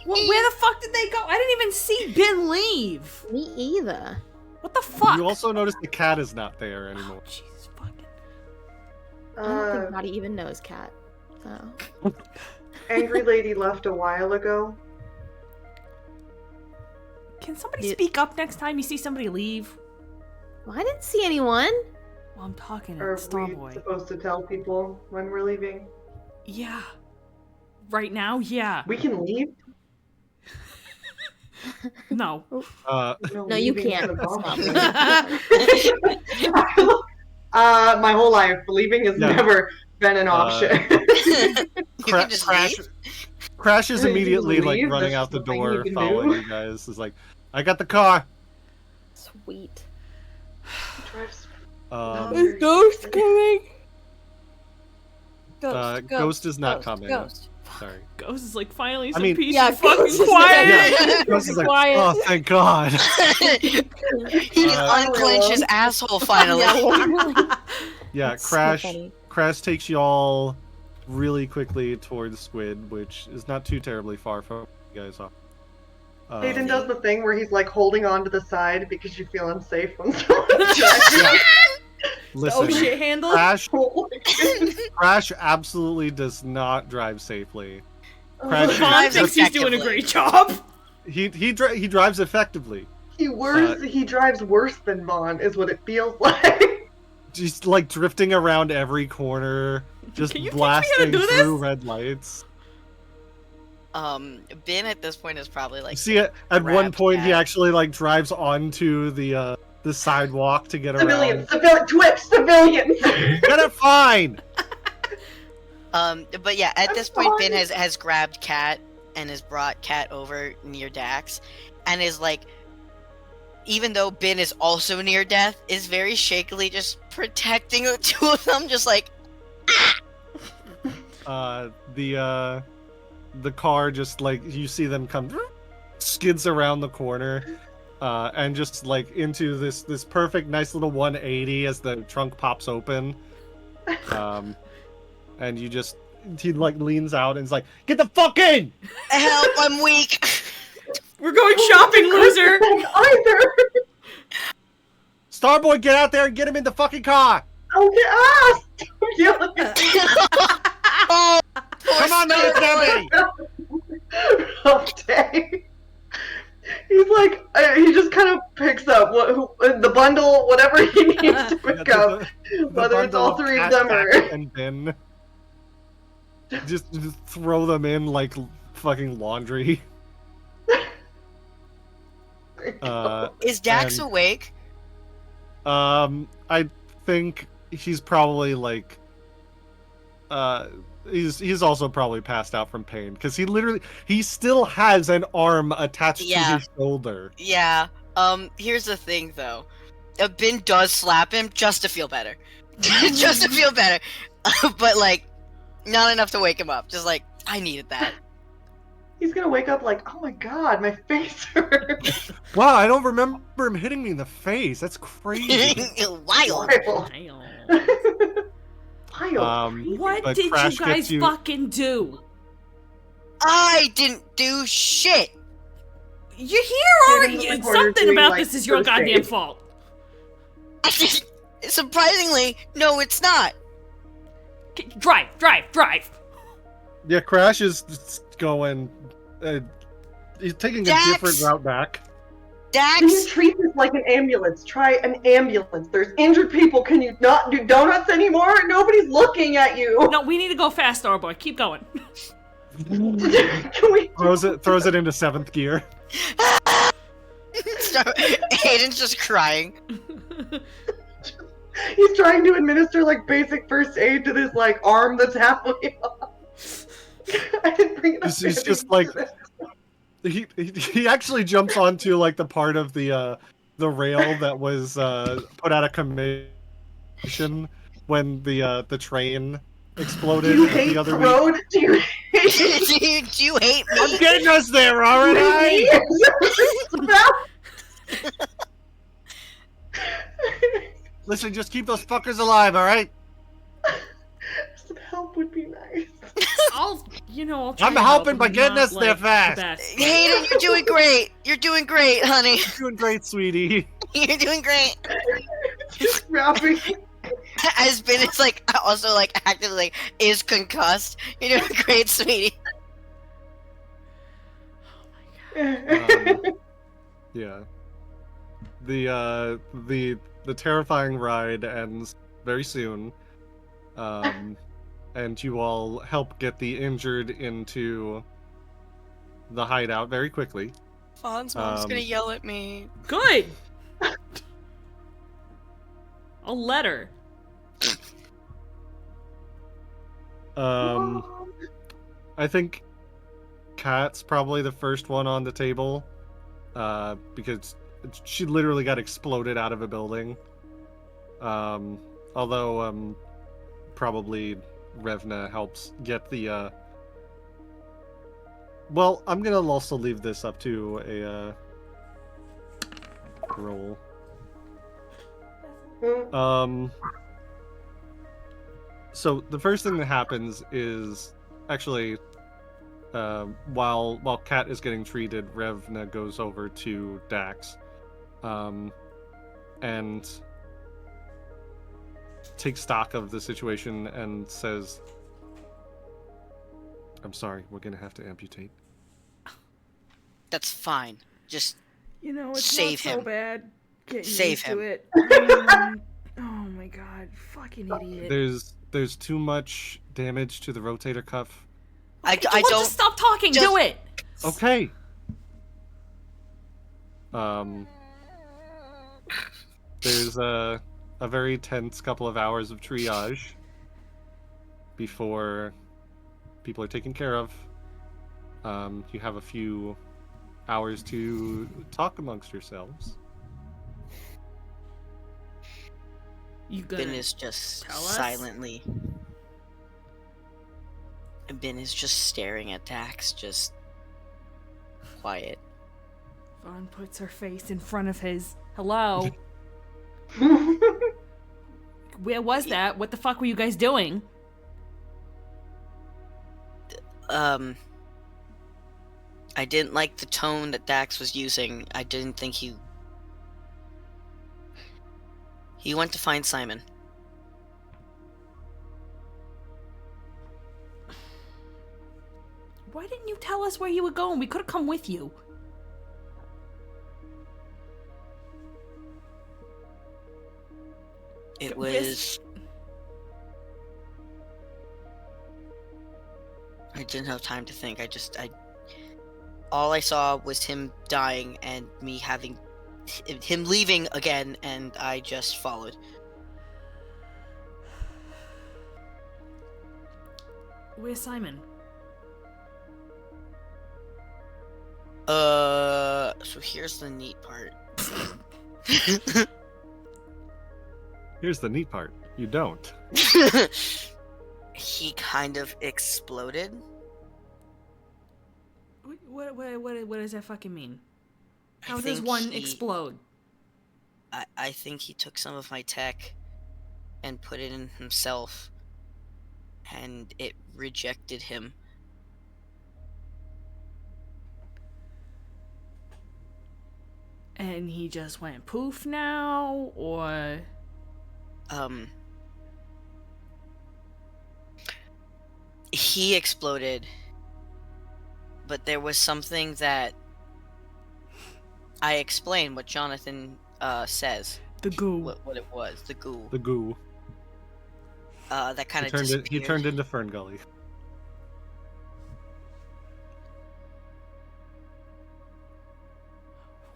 Speaker 6: Well, where the fuck did they go? I didn't even see Ben leave.
Speaker 7: Me either.
Speaker 6: What the fuck?
Speaker 1: You also notice the cat is not there
Speaker 6: Oh,
Speaker 1: anymore.
Speaker 6: Jesus fucking.
Speaker 7: I don't think Dottie even knows Cat. So
Speaker 4: Angry Lady left a while ago.
Speaker 6: Can somebody speak up next time you see somebody leave?
Speaker 7: well, I didn't see anyone.
Speaker 6: Well, I'm talking
Speaker 4: Are
Speaker 6: to
Speaker 4: we
Speaker 6: Starboy.
Speaker 4: supposed to tell people when we're leaving?
Speaker 6: Yeah. Right now, yeah.
Speaker 4: We can leave?
Speaker 6: No.
Speaker 7: No, you
Speaker 4: leaving
Speaker 7: can't.
Speaker 4: is an
Speaker 7: Stop.
Speaker 4: option. My whole life, leaving has
Speaker 1: Yeah.
Speaker 4: never been an option.
Speaker 2: You can just leave.
Speaker 1: Crash is
Speaker 4: You
Speaker 1: immediately
Speaker 4: leave,
Speaker 1: like
Speaker 4: that's
Speaker 1: running
Speaker 4: just
Speaker 1: out the
Speaker 4: the thing
Speaker 1: door
Speaker 4: you can
Speaker 1: following
Speaker 4: do.
Speaker 1: you guys. Is like, I got the car.
Speaker 7: Sweet.
Speaker 4: Drives-
Speaker 1: Um,
Speaker 7: Ghost coming?
Speaker 1: Ghost is not coming. Sorry.
Speaker 6: Ghost is like, finally
Speaker 1: I
Speaker 6: some
Speaker 1: mean-
Speaker 6: peace
Speaker 7: Yeah,
Speaker 6: and fucking
Speaker 7: Ghost is
Speaker 6: quiet.
Speaker 1: Yeah, Ghost is like,
Speaker 7: Quiet.
Speaker 1: oh, thank God.
Speaker 2: He unclenched his asshole finally.
Speaker 1: Yeah,
Speaker 7: That's so
Speaker 1: Crash.
Speaker 7: funny.
Speaker 1: Crash takes you all really quickly towards Squid, which is not too terribly far from you guys are.
Speaker 4: Hayden does the thing where he's like holding on to the side because you feel unsafe when someone's driving.
Speaker 1: Yeah.
Speaker 6: Oh
Speaker 1: Listen,
Speaker 6: shit handle.
Speaker 1: Crash absolutely does not drive safely.
Speaker 4: Oh,
Speaker 1: Crash-
Speaker 6: Vaughn
Speaker 2: Drives
Speaker 6: thinks he's doing a
Speaker 2: effectively.
Speaker 6: great job.
Speaker 1: He drives effectively.
Speaker 4: He drives worse than Vaughn, is what it feels like.
Speaker 1: Just like drifting around every corner, just
Speaker 6: Can you teach me how to
Speaker 1: blasting
Speaker 6: do this?
Speaker 1: through red lights.
Speaker 2: Ben at this point is probably like
Speaker 1: You see, at one
Speaker 2: grabbed
Speaker 1: point he
Speaker 2: Cat.
Speaker 1: actually like drives onto the sidewalk to get
Speaker 4: Civilians,
Speaker 1: around.
Speaker 4: Twitch, civilians!
Speaker 1: Get it fine.
Speaker 2: But yeah, at
Speaker 4: I'm
Speaker 2: this point, Ben
Speaker 4: sorry.
Speaker 2: has grabbed Cat and has brought Cat over near Dax, and is like, even though Ben is also near death, is very shakily just protecting the two of them, just like.
Speaker 1: The car just like you see them come skids around the corner and just like into this perfect nice little 180 as the trunk pops open, and he like leans out and is like, get the fuck in.
Speaker 2: Help! I'm weak.
Speaker 6: We're going shopping, loser.
Speaker 4: Either!
Speaker 1: Starboy, get out there and get him in the fucking car.
Speaker 4: Oh, get asked!
Speaker 2: Oh,
Speaker 1: Come on, man, Debbie.
Speaker 4: Rough day. He's like, he just kind of picks up the bundle, whatever he needs to pick up, whether it's all three of them or.
Speaker 1: And then just throw them in like fucking laundry.
Speaker 2: Is Dax
Speaker 1: and,
Speaker 2: awake?
Speaker 1: I think he's probably like, he's also probably passed out from pain because he still has an arm attached to
Speaker 2: Yeah.
Speaker 1: his shoulder.
Speaker 2: Yeah. Here's the thing, though. Bin does slap him just to feel better. Just to feel better. But, like, not enough to wake him up. Just like, I needed that.
Speaker 4: He's gonna wake up like, oh my god, my face hurts.
Speaker 1: Wow, I don't remember him hitting me in the face. That's crazy.
Speaker 2: Wild.
Speaker 4: Wild.
Speaker 3: What
Speaker 1: but
Speaker 3: did you
Speaker 1: Crash
Speaker 3: guys
Speaker 1: gets you-
Speaker 3: fucking do?
Speaker 2: I didn't do shit.
Speaker 3: You're here
Speaker 4: Hidden
Speaker 3: already.
Speaker 4: in the corner
Speaker 3: Something
Speaker 4: doing,
Speaker 3: about
Speaker 4: like,
Speaker 3: this is your
Speaker 4: first
Speaker 3: goddamn
Speaker 4: aid.
Speaker 3: fault.
Speaker 2: Surprisingly, no, it's not.
Speaker 3: Drive.
Speaker 1: Yeah, Crash is going. He's taking a
Speaker 2: Dax!
Speaker 1: different route back.
Speaker 4: Can you
Speaker 2: Dax,
Speaker 4: treat this like an ambulance? Try an ambulance. There's injured people. Can you not do donuts anymore? Nobody's looking at you.
Speaker 3: No, we need to go fast, Starboy. Keep going.
Speaker 4: Can we?
Speaker 1: Throws it into 7th gear.
Speaker 2: Hayden's just crying.
Speaker 4: He's trying to administer like basic first aid to this like arm that's halfway off. I didn't bring enough
Speaker 1: He's just
Speaker 4: bandage
Speaker 1: like-
Speaker 4: for this.
Speaker 1: He actually jumps onto like the part of the rail that was put out of commission when the train exploded
Speaker 4: Do you
Speaker 1: the
Speaker 4: hate
Speaker 1: other
Speaker 4: the
Speaker 1: week.
Speaker 4: road? Do you hate
Speaker 2: Do you hate me?
Speaker 1: I'm getting us there, aren't
Speaker 4: me?
Speaker 1: I? Listen, just keep those fuckers alive, all right?
Speaker 4: Some help would be nice.
Speaker 3: I'll try
Speaker 1: I'm
Speaker 3: to
Speaker 1: helping
Speaker 3: help,
Speaker 1: by
Speaker 3: but
Speaker 1: getting
Speaker 3: not,
Speaker 1: us there
Speaker 3: like, the
Speaker 1: fast.
Speaker 3: best.
Speaker 2: Hayden, you're doing great. You're doing great, honey.
Speaker 1: You're doing great, sweetie.
Speaker 2: You're doing great.
Speaker 4: Just wrapping.
Speaker 2: As Ben is like also like actively like is concussed. You're doing great, sweetie.
Speaker 1: Yeah. The terrifying ride ends very soon. And you all help get the injured into the hideout very quickly.
Speaker 2: Fawn's mom's gonna yell at me.
Speaker 3: Good. I'll let her.
Speaker 1: I think Kat's probably the first one on the table, because she literally got exploded out of a building. Although probably Revna helps get the. Well, I'm gonna also leave this up to a roll. So the first thing that happens is actually, while Kat is getting treated, Revna goes over to Dax, and takes stock of the situation and says, "I'm sorry, we're gonna have to amputate."
Speaker 2: That's fine. Just
Speaker 3: It's
Speaker 2: Save
Speaker 3: not so
Speaker 2: him.
Speaker 3: bad. Getting
Speaker 2: Save
Speaker 3: used
Speaker 2: him.
Speaker 3: to it. Oh my god, fucking idiot.
Speaker 1: There's too much damage to the rotator cuff.
Speaker 2: I
Speaker 3: Well,
Speaker 2: don't.
Speaker 3: just stop talking.
Speaker 2: just-
Speaker 3: Do it.
Speaker 1: Okay. There's a very tense couple of hours of triage before people are taken care of. You have a few hours to talk amongst yourselves.
Speaker 3: You
Speaker 2: Ben
Speaker 3: gonna
Speaker 2: is just
Speaker 3: tell us?
Speaker 2: silently. Ben is just staring at Dax, just quiet.
Speaker 3: Vaughn puts her face in front of his. Hello. Where was that? What the fuck were you guys doing?
Speaker 2: I didn't like the tone that Dax was using. I didn't think he went to find Simon.
Speaker 3: Why didn't you tell us where you were going? We could have come with you.
Speaker 2: It
Speaker 3: Where's-
Speaker 2: was. I didn't have time to think. All I saw was him dying and me having him leaving again, and I just followed.
Speaker 3: Where's Simon?
Speaker 2: So here's the neat part.
Speaker 1: Here's the neat part. You don't.
Speaker 2: He kind of exploded.
Speaker 3: What does that fucking mean? How does
Speaker 2: think
Speaker 3: one
Speaker 2: he-
Speaker 3: explode?
Speaker 2: I think he took some of my tech and put it in himself, and it rejected him.
Speaker 3: And he just went poof now, or
Speaker 2: He exploded, but there was something that I explained what Jonathan says.
Speaker 3: the goo?
Speaker 2: What it was, the goo.
Speaker 1: The goo.
Speaker 2: That kind of
Speaker 1: He turned into Fern Gully.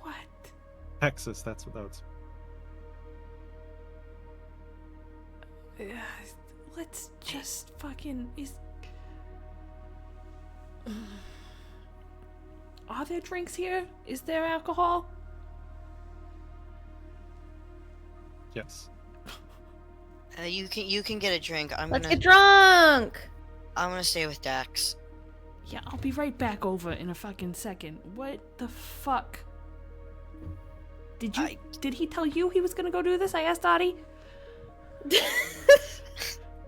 Speaker 3: What?
Speaker 1: Texas, that's what that was.
Speaker 3: Let's just fucking Are there drinks here? Is there alcohol?
Speaker 1: Yes.
Speaker 2: You can get a drink.
Speaker 5: Let's get drunk!
Speaker 2: I'm gonna stay with Dax.
Speaker 3: Yeah, I'll be right back over in a fucking second. What the fuck? Did he tell you he was gonna go do this? I asked Dottie.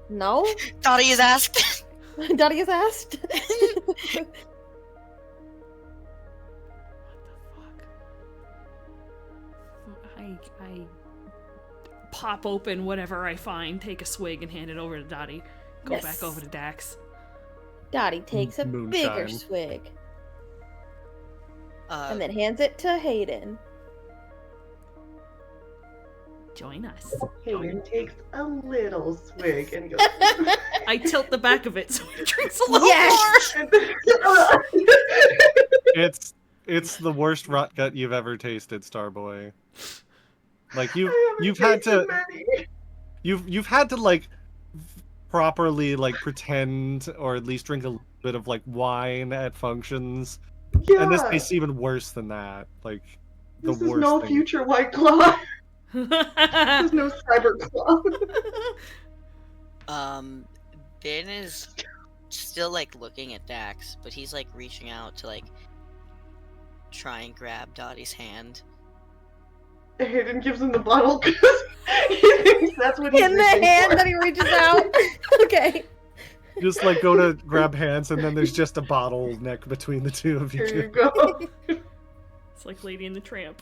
Speaker 5: No?
Speaker 2: Dottie is asked.
Speaker 5: Dottie is asked.
Speaker 3: I pop open whatever I find, take a swig, and hand it over to Dottie. Go
Speaker 5: Yes.
Speaker 3: back over to Dax.
Speaker 5: Dottie takes a bigger
Speaker 1: Moonshine.
Speaker 5: swig
Speaker 2: Uh,
Speaker 5: and then hands it to Hayden.
Speaker 3: Join us.
Speaker 4: Hayden takes a little swig and goes.
Speaker 3: I tilt the back of it so he drinks a little
Speaker 5: Yes!
Speaker 1: It's the worst rot gut you've ever tasted, Starboy. Like
Speaker 4: I
Speaker 1: you've
Speaker 4: haven't
Speaker 1: had to
Speaker 4: tasted many.
Speaker 1: you've had to like properly like pretend or at least drink a little bit of like wine at functions.
Speaker 4: Yeah.
Speaker 1: And this tastes even worse than that. Like the
Speaker 4: This is
Speaker 1: worst
Speaker 4: no
Speaker 1: thing.
Speaker 4: future White Claw.
Speaker 3: more.
Speaker 4: This is no Cyber Claw.
Speaker 2: Ben is still like looking at Dax, but he's like reaching out to like try and grab Dottie's hand.
Speaker 4: Hayden gives him the bottle because he thinks that's what he's
Speaker 5: In the
Speaker 4: reaching
Speaker 5: hand
Speaker 4: for.
Speaker 5: that he reaches out. Okay.
Speaker 1: Just like go to grab hands and then there's just a bottleneck between the two of you
Speaker 4: Here you
Speaker 1: two.
Speaker 4: go.
Speaker 3: It's like Lady and the Tramp.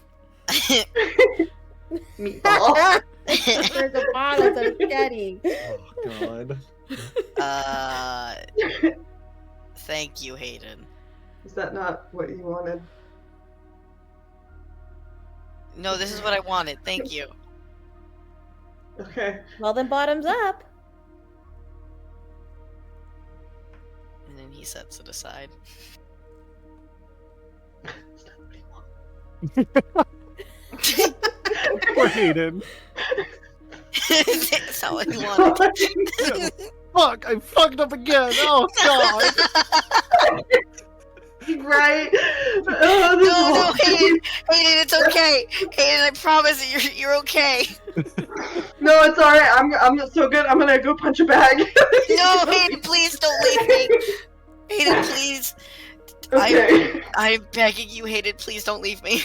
Speaker 4: Meatball.
Speaker 5: There's a bottle to spaghetti.
Speaker 1: Oh god.
Speaker 2: Thank you, Hayden.
Speaker 4: Is that not what you wanted?
Speaker 2: No, this is what I wanted. Thank you.
Speaker 4: Okay.
Speaker 5: Well, then bottoms up.
Speaker 2: And then he sets it aside.
Speaker 4: Is that what he wanted?
Speaker 1: Poor Hayden.
Speaker 2: That's not what he wanted.
Speaker 1: Fuck, I fucked up again. Oh god.
Speaker 4: Right?
Speaker 2: No, Hayden, it's okay. Hayden, I promise you're okay.
Speaker 4: No, it's alright. I'm not so good. I'm gonna go punch a bag.
Speaker 2: No, Hayden, please don't leave me. Hayden, please.
Speaker 4: Okay.
Speaker 2: I'm begging you, Hayden, please don't leave me.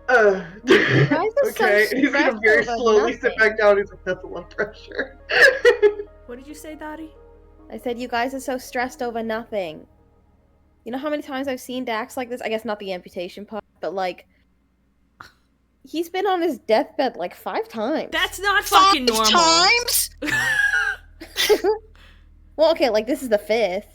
Speaker 5: guys are so
Speaker 4: Okay. He's gonna
Speaker 5: stressed
Speaker 4: very
Speaker 5: over
Speaker 4: slowly sit
Speaker 5: nothing.
Speaker 4: back down. He's like, that's a lot of pressure.
Speaker 3: What did you say, Dottie?
Speaker 5: I said you guys are so stressed over nothing. You know how many times I've seen Dax like this? I guess not the amputation part, but like he's been on his deathbed like 5 times.
Speaker 3: That's not fucking
Speaker 2: 5
Speaker 3: normal.
Speaker 2: times?
Speaker 5: Well, okay, like this is the 5th.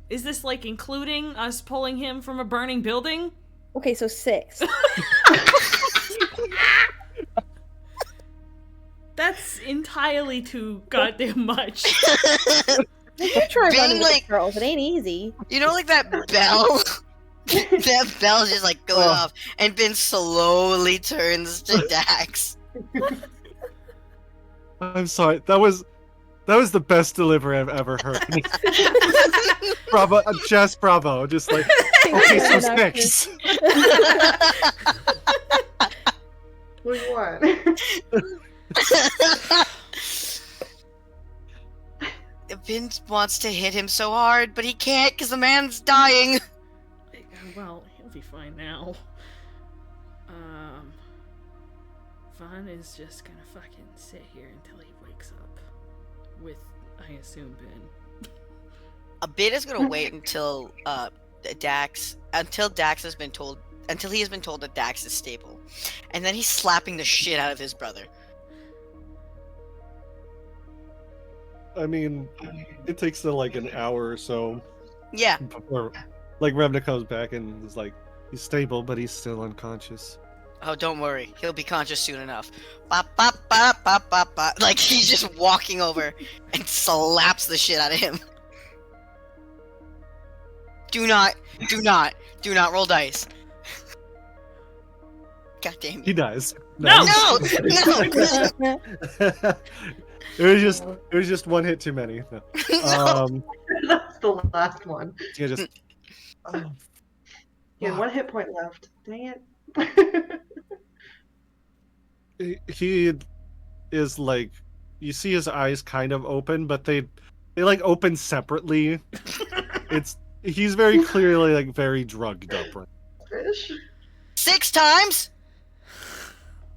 Speaker 3: Is this like including us pulling him from a burning building?
Speaker 5: Okay, so 6.
Speaker 3: That's entirely too goddamn much.
Speaker 5: Let's try
Speaker 2: Being
Speaker 5: running with
Speaker 2: like-
Speaker 5: the girls. It ain't easy.
Speaker 2: You know, like that bell That bell just like goes
Speaker 1: Oh.
Speaker 2: off, and Ben slowly turns to Dax.
Speaker 1: I'm sorry. That was the best delivery I've ever heard. Bravo, just bravo. Just like, okay, so six.
Speaker 4: Which one?
Speaker 2: Ben wants to hit him so hard, but he can't because the man's dying.
Speaker 3: Well, he'll be fine now. Vaughn is just gonna fucking sit here until he wakes up. With, I assume, Ben.
Speaker 2: Ben is gonna wait until Dax has been told that Dax is stable, and then he's slapping the shit out of his brother.
Speaker 1: I mean, it takes like an hour or so
Speaker 2: Yeah.
Speaker 1: before, like, Revna comes back and is like, he's stable, but he's still unconscious.
Speaker 2: Oh, don't worry. He'll be conscious soon enough. Bop, bop, bop, bop, bop, bop. Like, he's just walking over and slaps the shit out of him. Do not roll dice. God damn
Speaker 1: He
Speaker 2: you.
Speaker 1: dies.
Speaker 3: No!
Speaker 2: No!
Speaker 1: It was just one hit too many. No.
Speaker 2: No!
Speaker 4: That's the last one.
Speaker 1: Yeah, just. Oh,
Speaker 4: He had
Speaker 1: fuck.
Speaker 4: 1 hit point left. Dang it.
Speaker 1: He is like, you see his eyes kind of open, but they like open separately. He's very clearly like very drugged up. Right?
Speaker 4: Fish?
Speaker 2: 6 times?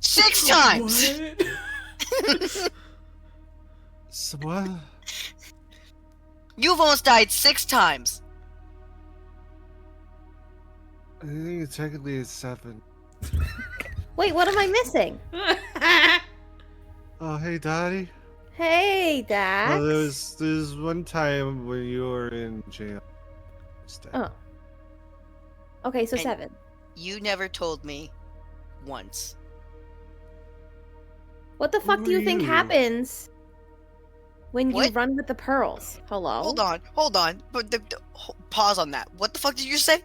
Speaker 2: 6 times!
Speaker 3: What?
Speaker 1: So what?
Speaker 2: You've almost died 6 times.
Speaker 1: I think technically it's 7.
Speaker 5: Wait, what am I missing?
Speaker 1: Oh, hey, Daddy.
Speaker 5: Hey, Dax.
Speaker 1: Oh, there's one time when you were in jail.
Speaker 5: Oh. Okay, so
Speaker 2: And-
Speaker 5: 7.
Speaker 2: You never told me once.
Speaker 5: What the fuck
Speaker 1: Who
Speaker 5: do you
Speaker 1: are
Speaker 5: think
Speaker 1: you?
Speaker 5: happens when you
Speaker 2: What?
Speaker 5: run with the pearls? Hello?
Speaker 2: Hold on. But pause on that. What the fuck did you say?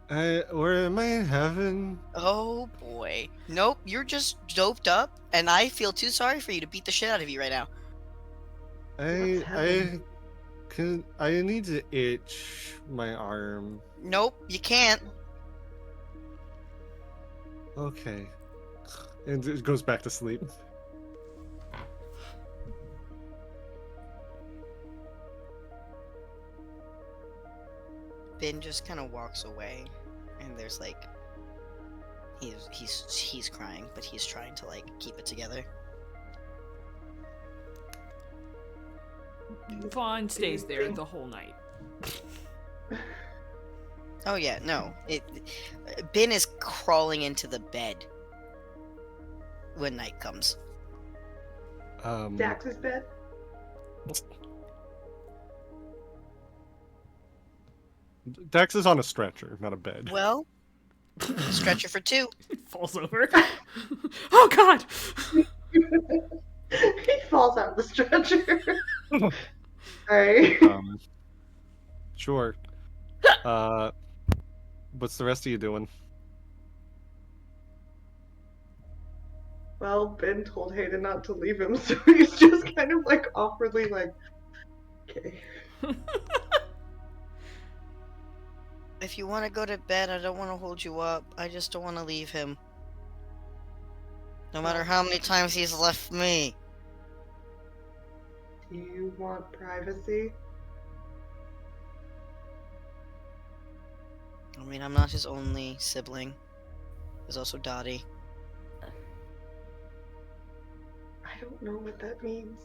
Speaker 1: Where am I in heaven?
Speaker 2: Oh boy. Nope, you're just doped up, and I feel too sorry for you to beat the shit out of you right now.
Speaker 4: What's heaven?
Speaker 1: I need to itch my arm.
Speaker 2: Nope, you can't.
Speaker 1: Okay. And it goes back to sleep.
Speaker 2: Ben just kind of walks away, and there's like, he's crying, but he's trying to like keep it together.
Speaker 6: Vaughn stays there the whole night.
Speaker 2: Oh yeah, no. Ben is crawling into the bed when night comes.
Speaker 4: Dax's bed?
Speaker 1: Dex is on a stretcher, not a bed.
Speaker 2: Well, stretcher for 2.
Speaker 3: Falls over. Oh god!
Speaker 4: He falls out of the stretcher. Alright.
Speaker 1: Sure. What's the rest of you doing?
Speaker 4: Well, Ben told Hayden not to leave him, so he's just kind of like awkwardly like, okay.
Speaker 2: If you want to go to bed, I don't want to hold you up. I just don't want to leave him. No matter how many times he's left me.
Speaker 4: Do you want privacy?
Speaker 2: I mean, I'm not his only sibling. There's also Dottie.
Speaker 4: I don't know what that means.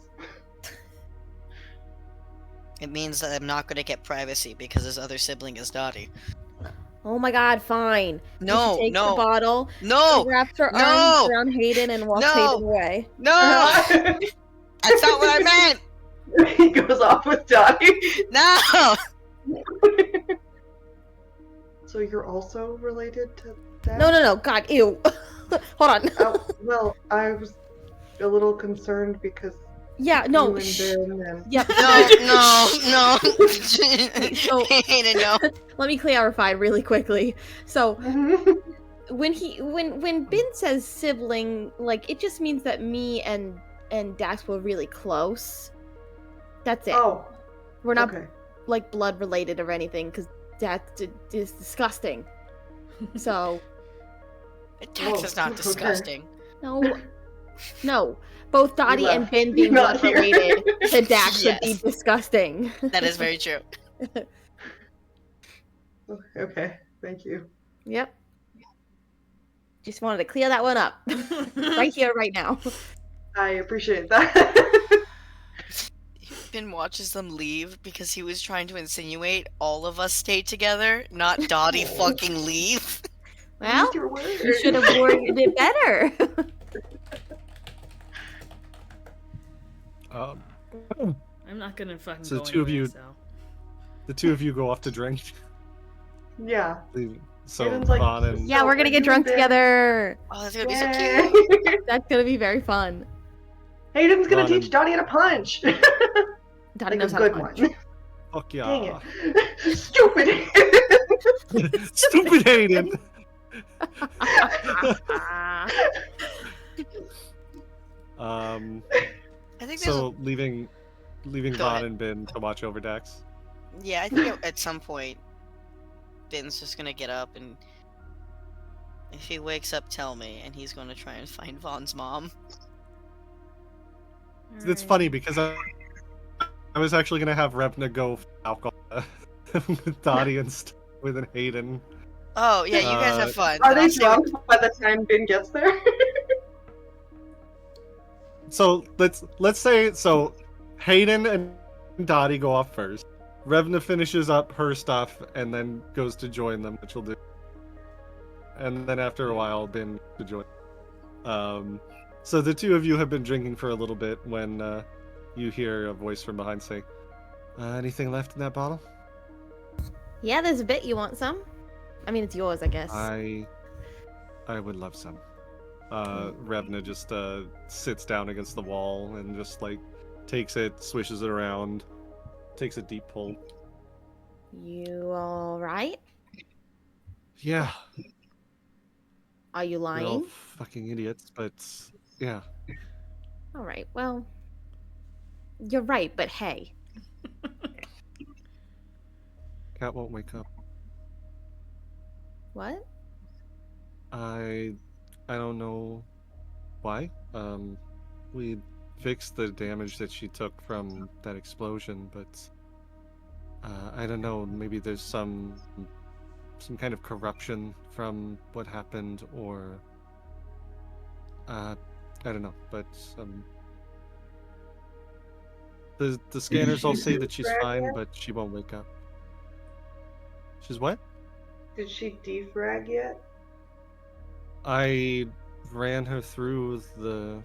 Speaker 2: It means that I'm not going to get privacy because his other sibling is Dottie.
Speaker 5: Oh my god, fine.
Speaker 2: No,
Speaker 5: she takes
Speaker 2: no,
Speaker 5: the bottle,
Speaker 2: no,
Speaker 5: she wraps her
Speaker 2: no,
Speaker 5: arms around Hayden and walks
Speaker 2: no.
Speaker 5: Hayden away.
Speaker 2: no! That's not what I meant!
Speaker 4: He goes off with Dottie.
Speaker 2: No!
Speaker 4: So you're also related to Dax?
Speaker 5: No, god, ew. Hold on.
Speaker 4: Oh, well, I was a little concerned because
Speaker 5: Yeah, no.
Speaker 4: You and
Speaker 5: Shh.
Speaker 4: Ben and...
Speaker 5: Yep.
Speaker 2: No.
Speaker 5: So-
Speaker 2: Hayden, no.
Speaker 5: Let me clarify really quickly. So when Ben says sibling, like it just means that me and Dax were really close. That's it.
Speaker 4: Oh,
Speaker 5: We're not
Speaker 4: okay.
Speaker 5: like blood related or anything because that is disgusting. So
Speaker 2: Dax is not
Speaker 4: okay.
Speaker 2: disgusting.
Speaker 5: no. Both Dottie and
Speaker 4: left.
Speaker 5: Ben being
Speaker 4: You're not
Speaker 5: blood related to Dax would be
Speaker 2: Yes.
Speaker 5: disgusting.
Speaker 2: That is very true.
Speaker 4: Okay, thank you.
Speaker 5: Yep. Just wanted to clear that one up. Right here, right now.
Speaker 4: I appreciate that.
Speaker 2: Ben watches them leave because he was trying to insinuate all of us stay together, not Dottie fucking leave.
Speaker 5: Well,
Speaker 4: Use your words.
Speaker 5: you should have worded it better.
Speaker 3: I'm not gonna fucking
Speaker 1: So
Speaker 3: go
Speaker 1: the two of
Speaker 3: anywhere,
Speaker 1: you-
Speaker 3: so.
Speaker 1: The two of you go off to drink.
Speaker 4: Yeah.
Speaker 1: So
Speaker 4: Aiden's like,
Speaker 1: Vaughn and
Speaker 5: Yeah, we're gonna get drunk together.
Speaker 2: Oh, that's gonna be so
Speaker 4: Yay.
Speaker 2: cute.
Speaker 5: That's gonna be very fun.
Speaker 4: Hayden's gonna
Speaker 1: Vaughn
Speaker 4: teach
Speaker 1: and-
Speaker 4: Dottie how to punch.
Speaker 5: Dottie
Speaker 4: Like
Speaker 5: knows
Speaker 4: a
Speaker 5: how to
Speaker 4: good
Speaker 5: punch.
Speaker 4: one.
Speaker 1: fuck
Speaker 4: Dang
Speaker 1: yeah.
Speaker 4: it. Stupid Hayden.
Speaker 1: Stupid Hayden.
Speaker 2: I think there's
Speaker 1: So leaving
Speaker 2: Go
Speaker 1: Vaughn
Speaker 2: ahead.
Speaker 1: and Ben to watch over Dax.
Speaker 2: yeah, I think at some point Ben's just gonna get up and if he wakes up, tell me, and he's gonna try and find Vaughn's mom.
Speaker 1: It's funny because I was actually gonna have Revna go for alcohol with Dottie and stuff with an Hayden.
Speaker 2: Oh yeah, you guys have fun.
Speaker 4: Are
Speaker 2: and
Speaker 4: they
Speaker 2: I'll stay with-
Speaker 4: drunk by the time Ben gets there?
Speaker 1: So let's say so Hayden and Dottie go off first. Revna finishes up her stuff and then goes to join them, which will do. And then after a while, Ben to join. So the two of you have been drinking for a little bit when you hear a voice from behind say, "Anything left in that bottle?"
Speaker 5: Yeah, there's a bit. You want some? I mean, it's yours, I guess.
Speaker 1: I would love some. Revna just sits down against the wall and just like takes it, swishes it around, takes a deep pull.
Speaker 5: You all right?
Speaker 1: Yeah,
Speaker 5: Are you
Speaker 1: we're all
Speaker 5: lying?
Speaker 1: fucking idiots, but yeah.
Speaker 5: All right. Well, you're right, but hey,
Speaker 1: Cat won't wake up.
Speaker 5: what?
Speaker 1: I don't know why. We fixed the damage that she took from that explosion, but I don't know. Maybe there's some kind of corruption from what happened, or I don't know. But the scanners all say that she's fine, but she won't wake up. She's what?
Speaker 4: Did she defrag yet?
Speaker 1: I ran her through the.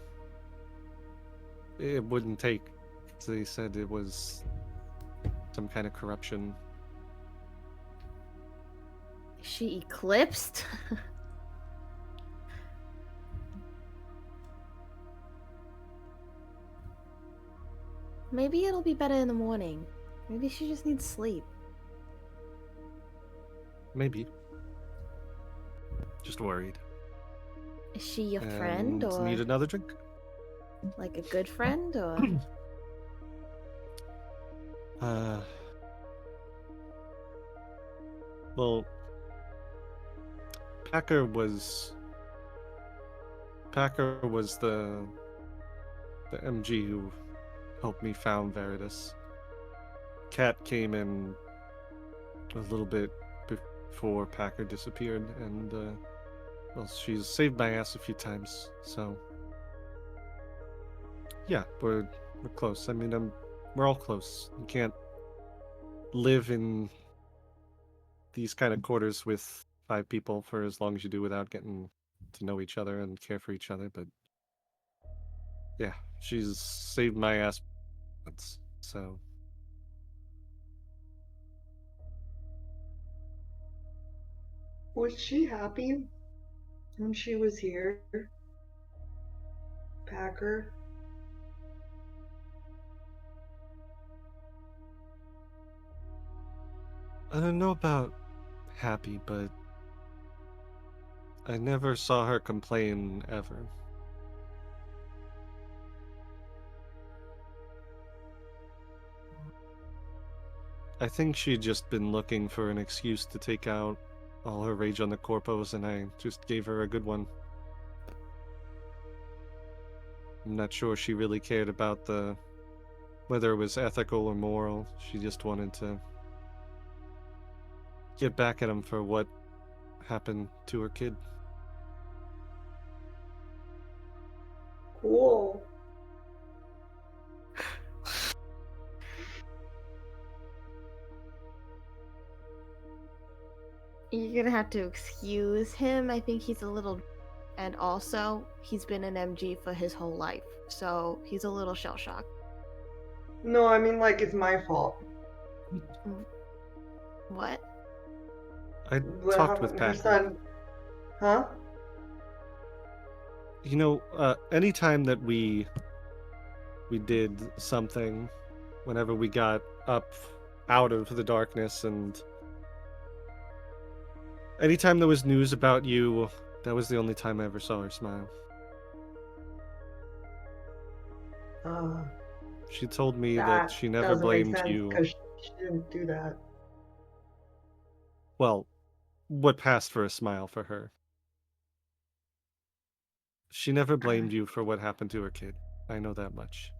Speaker 1: It wouldn't take. They said it was some kind of corruption.
Speaker 5: Is she eclipsed? Maybe it'll be better in the morning. Maybe she just needs sleep.
Speaker 1: Maybe. Just worried.
Speaker 5: Is she your friend
Speaker 1: And
Speaker 5: or
Speaker 1: need another drink?
Speaker 5: like a good friend or
Speaker 1: Well, Packer was the MG who helped me found Veritas. Cat came in a little bit before Packer disappeared, and well, she's saved my ass a few times. So yeah, we're close. I mean, we're all close. You can't live in these kind of quarters with 5 people for as long as you do without getting to know each other and care for each other. But yeah, she's saved my ass once, so.
Speaker 4: Was she happy when she was here? Packer?
Speaker 1: I don't know about happy, but I never saw her complain ever. I think she'd just been looking for an excuse to take out all her rage on the corpos, and I just gave her a good one. I'm not sure she really cared about whether it was ethical or moral. She just wanted to get back at him for what happened to her kid.
Speaker 4: Cool.
Speaker 7: You're gonna have to excuse him. I think he's a little. And also, he's been an MG for his whole life. So he's a little shell shocked.
Speaker 4: No, I mean, like, it's my fault.
Speaker 7: What?
Speaker 1: I
Speaker 4: What
Speaker 1: talked with
Speaker 4: happened? Her
Speaker 1: Pat.
Speaker 4: son. Huh?
Speaker 1: You know, anytime that we did something, whenever we got up out of the darkness, and anytime there was news about you, that was the only time I ever saw her smile. She told me that she never
Speaker 4: doesn't make
Speaker 1: blamed
Speaker 4: sense
Speaker 1: you.
Speaker 4: because she didn't do that.
Speaker 1: Well, what passed for a smile for her. She never blamed you for what happened to her kid. I know that much.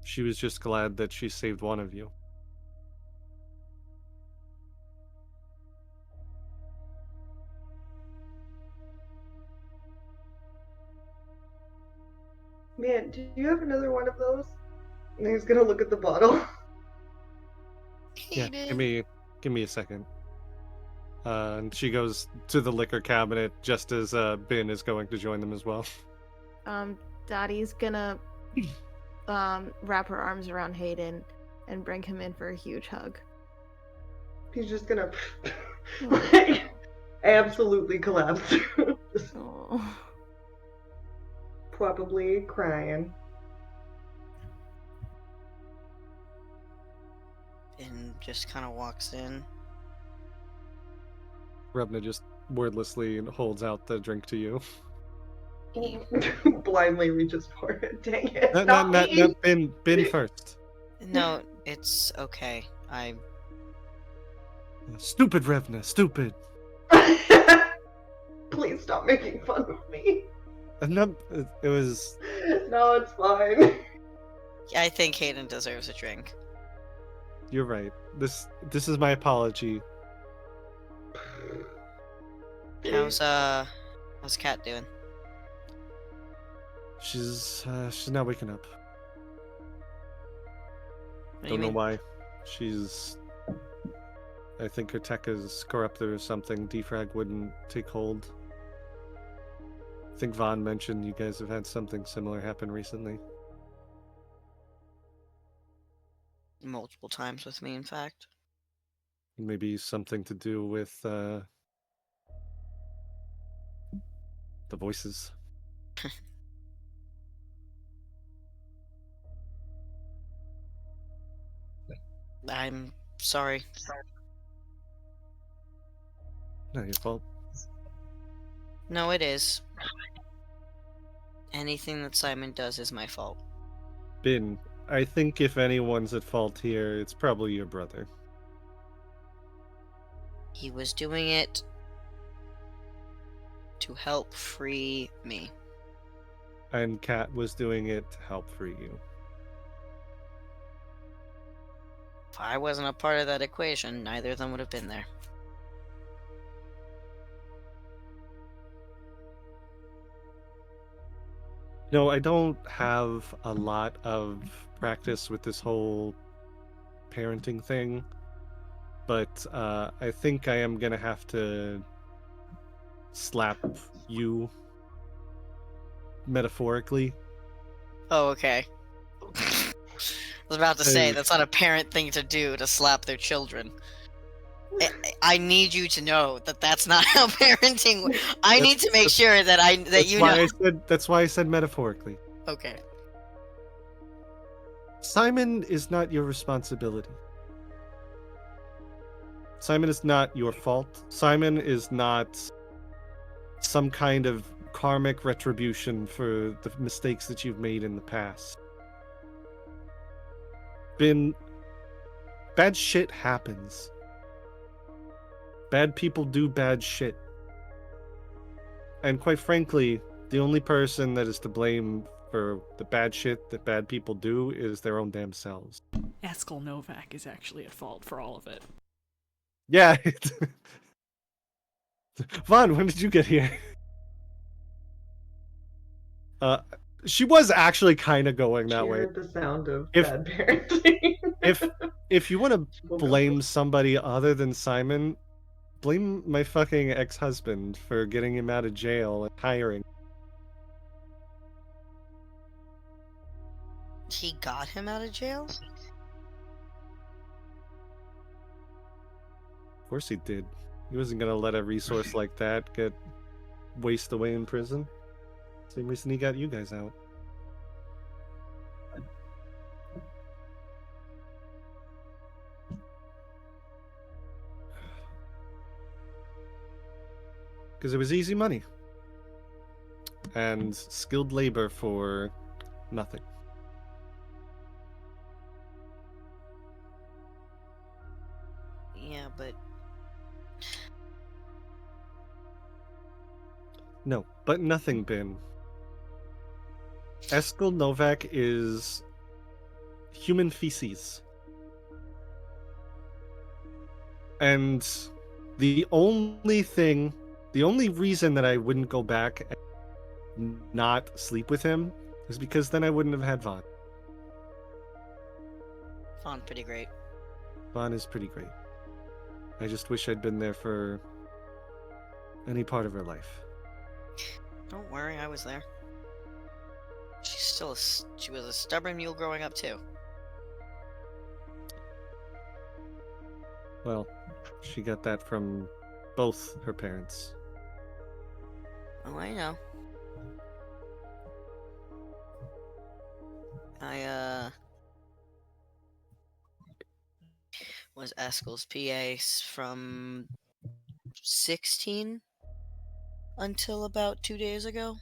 Speaker 1: She was just glad that she saved one of you.
Speaker 4: Man, do you have another one of those? And he's gonna look at the bottle.
Speaker 1: Yeah,
Speaker 2: Hayden.
Speaker 1: give me a second. And she goes to the liquor cabinet just as Bin is going to join them as well.
Speaker 7: Dottie's gonna wrap her arms around Hayden and bring him in for a huge hug.
Speaker 4: He's just gonna like absolutely collapse. Just
Speaker 7: Oh.
Speaker 4: probably crying.
Speaker 2: And just kind of walks in.
Speaker 1: Rebna just wordlessly holds out the drink to you.
Speaker 4: Blindly reaches for it. Dang it.
Speaker 1: No,
Speaker 4: Stop me!
Speaker 1: Bin first.
Speaker 2: No, it's okay. I
Speaker 1: Stupid Revna, stupid.
Speaker 4: Please stop making fun of me.
Speaker 1: No, it was.
Speaker 4: No, it's fine.
Speaker 2: I think Hayden deserves a drink.
Speaker 1: You're right. This is my apology.
Speaker 2: How's Kat doing?
Speaker 1: She's not waking up.
Speaker 2: What do you
Speaker 1: Don't know
Speaker 2: mean?
Speaker 1: why. I think her tech is corrupted or something. Defrag wouldn't take hold. I think Vaughn mentioned you guys have had something similar happen recently.
Speaker 2: Multiple times with me, in fact.
Speaker 1: Maybe something to do with the voices.
Speaker 2: I'm sorry.
Speaker 1: Not your fault.
Speaker 2: No, it is. Anything that Simon does is my fault.
Speaker 1: Bin, I think if anyone's at fault here, it's probably your brother.
Speaker 2: He was doing it to help free me.
Speaker 1: And Kat was doing it to help free you.
Speaker 2: If I wasn't a part of that equation, neither of them would have been there.
Speaker 1: No, I don't have a lot of practice with this whole parenting thing, but I think I am gonna have to slap you metaphorically.
Speaker 2: Oh, okay. I was about to say, that's not a parent thing to do, to slap their children. I need you to know that that's not how parenting. I need to make sure that you know.
Speaker 1: That's why I said metaphorically.
Speaker 2: Okay.
Speaker 1: Simon is not your responsibility. Simon is not your fault. Simon is not some kind of karmic retribution for the mistakes that you've made in the past. Bad shit happens. Bad people do bad shit. And quite frankly, the only person that is to blame for the bad shit that bad people do is their own damn selves.
Speaker 3: Eskel Novak is actually at fault for all of it.
Speaker 1: Yeah. Vaughn, when did you get here? She was actually kind of going that
Speaker 4: She
Speaker 1: way.
Speaker 4: heard the sound of
Speaker 1: If-
Speaker 4: bad parenting.
Speaker 1: If you want to
Speaker 4: We'll go.
Speaker 1: blame somebody other than Simon, blame my fucking ex-husband for getting him out of jail and hiring.
Speaker 2: He got him out of jail?
Speaker 1: Of course he did. He wasn't gonna let a resource like that get waste away in prison. Same reason he got you guys out. Because it was easy money. And skilled labor for nothing.
Speaker 2: Yeah, but
Speaker 1: No, but nothing, Ben. Eskel Novak is human feces. And the only reason that I wouldn't go back and not sleep with him is because then I wouldn't have had Vaughn.
Speaker 2: Fawn pretty great.
Speaker 1: Vaughn is pretty great. I just wish I'd been there for any part of her life.
Speaker 2: Don't worry, I was there. She was a stubborn mule growing up too.
Speaker 1: Well, she got that from both her parents.
Speaker 2: Oh, I know. I was Eskel's PA from 16 until about 2 days ago.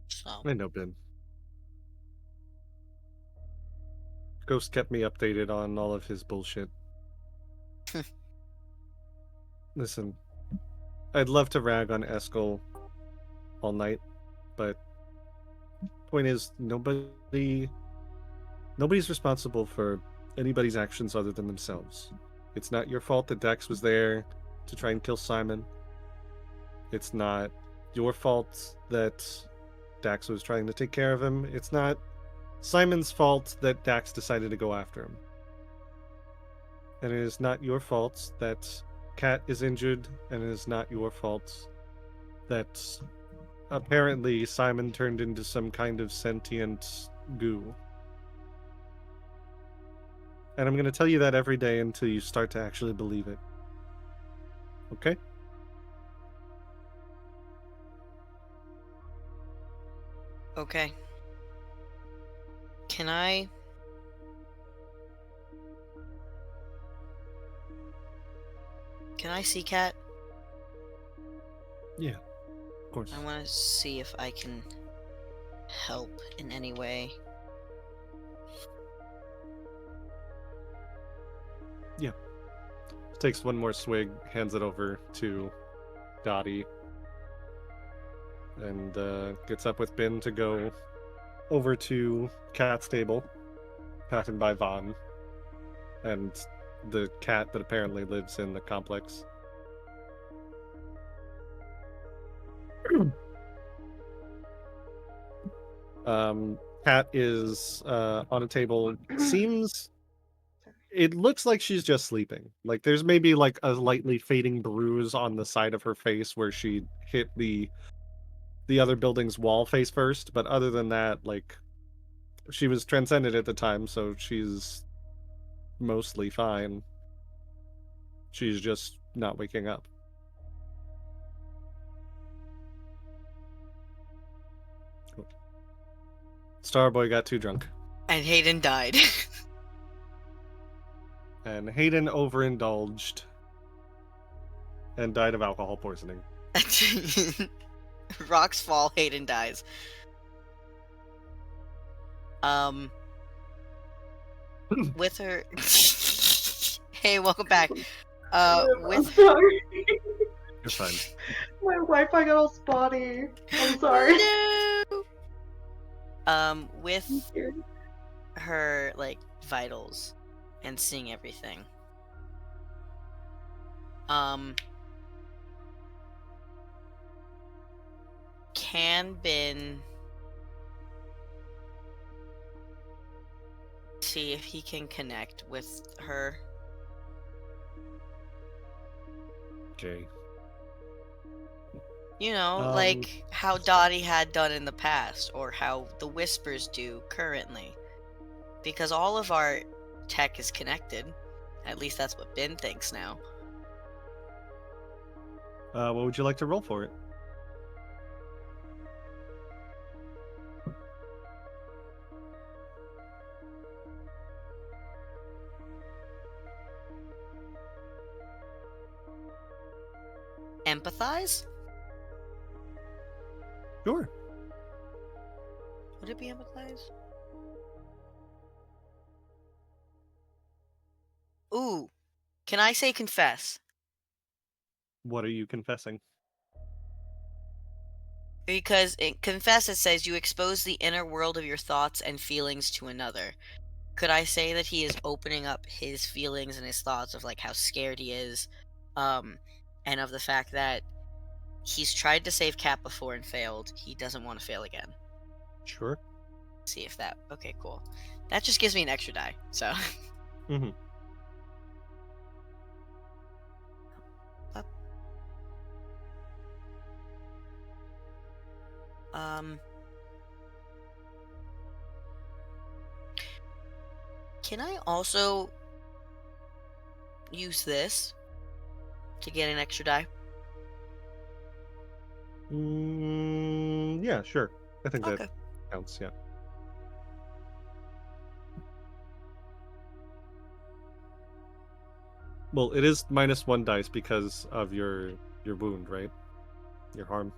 Speaker 2: So,
Speaker 1: I know, Ben. Ghost kept me updated on all of his bullshit. Listen, I'd love to rag on Eskel all night, but point is, nobody's responsible for anybody's actions other than themselves. It's not your fault that Dax was there to try and kill Simon. It's not your fault that Dax was trying to take care of him. It's not Simon's fault that Dax decided to go after him. And it is not your fault that Kat is injured, and it is not your fault that apparently Simon turned into some kind of sentient goo. And I'm going to tell you that every day until you start to actually believe it. Okay?
Speaker 2: okay. Can I see Kat?
Speaker 1: Yeah, of course.
Speaker 2: I want to see if I can help in any way.
Speaker 1: Takes one more swig, hands it over to Dottie, and gets up with Ben to go over to Kat's table, patted by Vaughn, and the cat that apparently lives in the complex. Kat is on a table. It looks like she's just sleeping. Like there's maybe like a lightly fading bruise on the side of her face where she hit the other building's wall face first, but other than that, like she was transcended at the time, so she's mostly fine. She's just not waking up. Cool. Starboy got too drunk.
Speaker 2: And Hayden died.
Speaker 1: And Hayden overindulged and died of alcohol poisoning.
Speaker 2: Rocks fall, Hayden dies. With her. Hey, welcome back.
Speaker 4: I'm
Speaker 2: With
Speaker 4: sorry.
Speaker 1: You're fine.
Speaker 4: My Wi-Fi got all spotty. I'm sorry.
Speaker 2: No! With her like vitals and seeing everything. Can Bin see if he can connect with her?
Speaker 1: Okay.
Speaker 2: You know, like how Dottie had done in the past, or how the Whispers do currently. Because all of our tech is connected. At least that's what Ben thinks now.
Speaker 1: What would you like to roll for it?
Speaker 2: Empathize?
Speaker 1: Sure.
Speaker 2: Would it be empathize? Ooh. Can I say confess?
Speaker 1: What are you confessing?
Speaker 2: Because in confess it says you expose the inner world of your thoughts and feelings to another. Could I say that he is opening up his feelings and his thoughts of like how scared he is, and of the fact that he's tried to save Cat before and failed. He doesn't want to fail again.
Speaker 1: Sure.
Speaker 2: See if that. Okay, cool. That just gives me an extra die. So.
Speaker 1: Mm-hmm.
Speaker 2: Can I also use this to get an extra die?
Speaker 1: Yeah, sure. I think
Speaker 2: Okay.
Speaker 1: that counts, yeah. Well, it is -1 dice because of your wound, right? Your harm.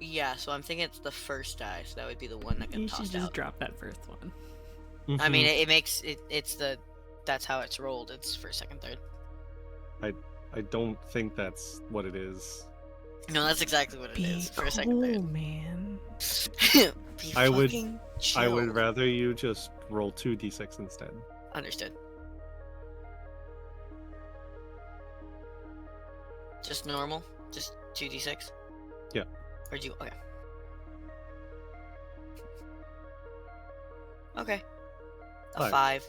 Speaker 2: Yeah, so I'm thinking it's the first die, so that would be the one that
Speaker 6: You
Speaker 2: gets
Speaker 6: should
Speaker 2: tossed
Speaker 6: just
Speaker 2: out.
Speaker 6: drop that first one.
Speaker 2: I mean,
Speaker 1: Mhm.
Speaker 2: it makes it. It's the. That's how it's rolled. It's first, second, third.
Speaker 1: I don't think that's what it is.
Speaker 2: No, that's exactly what it
Speaker 6: Be
Speaker 2: is. First,
Speaker 6: cool,
Speaker 2: second,
Speaker 6: man.
Speaker 2: third. Be
Speaker 1: I would-
Speaker 2: fucking
Speaker 1: I would
Speaker 2: chill.
Speaker 1: rather you just roll 2d6 instead.
Speaker 2: Understood. Just normal? Just 2d6?
Speaker 1: Yeah.
Speaker 2: Or do you... Okay. Okay. A 5.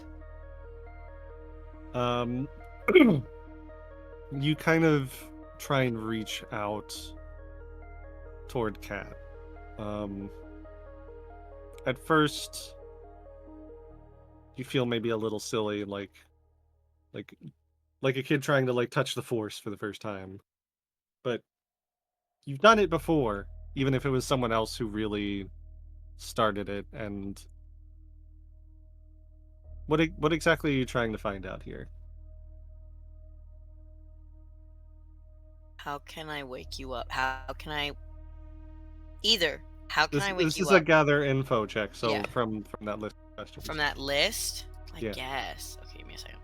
Speaker 1: You kind of try and reach out toward Cat. At first, you feel maybe a little silly, like a kid trying to like touch the Force for the first time. But you've done it before, even if it was someone else who really started it. And what exactly are you trying to find out here?
Speaker 2: How can I wake you up? How can I... Either. How can I wake
Speaker 1: This
Speaker 2: you
Speaker 1: is a
Speaker 2: up
Speaker 1: gather info check, so
Speaker 2: Yeah.
Speaker 1: from that list of questions.
Speaker 2: from that list? I
Speaker 1: Yeah.
Speaker 2: guess. Okay, give me a second.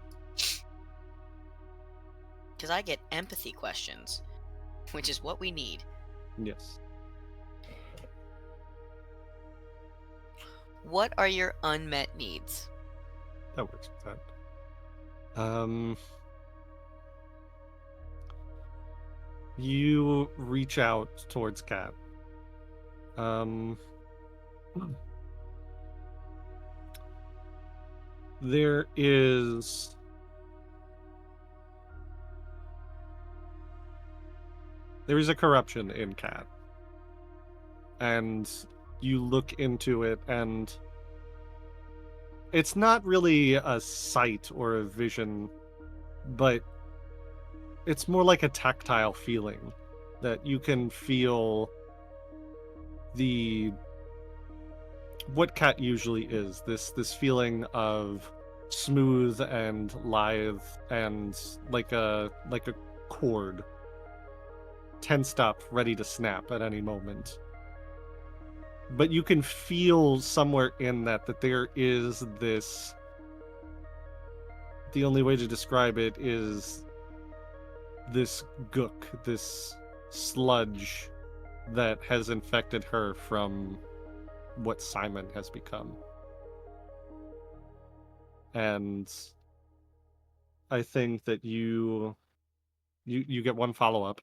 Speaker 2: Because I get empathy questions, which is what we need.
Speaker 1: Yes.
Speaker 2: What are your unmet needs?
Speaker 1: That works with that. You reach out towards Cat. There is a corruption in Cat. And you look into it, and it's not really a sight or a vision, but it's more like a tactile feeling that you can feel the what cat usually is. This feeling of smooth and lithe and like a cord, tensed up, ready to snap at any moment. But you can feel somewhere in that there is this. The only way to describe it is this gook, this sludge that has infected her from what Simon has become. And I think that you get one follow-up.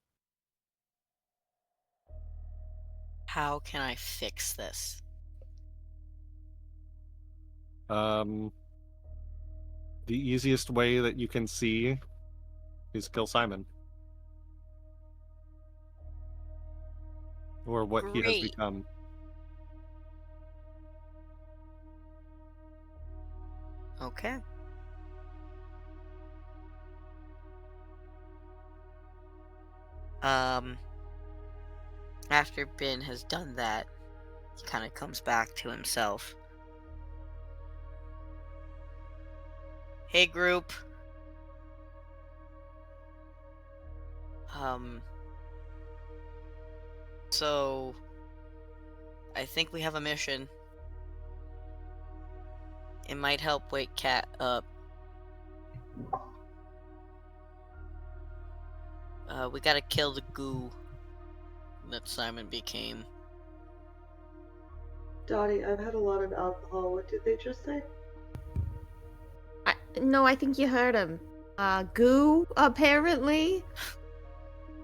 Speaker 2: How can I fix this?
Speaker 1: The easiest way that you can see is kill Simon. Or what he has
Speaker 2: Great.
Speaker 1: become.
Speaker 2: Okay. After Ben has done that, he kind of comes back to himself. Hey, group. So I think we have a mission. It might help wake Cat up. We gotta kill the goo that Simon became.
Speaker 4: Dottie, I've had a lot of alcohol. What did they just say?
Speaker 7: No, I think you heard him. Goo, apparently.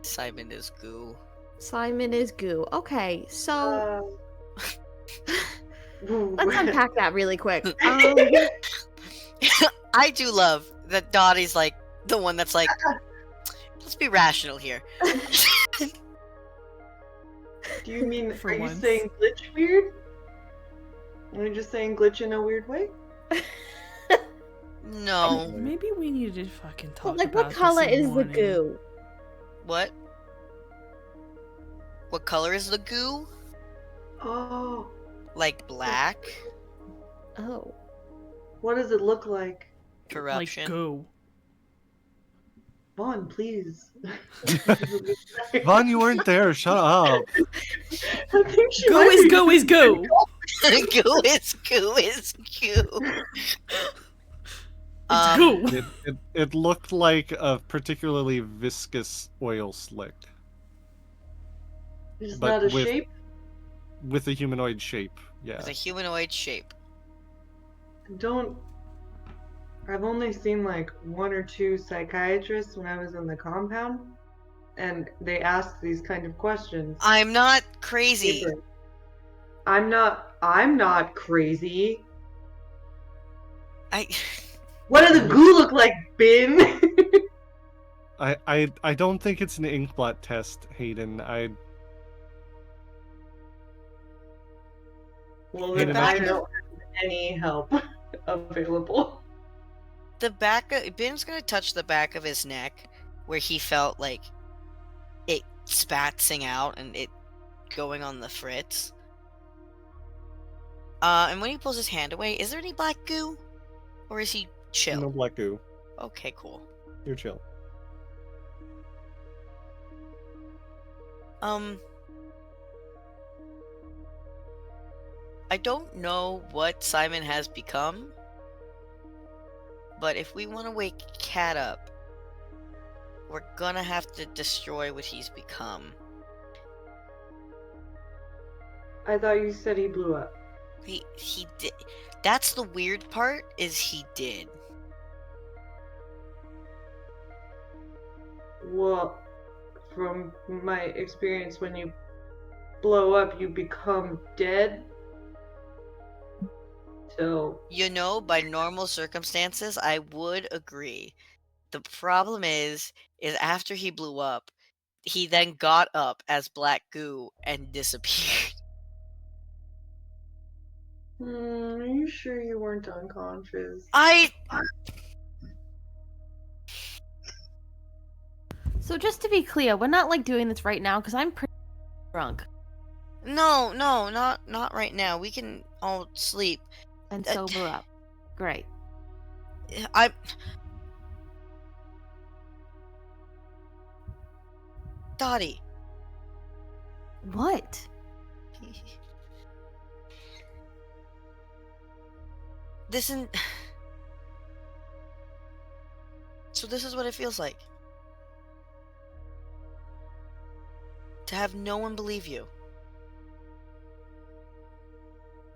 Speaker 2: Simon is goo.
Speaker 7: Simon is goo. Okay, so let's
Speaker 4: Let's
Speaker 7: unpack that really quick.
Speaker 2: I do love that Dottie's like the one that's like, let's be rational here.
Speaker 4: Do you mean,
Speaker 3: For
Speaker 4: are you
Speaker 3: once.
Speaker 4: saying glitch weird? Are you just saying glitch in a weird way?
Speaker 2: No.
Speaker 3: Maybe we need to fucking talk
Speaker 7: Like,
Speaker 3: about
Speaker 7: what
Speaker 3: this
Speaker 7: color
Speaker 3: in the
Speaker 7: is the
Speaker 3: morning.
Speaker 7: goo?
Speaker 2: What? What color is the goo?
Speaker 4: Oh,
Speaker 2: Like black?
Speaker 7: Oh.
Speaker 4: what does it look like?
Speaker 2: Corruption?
Speaker 3: Like goo.
Speaker 4: Vaughn, please.
Speaker 1: Vaughn, you weren't there. Shut up.
Speaker 4: I think she
Speaker 3: Goo
Speaker 4: might
Speaker 3: is
Speaker 4: be
Speaker 3: goo is goo.
Speaker 2: Goo is goo is goo.
Speaker 3: It's goo.
Speaker 1: It looked like a particularly viscous oil slick
Speaker 4: It's
Speaker 1: but
Speaker 4: not a
Speaker 1: with-
Speaker 4: shape.
Speaker 1: with a humanoid shape. Yeah.
Speaker 2: With a humanoid shape.
Speaker 4: I've only seen like one or two psychiatrists when I was in the compound, and they ask these kind of questions.
Speaker 2: I'm not crazy.
Speaker 4: I'm not crazy.
Speaker 2: I
Speaker 4: What does the goo look like, Ben?
Speaker 1: I don't think it's an inkblot test, Hayden.
Speaker 4: Well,
Speaker 1: Hayden,
Speaker 4: then I don't have any help available.
Speaker 2: the back of Ben's gonna touch the back of his neck where he felt like it spatzing out and it going on the fritz. And when he pulls his hand away, is there any black goo? Or is he chill?
Speaker 1: No black goo.
Speaker 2: Okay, cool.
Speaker 1: You're chill.
Speaker 2: I don't know what Simon has become, but if we want to wake Cat up, we're gonna have to destroy what he's become.
Speaker 4: I thought you said he blew up.
Speaker 2: He did. That's the weird part, is he did.
Speaker 4: Well, from my experience, when you blow up, you become dead. So,
Speaker 2: You know, by normal circumstances, I would agree. The problem is after he blew up, he then got up as black goo and disappeared.
Speaker 4: are you sure you weren't unconscious?
Speaker 5: So just to be clear, we're not like doing this right now because I'm pretty drunk.
Speaker 2: No, not right now. We can Oh, sleep.
Speaker 7: And sober up. Great.
Speaker 2: I. Dottie.
Speaker 7: What?
Speaker 2: This is. So this is what it feels like. To have no one believe you.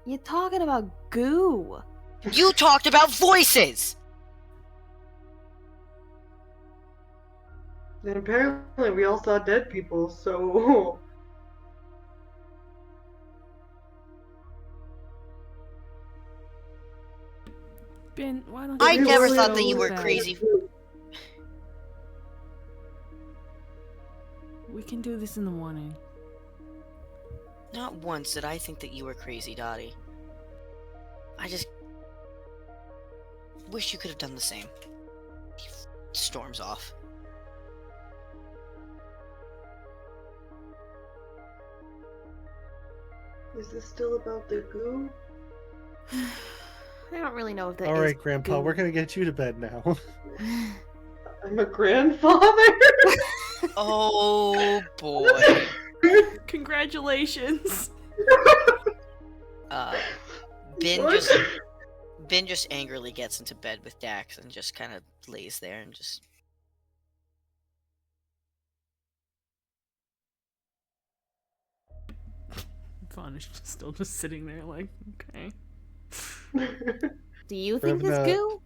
Speaker 7: You're talking about goo.
Speaker 2: You talked about voices!
Speaker 4: And apparently we all saw dead people, so...
Speaker 6: Ben, why don't
Speaker 2: I
Speaker 6: you
Speaker 2: never
Speaker 6: just
Speaker 2: thought
Speaker 6: go
Speaker 2: that you
Speaker 6: to
Speaker 2: were
Speaker 6: bed?
Speaker 2: crazy.
Speaker 6: We can do this in the morning.
Speaker 2: Not once did I think that you were crazy, Dottie. I just wish you could have done the same. He storms off.
Speaker 4: Is this still about the goo?
Speaker 7: I don't really know if that
Speaker 1: All
Speaker 7: is
Speaker 1: right, Grandpa,
Speaker 7: goo.
Speaker 1: we're gonna get you to bed now.
Speaker 4: I'm a grandfather?
Speaker 2: Oh boy.
Speaker 6: Congratulations.
Speaker 2: Ben
Speaker 4: What?
Speaker 2: just angrily gets into bed with Dax and just kind of lays there and just.
Speaker 6: Vaughn is still just sitting there like, okay.
Speaker 7: Do you think this
Speaker 1: Revna-
Speaker 7: goo?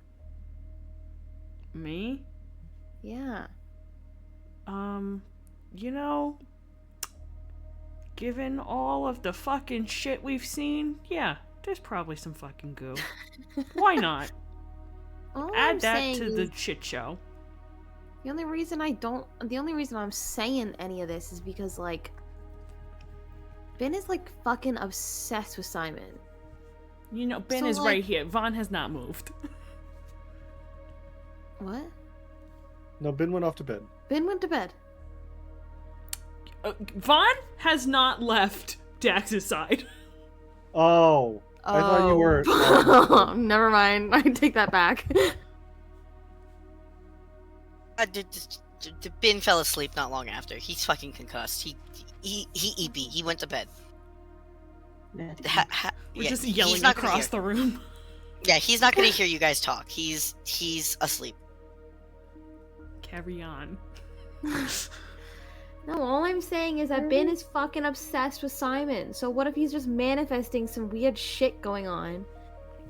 Speaker 6: Me?
Speaker 7: Yeah.
Speaker 6: You know, given all of the fucking shit we've seen, yeah, there's probably some fucking goo. Why not?
Speaker 7: All I'm
Speaker 6: Add that
Speaker 7: saying
Speaker 6: to
Speaker 7: is,
Speaker 6: the shit show.
Speaker 7: the only reason I'm saying any of this is because, like, Ben is, like, fucking obsessed with Simon.
Speaker 6: You know, Ben
Speaker 7: So,
Speaker 6: is
Speaker 7: like-
Speaker 6: right here. Vaughn has not moved.
Speaker 7: What?
Speaker 1: No, Ben went off to bed.
Speaker 7: Ben went to bed.
Speaker 6: Vaughn has not left Dax's side.
Speaker 1: Oh, I thought you were.
Speaker 7: Oh. Never mind. I take that back.
Speaker 2: Ben fell asleep not long after. He's fucking concussed. He EP. He went to bed.
Speaker 6: We're
Speaker 2: Yeah,
Speaker 6: just
Speaker 2: he's
Speaker 6: yelling
Speaker 2: not gonna
Speaker 6: across
Speaker 2: hear.
Speaker 6: the room.
Speaker 2: Yeah, he's not gonna hear you guys talk. He's asleep.
Speaker 6: Carry on.
Speaker 7: No, all I'm saying is that Ben is fucking obsessed with Simon. So what if he's just manifesting some weird shit going on?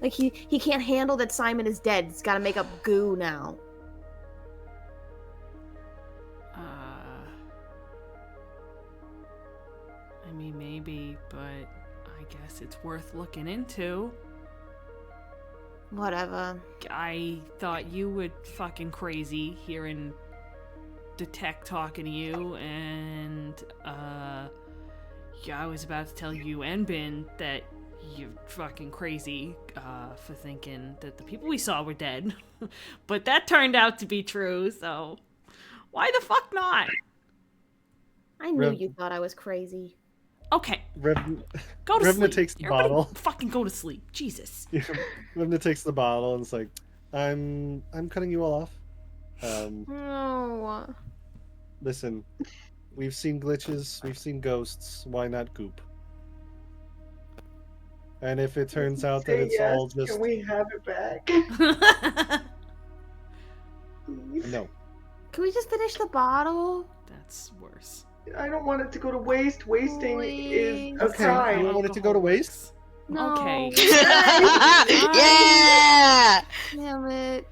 Speaker 7: Like he can't handle that Simon is dead. He's got to make up goo now.
Speaker 6: I mean, maybe, but I guess it's worth looking into.
Speaker 7: Whatever.
Speaker 6: I thought you were fucking crazy hearing the tech talking to you, and yeah, I was about to tell you and Ben that you're fucking crazy for thinking that the people we saw were dead. But that turned out to be true, so why the fuck not?
Speaker 7: I knew
Speaker 1: Rev-
Speaker 7: you thought I was crazy.
Speaker 6: Okay,
Speaker 1: Rev,
Speaker 6: go to
Speaker 1: Revna
Speaker 6: sleep.
Speaker 1: takes the
Speaker 6: Everybody
Speaker 1: bottle.
Speaker 6: fucking go to sleep. Jesus.
Speaker 1: Revna takes the bottle and is like, I'm cutting you all off.
Speaker 7: No.
Speaker 1: Listen, we've seen glitches, we've seen ghosts. Why not goop? And if it turns out that
Speaker 4: Say
Speaker 1: it's
Speaker 4: yes.
Speaker 1: all just
Speaker 4: Can we have it back? Please?
Speaker 1: no,
Speaker 7: Can we just finish the bottle?
Speaker 6: That's worse.
Speaker 4: I don't want it to go to waste. Wasting
Speaker 7: Please.
Speaker 4: is a
Speaker 1: Okay, you
Speaker 4: crime.
Speaker 1: don't want it to go to waste?
Speaker 7: No.
Speaker 6: Okay.
Speaker 2: Yeah.
Speaker 7: Damn it.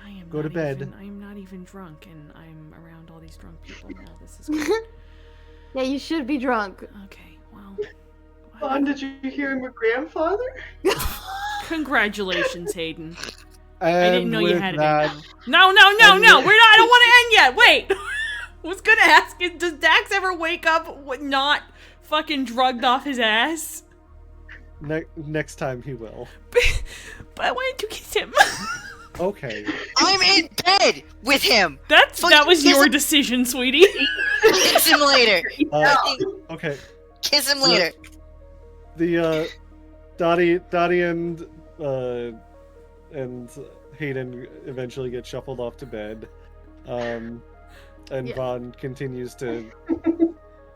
Speaker 6: I am
Speaker 1: Go to
Speaker 6: not
Speaker 1: bed.
Speaker 6: Even, I'm not even drunk, and I'm around all these drunk people now. This is good.
Speaker 7: Yeah, you should be drunk.
Speaker 6: Okay, well.
Speaker 4: Vaughn, did you hear him a grandfather?
Speaker 6: Congratulations, Hayden.
Speaker 1: And
Speaker 6: I didn't know you
Speaker 1: with
Speaker 6: had
Speaker 1: that,
Speaker 6: it in now. No,
Speaker 1: and
Speaker 6: we're not.
Speaker 1: with-
Speaker 6: I don't want to end yet. Wait. I was gonna ask you, does Dax ever wake up not fucking drugged off his ass?
Speaker 1: next time he will.
Speaker 6: But I wanted to kiss him.
Speaker 1: Okay.
Speaker 2: I'm in bed with him.
Speaker 6: That was
Speaker 2: kiss
Speaker 6: your
Speaker 2: him.
Speaker 6: decision, sweetie.
Speaker 2: Kiss him later.
Speaker 1: Okay.
Speaker 2: Kiss him later.
Speaker 1: The Dottie and Hayden eventually get shuffled off to bed. And
Speaker 7: Yeah.
Speaker 1: Vaughn continues to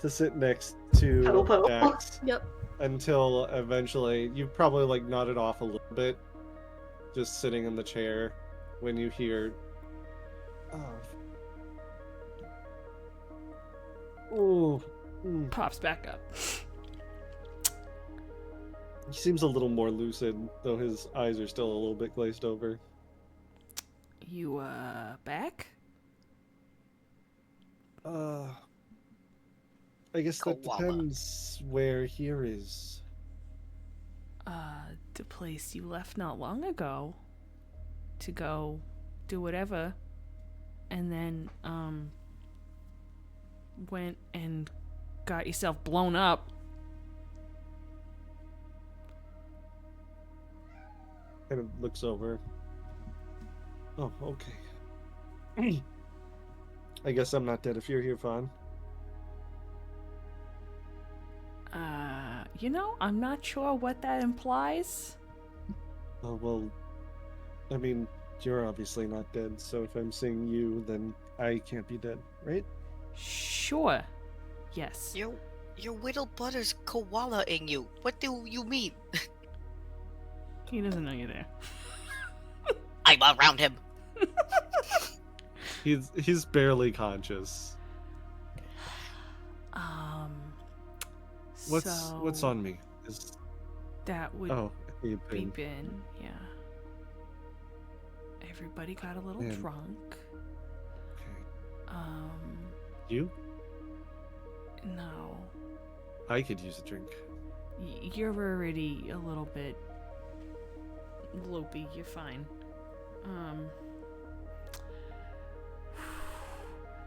Speaker 1: sit next
Speaker 4: Cuddle
Speaker 1: to
Speaker 4: puddle.
Speaker 1: Dax
Speaker 7: Yep.
Speaker 1: until eventually you probably like nodded off a little bit, just sitting in the chair when you hear, oh,
Speaker 6: Pops back up.
Speaker 1: he seems a little more lucid, though his eyes are still a little bit glazed over.
Speaker 6: You, back?
Speaker 1: I guess that
Speaker 2: Koala.
Speaker 1: depends where here is.
Speaker 6: The place you left not long ago. To go do whatever. And then, went and got yourself blown up.
Speaker 1: Kind of looks over. Oh, okay. I guess I'm not dead if you're here, Vaughn.
Speaker 6: You know, I'm not sure what that implies.
Speaker 1: Oh, well, I mean, you're obviously not dead, so if I'm seeing you, then I can't be dead, right?
Speaker 6: Sure. Yes.
Speaker 2: Your little brother's koala-ing you. What do you mean?
Speaker 6: He doesn't know you're there.
Speaker 2: I'm around him.
Speaker 1: He's barely conscious. What's
Speaker 6: So
Speaker 1: on me? Is
Speaker 6: that would
Speaker 1: hey,
Speaker 6: be
Speaker 1: Ben.
Speaker 6: Ben, yeah. Everybody got a little
Speaker 1: Man.
Speaker 6: drunk.
Speaker 1: Okay. You?
Speaker 6: No.
Speaker 1: I could use a drink.
Speaker 6: You're already a little bit loopy. You're fine.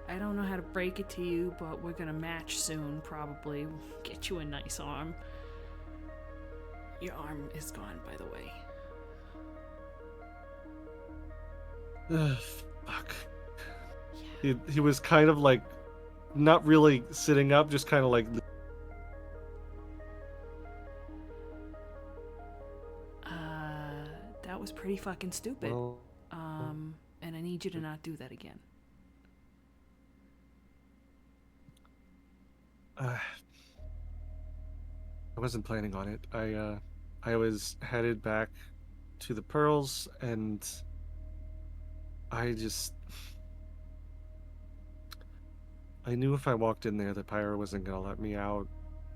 Speaker 6: I don't know how to break it to you, but we're gonna match soon, probably. We'll get you a nice arm. Your arm is gone, by the way.
Speaker 1: Ugh, fuck. He was kind of like, not really sitting up, just kind of like.
Speaker 6: That was pretty fucking stupid.
Speaker 1: Well,
Speaker 6: And I need you to not do that again.
Speaker 1: I wasn't planning on it. I was headed back to the Pearls, and I knew if I walked in there, the Pyro wasn't gonna let me out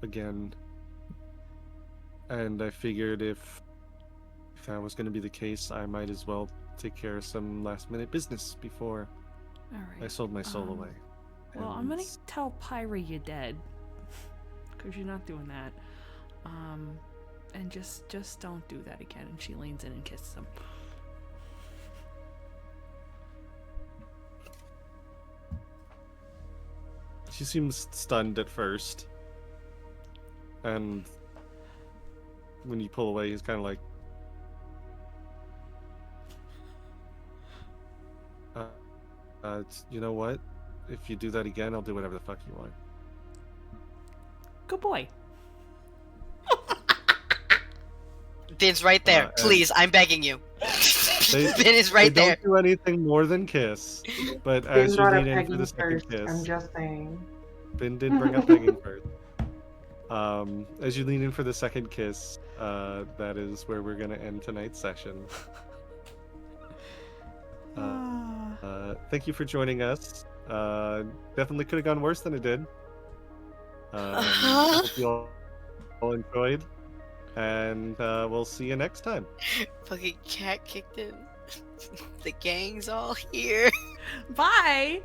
Speaker 1: again. And I figured if that was gonna be the case, I might as well take care of some last-minute business before
Speaker 6: All
Speaker 1: I
Speaker 6: right.
Speaker 1: sold my soul away.
Speaker 6: Well, I'm gonna
Speaker 1: And-
Speaker 6: tell Pyra you're dead, because you're not doing that. And just don't do that again. And she leans in and kisses him.
Speaker 1: She seems stunned at first. And when you pull away, he's kind of like, you know what? If you do that again, I'll do whatever the fuck you want.
Speaker 6: Good boy.
Speaker 2: Ben's right there.
Speaker 1: and-
Speaker 2: Please, I'm begging you.
Speaker 1: They-
Speaker 2: Ben is right
Speaker 1: they
Speaker 2: there.
Speaker 1: don't do anything more than kiss. But
Speaker 4: Ben
Speaker 1: as you
Speaker 4: brought up
Speaker 1: lean in for
Speaker 4: pegging
Speaker 1: the second
Speaker 4: first.
Speaker 1: kiss,
Speaker 4: I'm just saying.
Speaker 1: Ben did bring up pegging first. As you lean in for the second kiss, that is where we're gonna end tonight's session. Thank you for joining us. Definitely could have gone worse than it did. I hope you all enjoyed, and we'll see you next time.
Speaker 2: Fucking cat kicked in. The gang's all here.
Speaker 6: Bye.